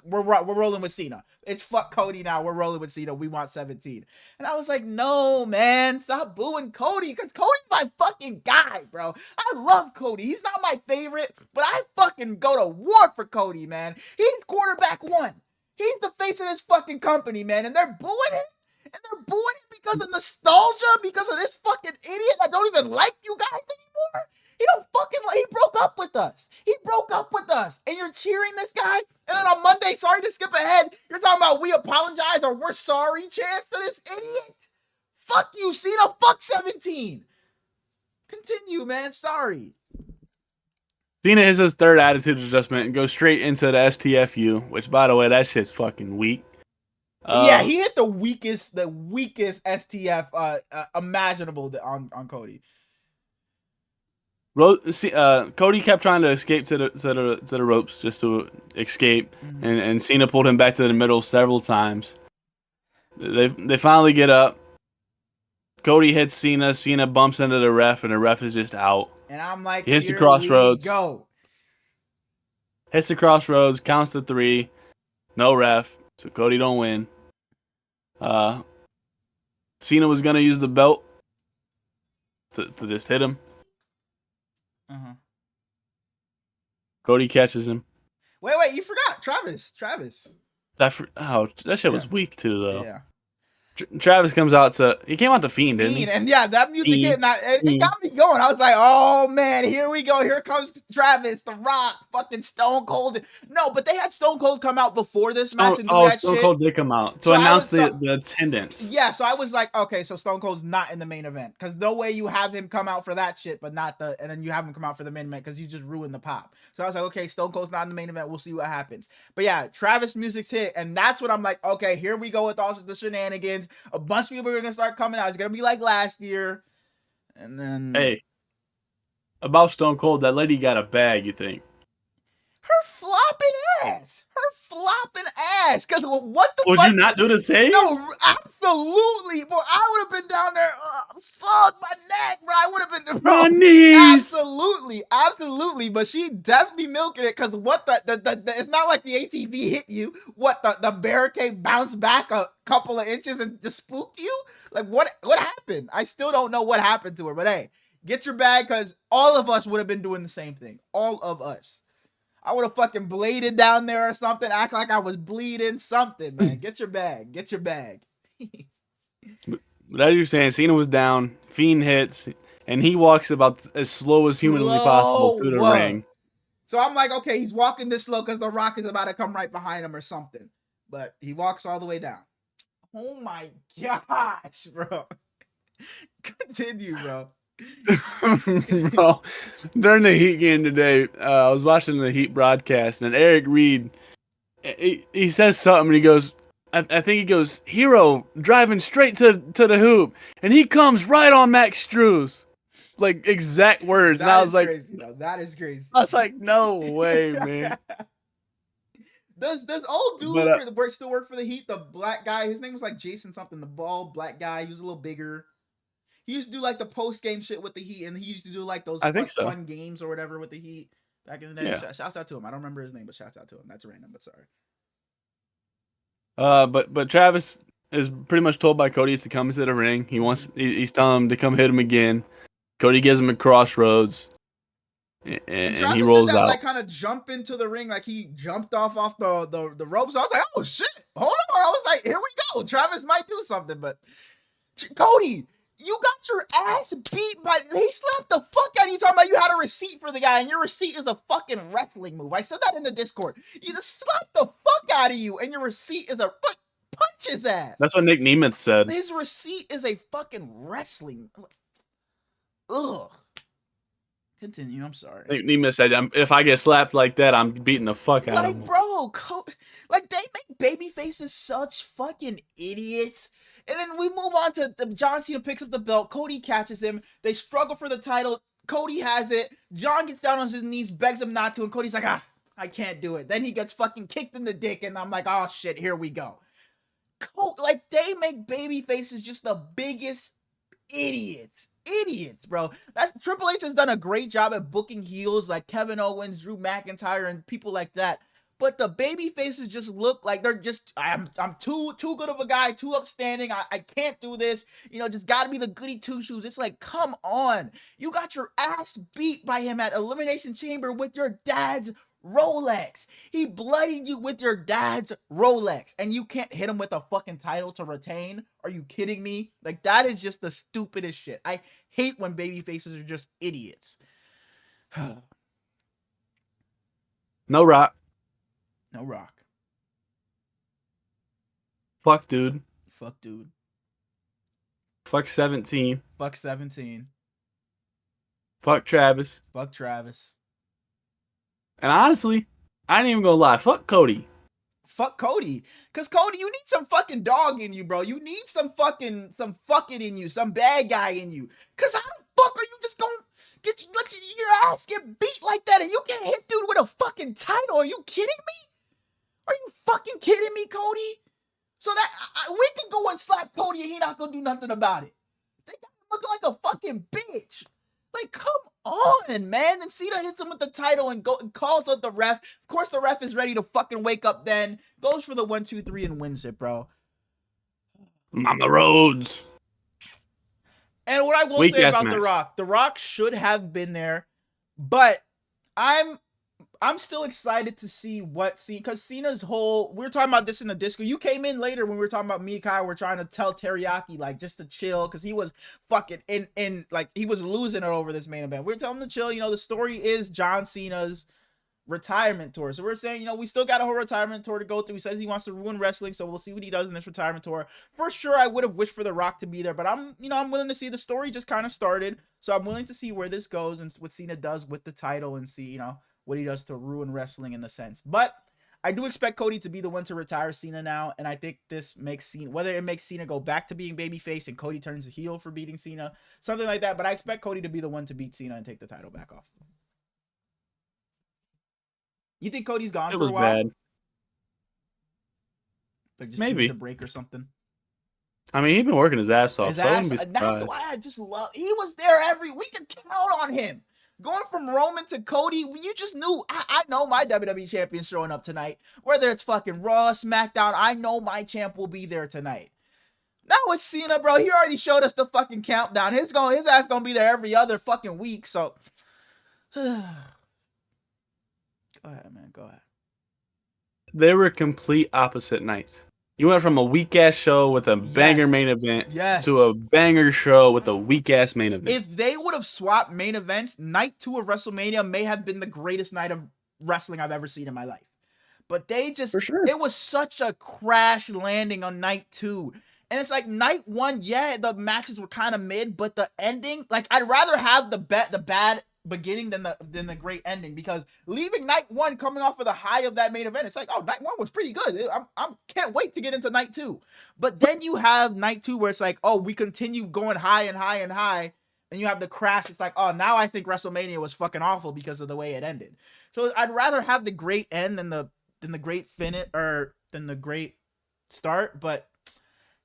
we're rolling with Cena. It's fuck Cody now. We're rolling with Cena. We want 17. And I was like, no, man, stop booing Cody because Cody's my fucking guy, bro. I love Cody. He's not my favorite, but I fucking go to war for Cody, man. He's quarterback one. He's the face of this fucking company, man. And they're booing him. And they're booing him because of nostalgia, because of this fucking idiot that don't even like you guys anymore. He broke up with us. He broke up with us. And you're cheering this guy? And then on Monday, sorry to skip ahead, you're talking about we apologize or we're sorry chance to this idiot? Fuck you, Cena. Fuck 17. Continue, man. Sorry. Cena hits his third attitude adjustment and goes straight into the STFU, which, by the way, that shit's fucking weak. Yeah, he hit the weakest STF imaginable on Cody. Cody kept trying to escape to the ropes just to escape, and Cena pulled him back to the middle several times. They finally get up. Cody hits Cena. Cena bumps into the ref, and the ref is just out. And I'm like, he hits the crossroads. Go. Hits the crossroads. Counts to 3. No ref, so Cody don't win. Cena was gonna use the belt to just hit him. Cody catches him. Wait, you forgot Travis. That shit was weak too, though. Yeah. Travis comes out he came out to Fiend, didn't he? And yeah, that music hit, and it got me going. I was like, oh man, here we go. Here comes Travis, The Rock, fucking Stone Cold. No, but they had Stone Cold come out before this match and do that Stone shit. Cold did come out to announce the attendance. Yeah, so I was like, okay, so Stone Cold's not in the main event, because no way you have him come out for that shit, but not and then you have him come out for the main event, because you just ruined the pop. So I was like, okay, Stone Cold's not in the main event. We'll see what happens. But yeah, Travis music's hit, and that's what I'm like, okay, here we go with all the shenanigans. A bunch of people are gonna start coming out. It's gonna be like last year, and then hey, about Stone Cold, that lady got a bag. You think? Her flopping ass. Because what the Would fuck? you not do the same? No, absolutely. Boy, I would have been down there. Fuck my neck, bro. I would have been, bro. My knees. Absolutely. But she definitely milking it, because what the it's not like the ATV hit you. What, the barricade bounced back a couple of inches and just spooked you? Like, what happened? I still don't know what happened to her. But hey, get your bag, because all of us would have been doing the same thing. All of us. I would have fucking bladed down there or something. Act like I was bleeding something, man. Get your bag. But as you're saying, Cena was down. Fiend hits, and he walks about as slow as humanly possible to the ring. So I'm like, okay, he's walking this slow because The Rock is about to come right behind him or something. But he walks all the way down. Oh my gosh, bro. Continue, bro. Bro, during the Heat game today, I was watching the Heat broadcast, and Eric Reed, he says something, and he goes, I think he goes, Hero driving straight to the hoop, and he comes right on Max Strus. Like, exact words. And I was like, crazy, that is crazy. I was like, no way, man. Does old dude still work for the Heat? The black guy, his name was like Jason something, the bald black guy. He was a little bigger. He used to do like the post game shit with the Heat, and he used to do like those fun games or whatever with the Heat back in the day. Yeah. Shouts out to him. I don't remember his name, but shouts out to him. That's random, but sorry. But Travis is pretty much told by Cody to come into the ring. He's telling him to come hit him again. Cody gives him a crossroads, and he rolls out. Like, kind of jump into the ring, like he jumped off the ropes. I was like, oh shit, hold on. I was like, here we go. Travis might do something, but Cody, you got your ass beat by. He slapped the fuck out of you, talking about you had a receipt for the guy, and your receipt is a fucking wrestling move. I said that in the Discord. You just slapped the fuck out of you, and your receipt is a punch his ass. That's what Nick Nemeth said. His receipt is a fucking wrestling. Ugh. Continue. I'm sorry. Nick Nemeth said, "If I get slapped like that, I'm beating the fuck out of him." Like, bro, like, they make baby faces such fucking idiots. And then we move on to John Cena picks up the belt. Cody catches him. They struggle for the title. Cody has it. John gets down on his knees, begs him not to, and Cody's like, I can't do it. Then he gets fucking kicked in the dick, and I'm like, oh shit, here we go. Like, they make baby faces just the biggest idiots, bro. Triple H has done a great job at booking heels like Kevin Owens, Drew McIntyre, and people like that. But the baby faces just look like they're just, I'm too good of a guy, too upstanding. I can't do this. Just gotta be the goody two shoes. It's like, come on. You got your ass beat by him at Elimination Chamber with your dad's Rolex. He bloodied you with your dad's Rolex, and you can't hit him with a fucking title to retain? Are you kidding me? Like, that is just the stupidest shit. I hate when baby faces are just idiots. No Rock. No Rock. Fuck dude. Fuck 17. Fuck 17. Fuck Travis. And honestly, I ain't even gonna lie. Fuck Cody. Cause Cody, you need some fucking dog in you, bro. You need some fucking in you, some bad guy in you. Cause how the fuck are you just gonna let your ass get beat like that, and you can't hit dude with a fucking title? Are you kidding me? Are you fucking kidding me, Cody? So that we can go and slap Cody and he not gonna do nothing about it. They got him looking like a fucking bitch. Like, come on, man. And Cena hits him with the title and calls out the ref. Of course, the ref is ready to fucking wake up then. Goes for the 1, 2, 3 and wins it, bro. I'm on the roads. And what I will say about The Rock should have been there, but I'm I'm still excited to see what Cena, because Cena's whole, we were talking about this in the Discord. You came in later when we were talking about me and Kyle. We're trying to tell Teriyaki like just to chill because he was fucking in like he was losing it over this main event. We were telling him to chill. You know, the story is John Cena's retirement tour. So we're saying, you know, we still got a whole retirement tour to go through. He says he wants to ruin wrestling, so we'll see what he does in this retirement tour. For sure, I would have wished for The Rock to be there, but I'm willing to see. The story just kind of started, so I'm willing to see where this goes and what Cena does with the title and see, you know, what he does to ruin wrestling in the sense. But I do expect Cody to be the one to retire Cena now, and I think this makes Cena, whether it makes Cena go back to being babyface and Cody turns the heel for beating Cena, something like that, but I expect Cody to be the one to beat Cena and take the title back off. You think Cody's gone for a while? Bad. Like just maybe needs a break or something. I mean, he's been working his ass off. That's why I just love. He was there every week. We could count on him. Going from Roman to Cody, you just knew. I know my WWE champion's showing up tonight. Whether it's fucking Raw, SmackDown, I know my champ will be there tonight. Now with Cena, bro, he already showed us the fucking countdown. His ass gonna be there every other fucking week. So, go ahead, man. Go ahead. They were complete opposite nights. You went from a weak ass show with a banger main event to a banger show with a weak ass main event. If they would have swapped main events, night 2 of WrestleMania may have been the greatest night of wrestling I've ever seen in my life. But they just, it was such a crash landing on night 2. And it's like night 1, yeah, the matches were kind of mid, but the ending, like I'd rather have the bad beginning than the great ending, because leaving night 1 coming off of the high of that main event, it's like, oh, night 1 was pretty good. I can't wait to get into night 2. But then you have night 2 where it's like, oh, we continue going high and high and high, and you have the crash. It's like, oh, now I think WrestleMania was fucking awful because of the way it ended. So I'd rather have the great end than the great finish, or than the great start. But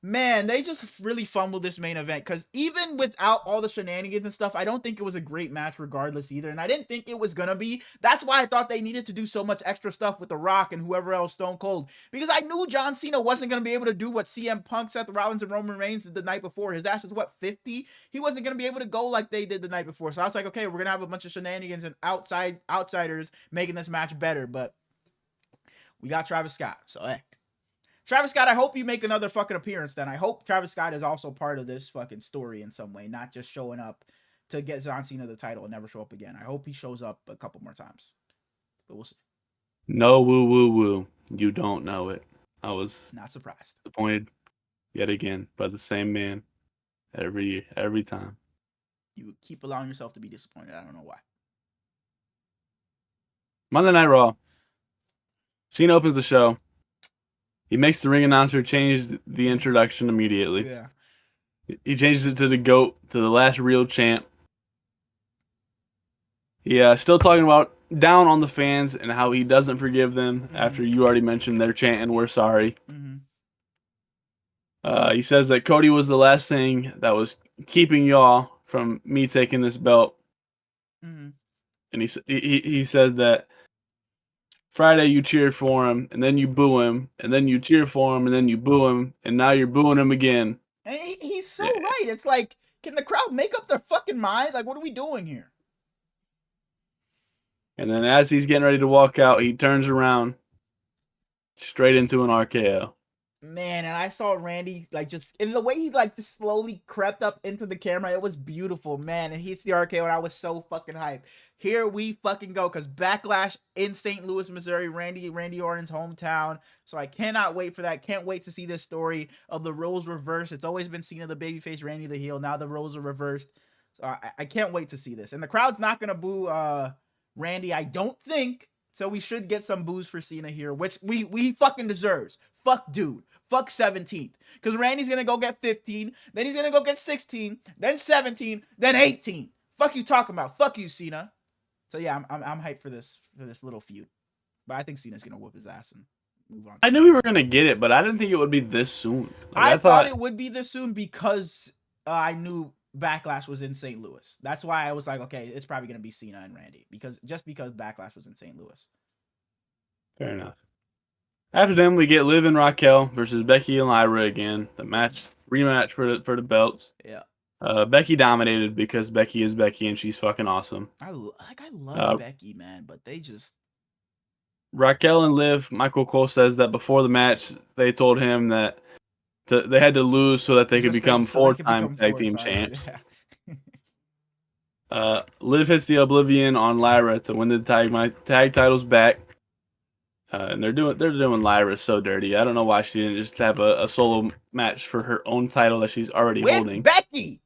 man, they just really fumbled this main event, because even without all the shenanigans and stuff, I don't think it was a great match regardless either, and I didn't think it was gonna be. That's why I thought they needed to do so much extra stuff with The Rock and whoever else, Stone Cold, because I knew John Cena wasn't gonna be able to do what CM Punk, Seth Rollins, and Roman Reigns did the night before. His ass is what, 50? He wasn't gonna be able to go like they did the night before. So I was like, okay, we're gonna have a bunch of shenanigans and outsiders making this match better, but we got Travis Scott, so hey. Travis Scott, I hope you make another fucking appearance then. I hope Travis Scott is also part of this fucking story in some way, not just showing up to get John Cena the title and never show up again. I hope he shows up a couple more times. But we'll see. No woo woo woo. You don't know it. I was not surprised. Disappointed yet again by the same man every time. You keep allowing yourself to be disappointed. I don't know why. Monday Night Raw. Cena opens the show. He makes the ring announcer change the introduction immediately. Yeah. He changes it to the GOAT, to the last real champ. Yeah, still talking about down on the fans and how he doesn't forgive them after you already mentioned they're chanting, "We're sorry." He says that Cody was the last thing that was keeping y'all from me taking this belt. And he said that Friday you cheered for him, and then you boo him, and then you cheer for him, and then you boo him, and now you're booing him again. And he's so right. It's like, can the crowd make up their fucking mind? Like, what are we doing here? And then as he's getting ready to walk out, he turns around straight into an RKO. Man, and I saw Randy, like, just, in the way he, like, just slowly crept up into the camera, it was beautiful, man. And he hits the RKO, and I was so fucking hyped. Here we fucking go, because Backlash in St. Louis, Missouri, Randy Orton's hometown. So I cannot wait for that. Can't wait to see this story of the roles reversed. It's always been Cena the babyface, Randy the heel. Now the roles are reversed. So I can't wait to see this. And the crowd's not going to boo Randy, I don't think. So we should get some boos for Cena here, which we fucking deserves. Fuck dude. Fuck 17th. Because Randy's going to go get 15. Then he's going to go get 16. Then 17. Then 18. Fuck you talking about. Fuck you, Cena. So yeah, I'm hyped for this little feud. But I think Cena's going to whoop his ass and move on. I knew we were going to get it, but I didn't think it would be this soon. Like, I thought it would be this soon because I knew Backlash was in St. Louis. That's why I was like, okay, it's probably going to be Cena and Randy. Because Backlash was in St. Louis. Fair enough. After them, we get Liv and Raquel versus Becky and Lyra again. The rematch for the belts. Yeah. Becky dominated because Becky is Becky and she's fucking awesome. I love Becky, man, but they just Raquel and Liv, Michael Cole says that before the match, they told him that they had to lose so that they could become four-time tag team champs. Liv hits the Oblivion on Lyra to win the tag titles back. And they're doing Lyra so dirty. I don't know why she didn't just have a solo match for her own title that she's already holding.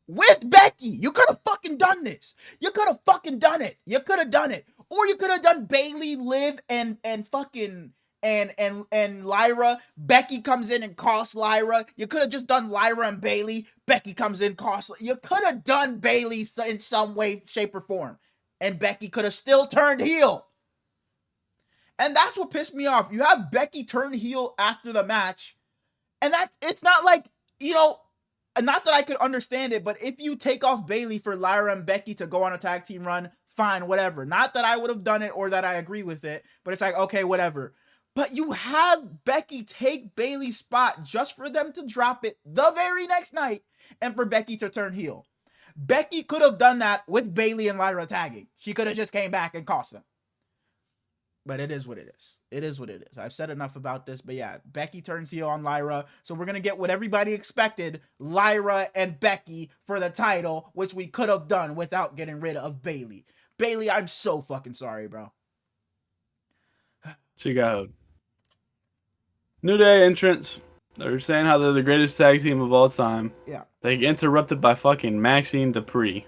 With Becky, you could have fucking done this. You could have fucking done it. You could have done it, or you could have done Bayley, Liv, and fucking and Lyra. Becky comes in and costs Lyra. You could have just done Lyra and Bayley. Becky comes in, costs. You could have done Bayley in some way, shape, or form, and Becky could have still turned heel. And that's what pissed me off. You have Becky turn heel after the match. And it's not like, not that I could understand it, but if you take off Bayley for Lyra and Becky to go on a tag team run, fine, whatever. Not that I would have done it or that I agree with it, but it's like, okay, whatever. But you have Becky take Bayley's spot just for them to drop it the very next night and for Becky to turn heel. Becky could have done that with Bayley and Lyra tagging. She could have just came back and cost them. But it is what it is. It is what it is. I've said enough about this, but yeah, Becky turns heel on Lyra. So we're going to get what everybody expected, Lyra and Becky for the title, which we could have done without getting rid of Bayley. Bayley, I'm so fucking sorry, bro. She got New Day entrance. They're saying how they're the greatest tag team of all time. Yeah. They get interrupted by fucking Maxine Dupree.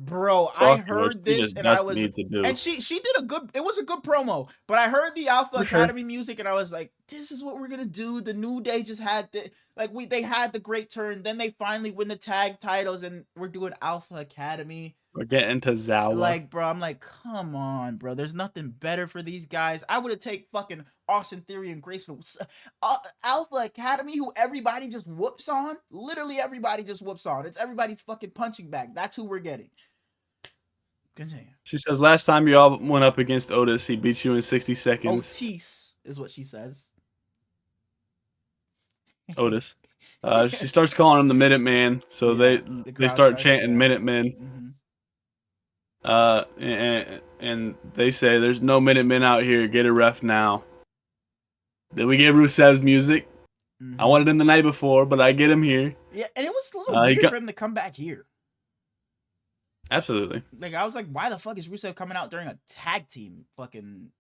Bro, I heard this and I was, and she did it was a good promo, but I heard the Alpha Academy music and I was like, this is what we're gonna do. The New Day just had they had the great turn, then they finally win the tag titles and we're doing Alpha Academy. We're getting to Zawa. Like, bro, I'm like, come on, bro. There's nothing better for these guys. I would have taken fucking Austin Theory and Grayson Alpha Academy, who everybody just whoops on. Literally everybody just whoops on. It's everybody's fucking punching bag. That's who we're getting. Continue. She says, last time you all went up against Otis, he beat you in 60 seconds. Otis is what she says. Otis. She starts calling him the Minuteman, so they start chanting Minutemen. And they say, there's no Minutemen out here. Get a ref now. Then we get Rusev's music. I wanted him the night before, but I get him here. Yeah, and it was a little weird for him to come back here. Absolutely. Like, I was like, why the fuck is Rusev coming out during a tag team segment?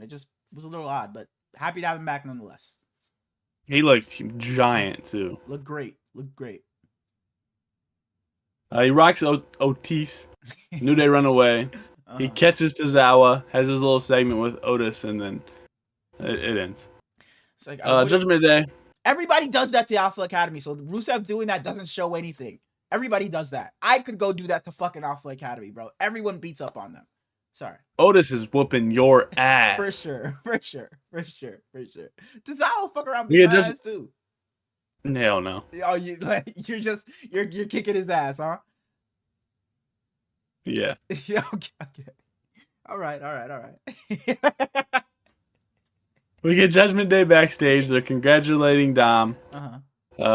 It just was a little odd, but happy to have him back nonetheless. He looked giant, too. Looked great. He rocks Otis. New Day run away. He catches Tozawa, has his little segment with Otis, and then it ends. It's like, Judgment Day. Everybody does that to Alpha Academy, so Rusev doing that doesn't show anything. Everybody does that. I could go do that to fucking Alpha Academy, bro. Everyone beats up on them. Sorry. Otis is whooping your ass. For sure. Tozawa fuck around beat my ass too. Hell no. Oh, you're kicking his ass, huh? Yeah. Okay. All right. We get Judgment Day backstage. They're congratulating Dom.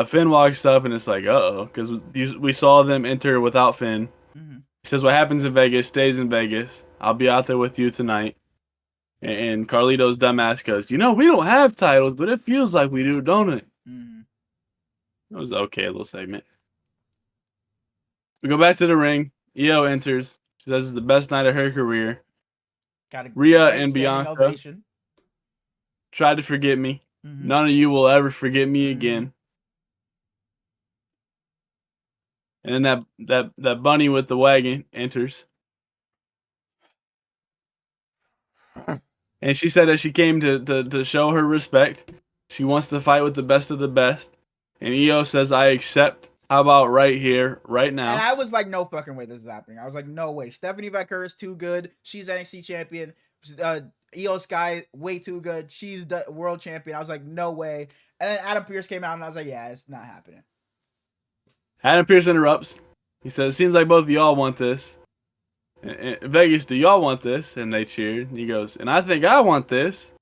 Finn walks up and it's like, uh-oh, because we saw them enter without Finn. He says, what happens in Vegas stays in Vegas. I'll be out there with you tonight. And Carlito's dumbass goes, we don't have titles, but it feels like we do, don't it? It was okay, a little segment. We go back to the ring. Io enters. She says it's the best night of her career. Rhea and Bianca tried to forget me. None of you will ever forget me again. And then that bunny with the wagon enters. And she said that she came to show her respect. She wants to fight with the best of the best. And Io says, I accept. How about right here, right now? And I was like, no fucking way this is happening. I was like, no way. Stephanie Becker is too good. She's NXT champion. Io Sky, way too good. She's the world champion. I was like, no way. And then Adam Pearce came out and I was like, yeah, it's not happening. Adam Pearce interrupts. He says, it seems like both of y'all want this. Vegas, do y'all want this? And they cheered. And he goes, and I think I want this.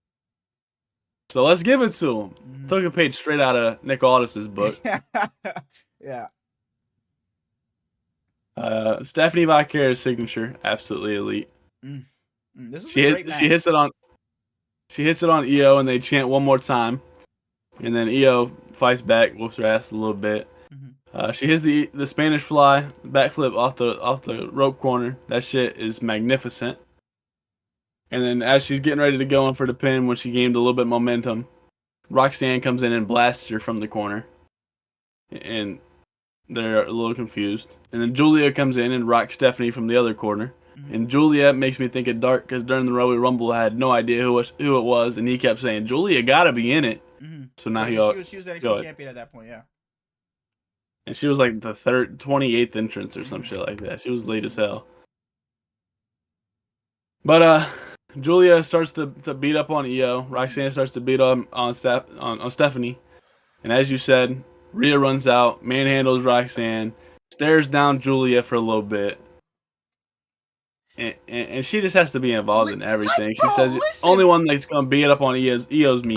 So let's give it to him. Took a page straight out of Nick Aldis's book. Yeah. Stephanie Valkyria's signature, absolutely elite. This was a great match. She hits it on Io, and they chant one more time, and then Io fights back, whoops her ass a little bit. She hits the Spanish fly backflip off the rope corner. That shit is magnificent. And then as she's getting ready to go in for the pin, when she gained a little bit of momentum, Roxanne comes in and blasts her from the corner, and they're a little confused. And then Julia comes in and rocks Stephanie from the other corner. And Julia makes me think of Dark, because during the Royal Rumble, I had no idea who it was, and he kept saying, Julia gotta be in it. So now she was NXT champion at that point, yeah. And she was like the 28th entrance or some shit like that. She was late as hell. But Julia starts to beat up on Io. Roxanne starts to beat on Stephanie. And as you said, Rhea runs out, manhandles Roxanne, stares down Julia for a little bit. And she just has to be involved in everything. She says the only one that's gonna beat up on Io's me.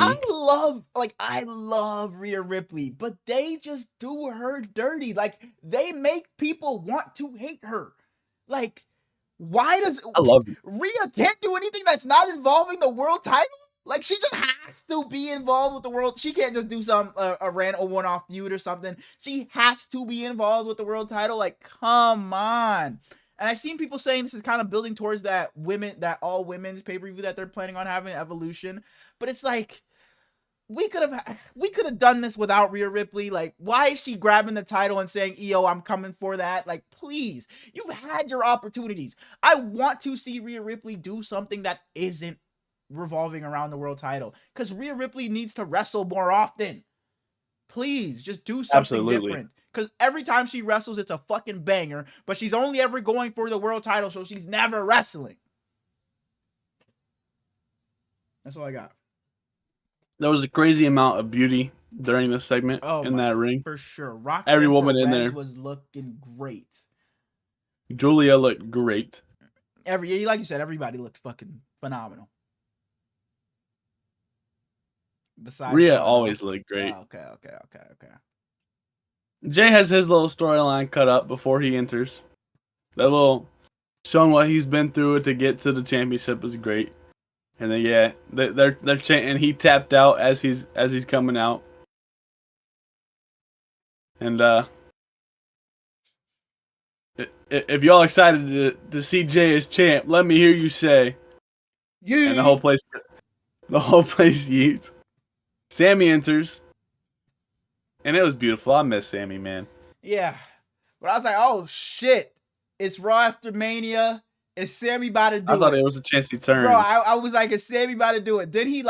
I love Rhea Ripley, but they just do her dirty. Like, they make people want to hate her. Like, why does I love you. Rhea can't do anything that's not involving the world title? Like, she just has to be involved with the world. She can't just do some a random one-off feud or something. She has to be involved with the world title. Like, come on. And I've seen people saying this is kind of building towards that all women's pay-per-view that they're planning on having, Evolution. But it's like, we could have done this without Rhea Ripley. Like, why is she grabbing the title and saying, Io, I'm coming for that? Like, please, you've had your opportunities. I want to see Rhea Ripley do something that isn't revolving around the world title, because Rhea Ripley needs to wrestle more often. Please, just do something different. Because every time she wrestles, it's a fucking banger, but she's only ever going for the world title, so she's never wrestling. That's all I got. There was a crazy amount of beauty during this segment in that ring. For sure. Roxanne every woman in there was looking great. Julia looked great. Like you said, everybody looked fucking phenomenal. Besides Rhea always looked great. Oh, okay. Jay has his little storyline cut up before he enters. That little showing what he's been through to get to the championship is great. And then they're chanting. He tapped out as he's coming out. And if y'all excited to see Jay as champ, let me hear you say. Yeah. And the whole place yeets. Sammy enters. And it was beautiful. I miss Sammy, man. Yeah. But I was like, oh shit. It's Raw after Mania. Is Sammy about to do it? I thought it was a chance he turned. Bro, I was like, is Sammy about to do it? Then he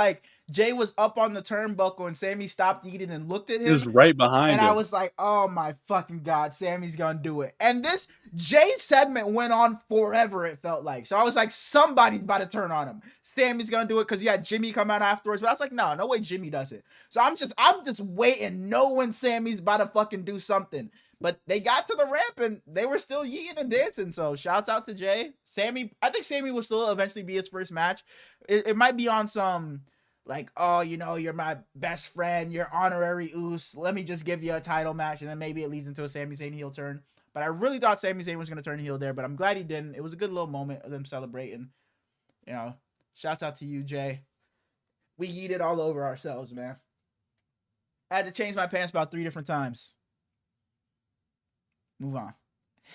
Jay was up on the turnbuckle and Sammy stopped eating and looked at him. He was right behind him. And I was like, oh my fucking God, Sammy's gonna do it. And this Jay segment went on forever, it felt like. So I was like, somebody's about to turn on him. Sammy's gonna do it, because you had Jimmy come out afterwards. But I was like, no way Jimmy does it. So I'm just waiting, knowing Sammy's about to fucking do something. But they got to the ramp and they were still yeeting and dancing. So shouts out to Jay. Sammy, I think Sammy will still eventually be his first match. It might be on some, like, oh, you're my best friend, you're honorary Uso, let me just give you a title match, and then maybe it leads into a Sami Zayn heel turn. But I really thought Sami Zayn was going to turn heel there, but I'm glad he didn't. It was a good little moment of them celebrating. Shouts out to you, Jay. We yeeted all over ourselves, man. I had to change my pants about 3 different times. Move on.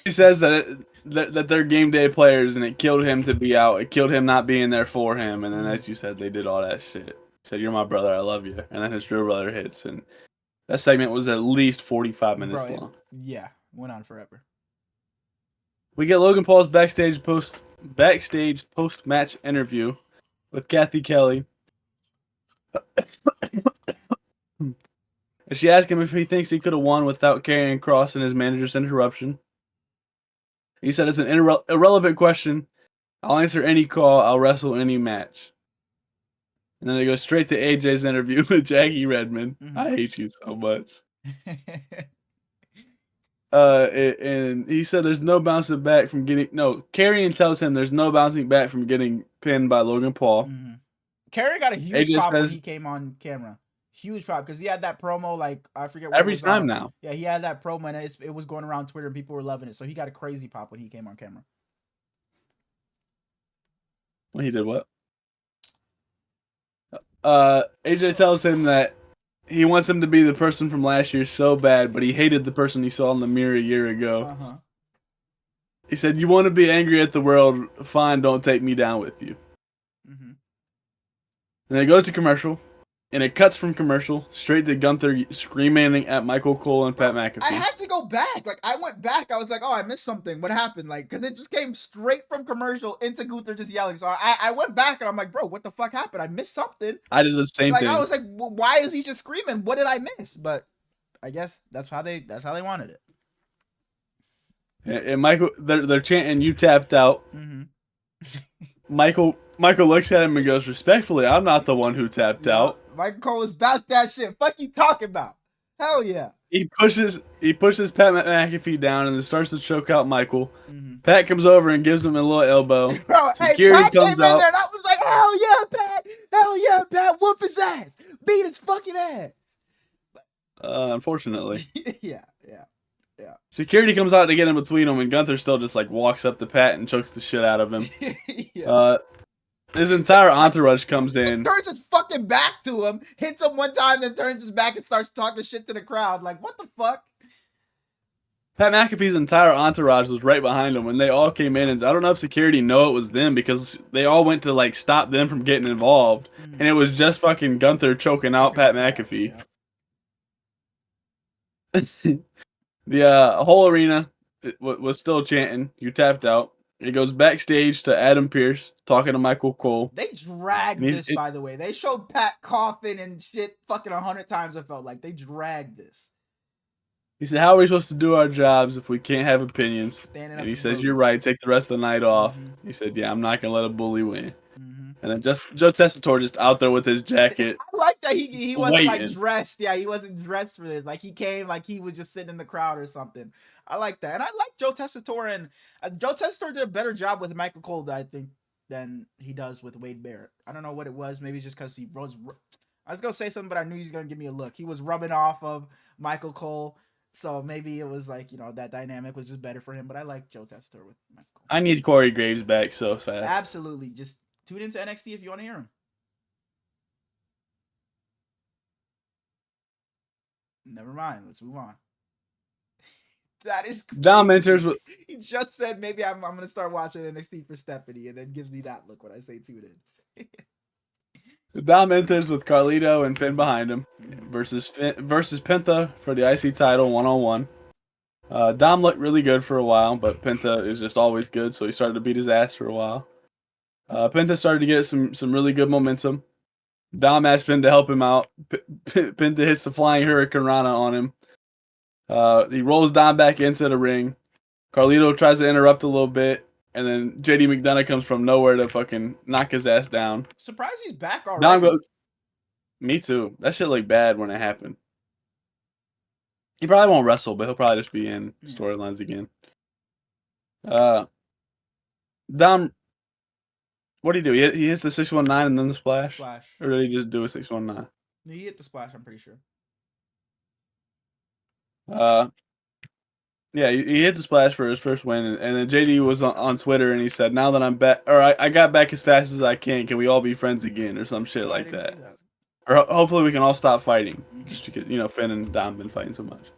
He says that they're game day players, and it killed him to be out. It killed him not being there for him. And then, as you said, they did all that shit. He said, "You're my brother. I love you." And then his real brother hits, and that segment was at least 45 minutes long. Yeah, went on forever. We get Logan Paul's backstage post match interview with Kathy Kelly. And she asked him if he thinks he could have won without Karrion Kross and his manager's interruption. He said, it's an irrelevant question. I'll answer any call. I'll wrestle any match. And then they go straight to AJ's interview with Jackie Redmond. Mm-hmm. I hate you so much. And he said there's no bouncing back from getting... No, Karrion tells him there's no bouncing back from getting pinned by Logan Paul. Mm-hmm. Karrion got a huge pop when he came on camera. Huge pop, because he had that promo, I forget what every time now. Yeah, he had that promo, and it was going around Twitter, and people were loving it. So he got a crazy pop when he came on camera. When he did what? AJ tells him that he wants him to be the person from last year so bad, but he hated the person he saw in the mirror a year ago. He said, "You want to be angry at the world? Fine, don't take me down with you." And it goes to commercial, and it cuts from commercial straight to Gunther screaming at Michael Cole and Pat McAfee. I had to go back. Like, I went back. I was like, oh, I missed something. What happened? Like, because it just came straight from commercial into Gunther just yelling. So I went back and I'm like, bro, what the fuck happened? I missed something. I did the same thing. I was like, well, why is he just screaming? What did I miss? But I guess that's how they wanted it. And Michael, they're chanting, "You tapped out." Michael looks at him and goes, "Respectfully, I'm not the one who tapped out." Michael Cole was about that shit. Fuck you talking about? Hell yeah. He pushes Pat McAfee down and then starts to choke out Michael. Pat comes over and gives him a little elbow. Bro, Security Pat comes came out. in there and I was like, hell yeah, Pat. Hell yeah, Pat. Whoop his ass. Beat his fucking ass. Unfortunately. Yeah. Security comes out to get in between them, and Gunther still just like walks up to Pat and chokes the shit out of him. His entire entourage comes in. Turns his fucking back to him, hits him one time, then turns his back and starts talking shit to the crowd. Like, what the fuck? Pat McAfee's entire entourage was right behind him when they all came in, and I don't know if security know it was them because they all went to like stop them from getting involved, and it was just fucking Gunther choking out Pat McAfee. The whole arena was still chanting, "You tapped out." It goes backstage to Adam Pearce talking to Michael Cole. They dragged this, by the way. They showed Pat coughing and shit fucking 100 times, it felt like. They dragged this. He said, "How are we supposed to do our jobs if we can't have opinions?" And he says, "You're right. Take the rest of the night off." He said, "Yeah, I'm not going to let a bully win." And then Joe Tessitore just out there with his jacket. I like that he wasn't like dressed. Yeah, he wasn't dressed for this. Like, he came like he was just sitting in the crowd or something. I like that. And I like Joe Tessitore. And Joe Tessitore did a better job with Michael Cole, I think, than he does with Wade Barrett. I don't know what it was. Maybe just because he was... I was going to say something, but I knew he was going to give me a look. He was rubbing off of Michael Cole. So maybe it was like, you know, that dynamic was just better for him. But I like Joe Tessitore with Michael Cole. I need Corey Graves back so fast. Absolutely. Just tune into NXT if you want to hear him. Never mind. Let's move on. That is crazy. Dom enters with... He just said maybe I'm going to start watching NXT for Stephanie, and then gives me that look when I say tune in. Dom enters with Carlito and Finn behind him versus Penta for the IC title one-on-one. Dom looked really good for a while, but Penta is just always good, so he started to beat his ass for a while. Penta started to get some really good momentum. Dom asked Finn to help him out. Penta hits the flying Hurricane Rana on him. He rolls Dom back into the ring. Carlito tries to interrupt a little bit, and then JD McDonough comes from nowhere to fucking knock his ass down. Surprised he's back already. Dom goes, me too. That shit looked bad when it happened. He probably won't wrestle, but he'll probably just be in storylines again. Dom, what did he do? He hits the 619 and then the splash? Or did he just do a 619? He hit the splash, I'm pretty sure. Yeah, he hit the splash for his first win, and then JD was on Twitter, and he said, "Now that I'm back, or I got back as fast as I can we all be friends again?" or some shit like that. Or hopefully we can all stop fighting, just because, you know, Finn and Dom have been fighting so much.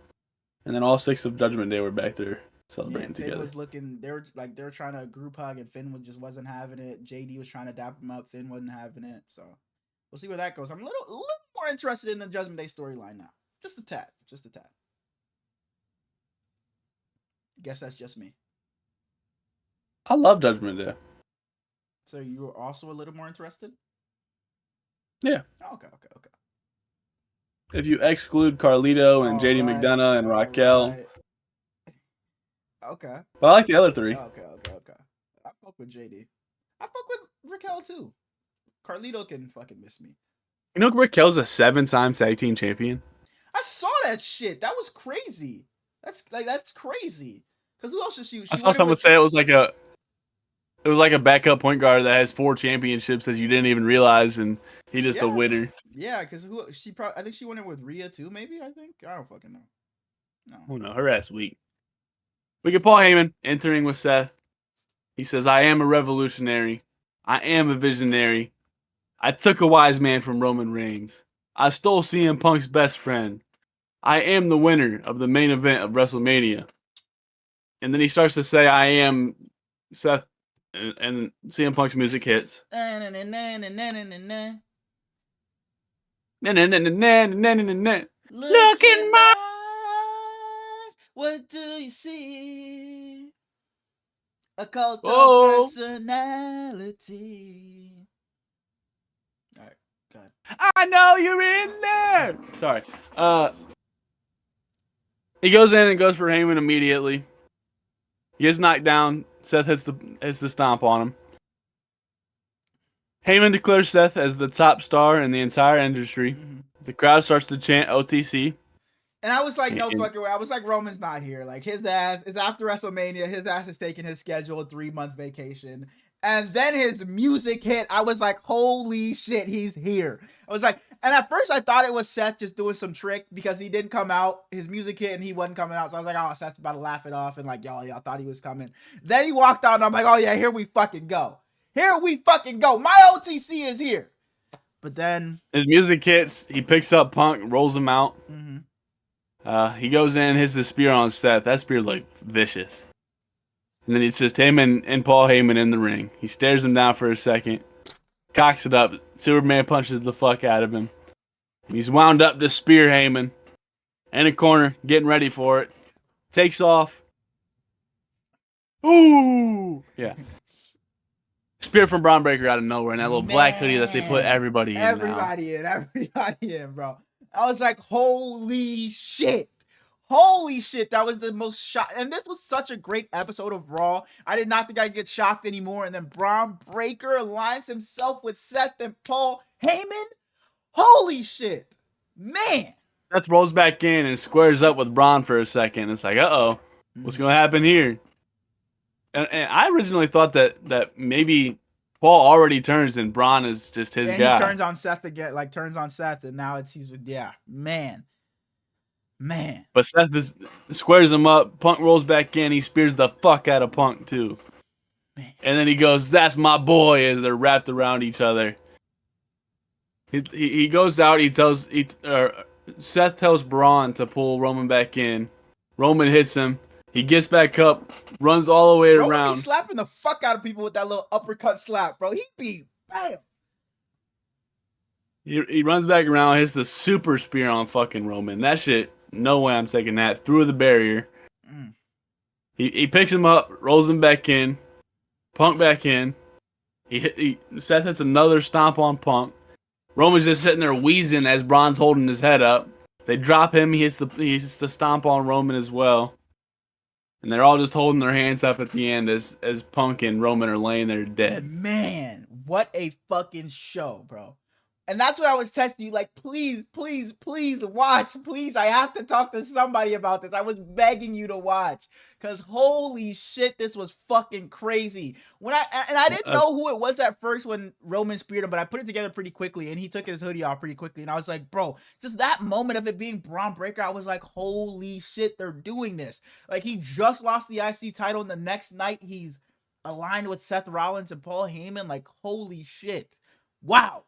And then all 6 of Judgment Day were back there celebrating together. Finn was looking, they were trying to group hug, and Finn just wasn't having it. JD was trying to dap him up, Finn wasn't having it. So we'll see where that goes. I'm a little more interested in the Judgment Day storyline now. Just a tad. Guess that's just me. I love Judgment Day. So you were also a little more interested? Yeah. Okay. If you exclude Carlito and JD McDonough and Raquel. Right. Okay. But I like the other 3. Okay. I fuck with JD. I fuck with Raquel too. Carlito can fucking miss me. You know Raquel's a 7-time tag team champion? I saw that shit. That was crazy. That's crazy. Because who else is she? I saw someone say it was like a backup point guard that has 4 championships that you didn't even realize, and he just a winner. Yeah, because I think she won it with Rhea too. Maybe I don't fucking know. No. Oh no, her ass weak. We get Paul Heyman entering with Seth. He says, "I am a revolutionary. I am a visionary. I took a wise man from Roman Reigns. I stole CM Punk's best friend. I am the winner of the main event of WrestleMania. And then he starts to say, I am Seth, and CM Punk's music hits. Look in my eyes, what do you see? A cult of personality. Alright, go ahead. I know you're in there. Sorry. He goes in and goes for Heyman immediately. He gets knocked down. Seth hits the stomp on him. Heyman declares Seth as the top star in the entire industry. Mm-hmm. The crowd starts to chant OTC. And I was like, no fucking way. I was like, Roman's not here. Like, his ass is after WrestleMania. His ass is taking his scheduled 3-month vacation. And then his music hit. I was like, holy shit, he's here. I was like, and at first I thought it was Seth just doing some trick because he didn't come out. His music hit and he wasn't coming out. So I was like, oh, Seth's about to laugh it off. And like, y'all thought he was coming. Then he walked out and I'm like, oh yeah, here we fucking go. Here we fucking go. My OTC is here. But then his music hits. He picks up Punk, rolls him out. Mm-hmm. He goes in, hits the spear on Seth. That spear looked vicious. And then it's just him and Paul Heyman in the ring. He stares him down for a second, cocks it up. Superman punches the fuck out of him. He's wound up to spear Heyman. In a corner, getting ready for it. Takes off. Ooh! Yeah. Spear from Braun Breaker out of nowhere in that little black hoodie that they put everybody in. Everybody in, bro. I was like, holy shit. Holy shit. That was the most shock. And this was such a great episode of Raw. I did not think I'd get shocked anymore. And then Braun Breaker aligns himself with Seth and Paul Heyman. Holy shit. Man. Seth rolls back in and squares up with Braun for a second. It's like, uh-oh. What's going to happen here? And I originally thought that maybe Paul already turns and Braun is just his guy. He turns on Seth again, and now he's man. But Seth squares him up. Punk rolls back in. He spears the fuck out of Punk too. Man. And then he goes, "That's my boy," as they're wrapped around each other. He goes out. Seth tells Braun to pull Roman back in. Roman hits him. He gets back up, runs all the way around. Roman be slapping the fuck out of people with that little uppercut slap, bro. He be bam. He runs back around, hits the super spear on fucking Roman. That shit, no way I'm taking that. Through the barrier. Mm. He picks him up, rolls him back in. Punk back in. Seth hits another stomp on Punk. Roman's just sitting there wheezing as Braun's holding his head up. They drop him. He hits the stomp on Roman as well. And they're all just holding their hands up at the end as Punk and Roman are laying there dead. Man, what a fucking show, bro. And that's what I was texting you, like, please, please, please watch. Please, I have to talk to somebody about this. I was begging you to watch. Because holy shit, this was fucking crazy. I didn't know who it was at first when Roman speared him, but I put it together pretty quickly, and he took his hoodie off pretty quickly. And I was like, bro, just that moment of it being Braun Breaker, I was like, holy shit, they're doing this. Like, he just lost the IC title, and the next night he's aligned with Seth Rollins and Paul Heyman. Like, holy shit. Wow.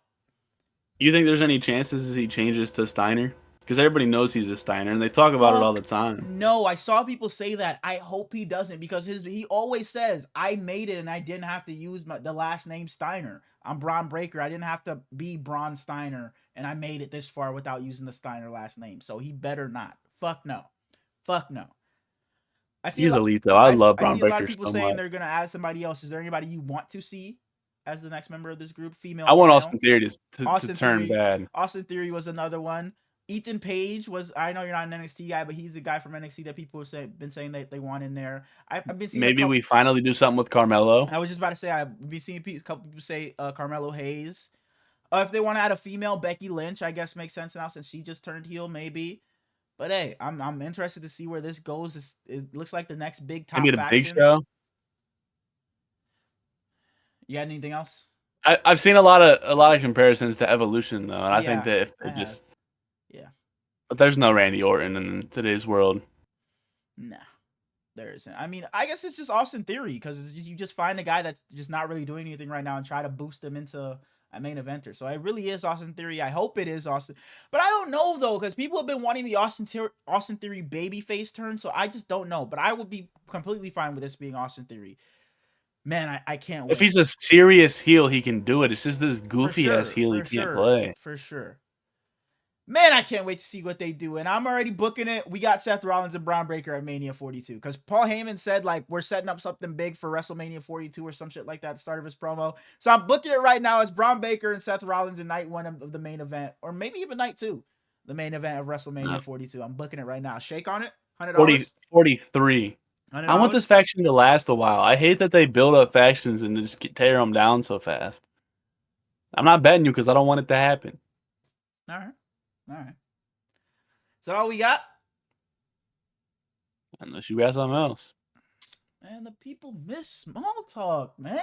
You think there's any chances he changes to Steiner? Because everybody knows he's a Steiner, and they talk about it all the time. No, I saw people say that. I hope he doesn't, because he always says, I made it and I didn't have to use the last name Steiner. I'm Braun Breaker. I didn't have to be Braun Steiner, and I made it this far without using the Steiner last name. So he better not. Fuck no. Fuck no. He's elite, though. I love Braun Breaker so much. I see a lot of people saying they're going to add somebody else. Is there anybody you want to see as the next member of this group, female? I want Austin Theory to turn bad. Austin Theory was another one. Ethan Page was, I know you're not an NXT guy, but he's a guy from NXT that people have been saying that they want in there. I've been seeing maybe we finally do something with Carmelo. I was just about to say, I've been seeing a couple people say Carmelo Hayes. If they want to add a female, Becky Lynch, I guess makes sense now since she just turned heel, maybe. But hey, I'm interested to see where this goes. It looks like the next big top maybe the Big Show. You got anything else? I've seen a lot of comparisons to Evolution though, and I think that if they just but there's no Randy Orton in today's world. Nah. There isn't. I mean, I guess it's just Austin Theory because you just find a guy that's just not really doing anything right now and try to boost him into a main eventer. So it really is Austin Theory. I hope it is Austin, but I don't know though because people have been wanting the Austin Theory babyface turn. So I just don't know. But I would be completely fine with this being Austin Theory. Man, I can't wait. If he's a serious heel, he can do it. It's just this goofy ass heel he For can't sure, play. for sure. Man, I can't wait to see what they do. And I'm already booking it. We got Seth Rollins and Braun Breaker at Mania 42. Because Paul Heyman said, like, we're setting up something big for WrestleMania 42 or some shit like that at the start of his promo. So I'm booking it right now as Braun Breaker and Seth Rollins in night 1 of the main event. Or maybe even night 2. The main event of WrestleMania 42. I'm booking it right now. Shake on it? $100? 43. $100? I want this faction to last a while. I hate that they build up factions and just tear them down so fast. I'm not betting you because I don't want it to happen. All right. All right. Is that all we got? Unless you got something else. Man, the people miss small talk, man.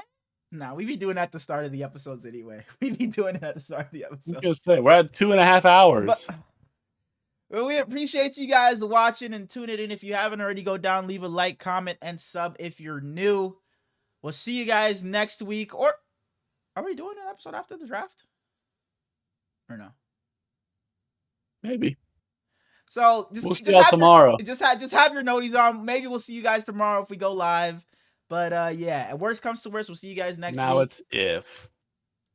Nah, we be doing that at the start of the episodes anyway. We be doing it at the start of the episode. I was gonna say, we're at 2.5 hours. Well, we appreciate you guys watching and tuning in. If you haven't already, go down, leave a like, comment, and sub if you're new. We'll see you guys next week. Or are we doing an episode after the draft? Or no? Maybe. So we'll see y'all tomorrow. Just have your noties on. Maybe we'll see you guys tomorrow if we go live. But yeah, worst comes to worst, we'll see you guys next week. Now it's if.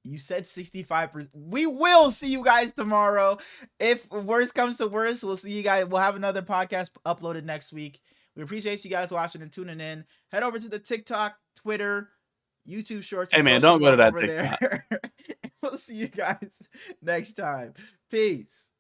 You said 65%. We will see you guys tomorrow. If worst comes to worst, we'll see you guys. We'll have another podcast uploaded next week. We appreciate you guys watching and tuning in. Head over to the TikTok, Twitter, YouTube Shorts. Hey man, don't go to that TikTok. We'll see you guys next time. Peace.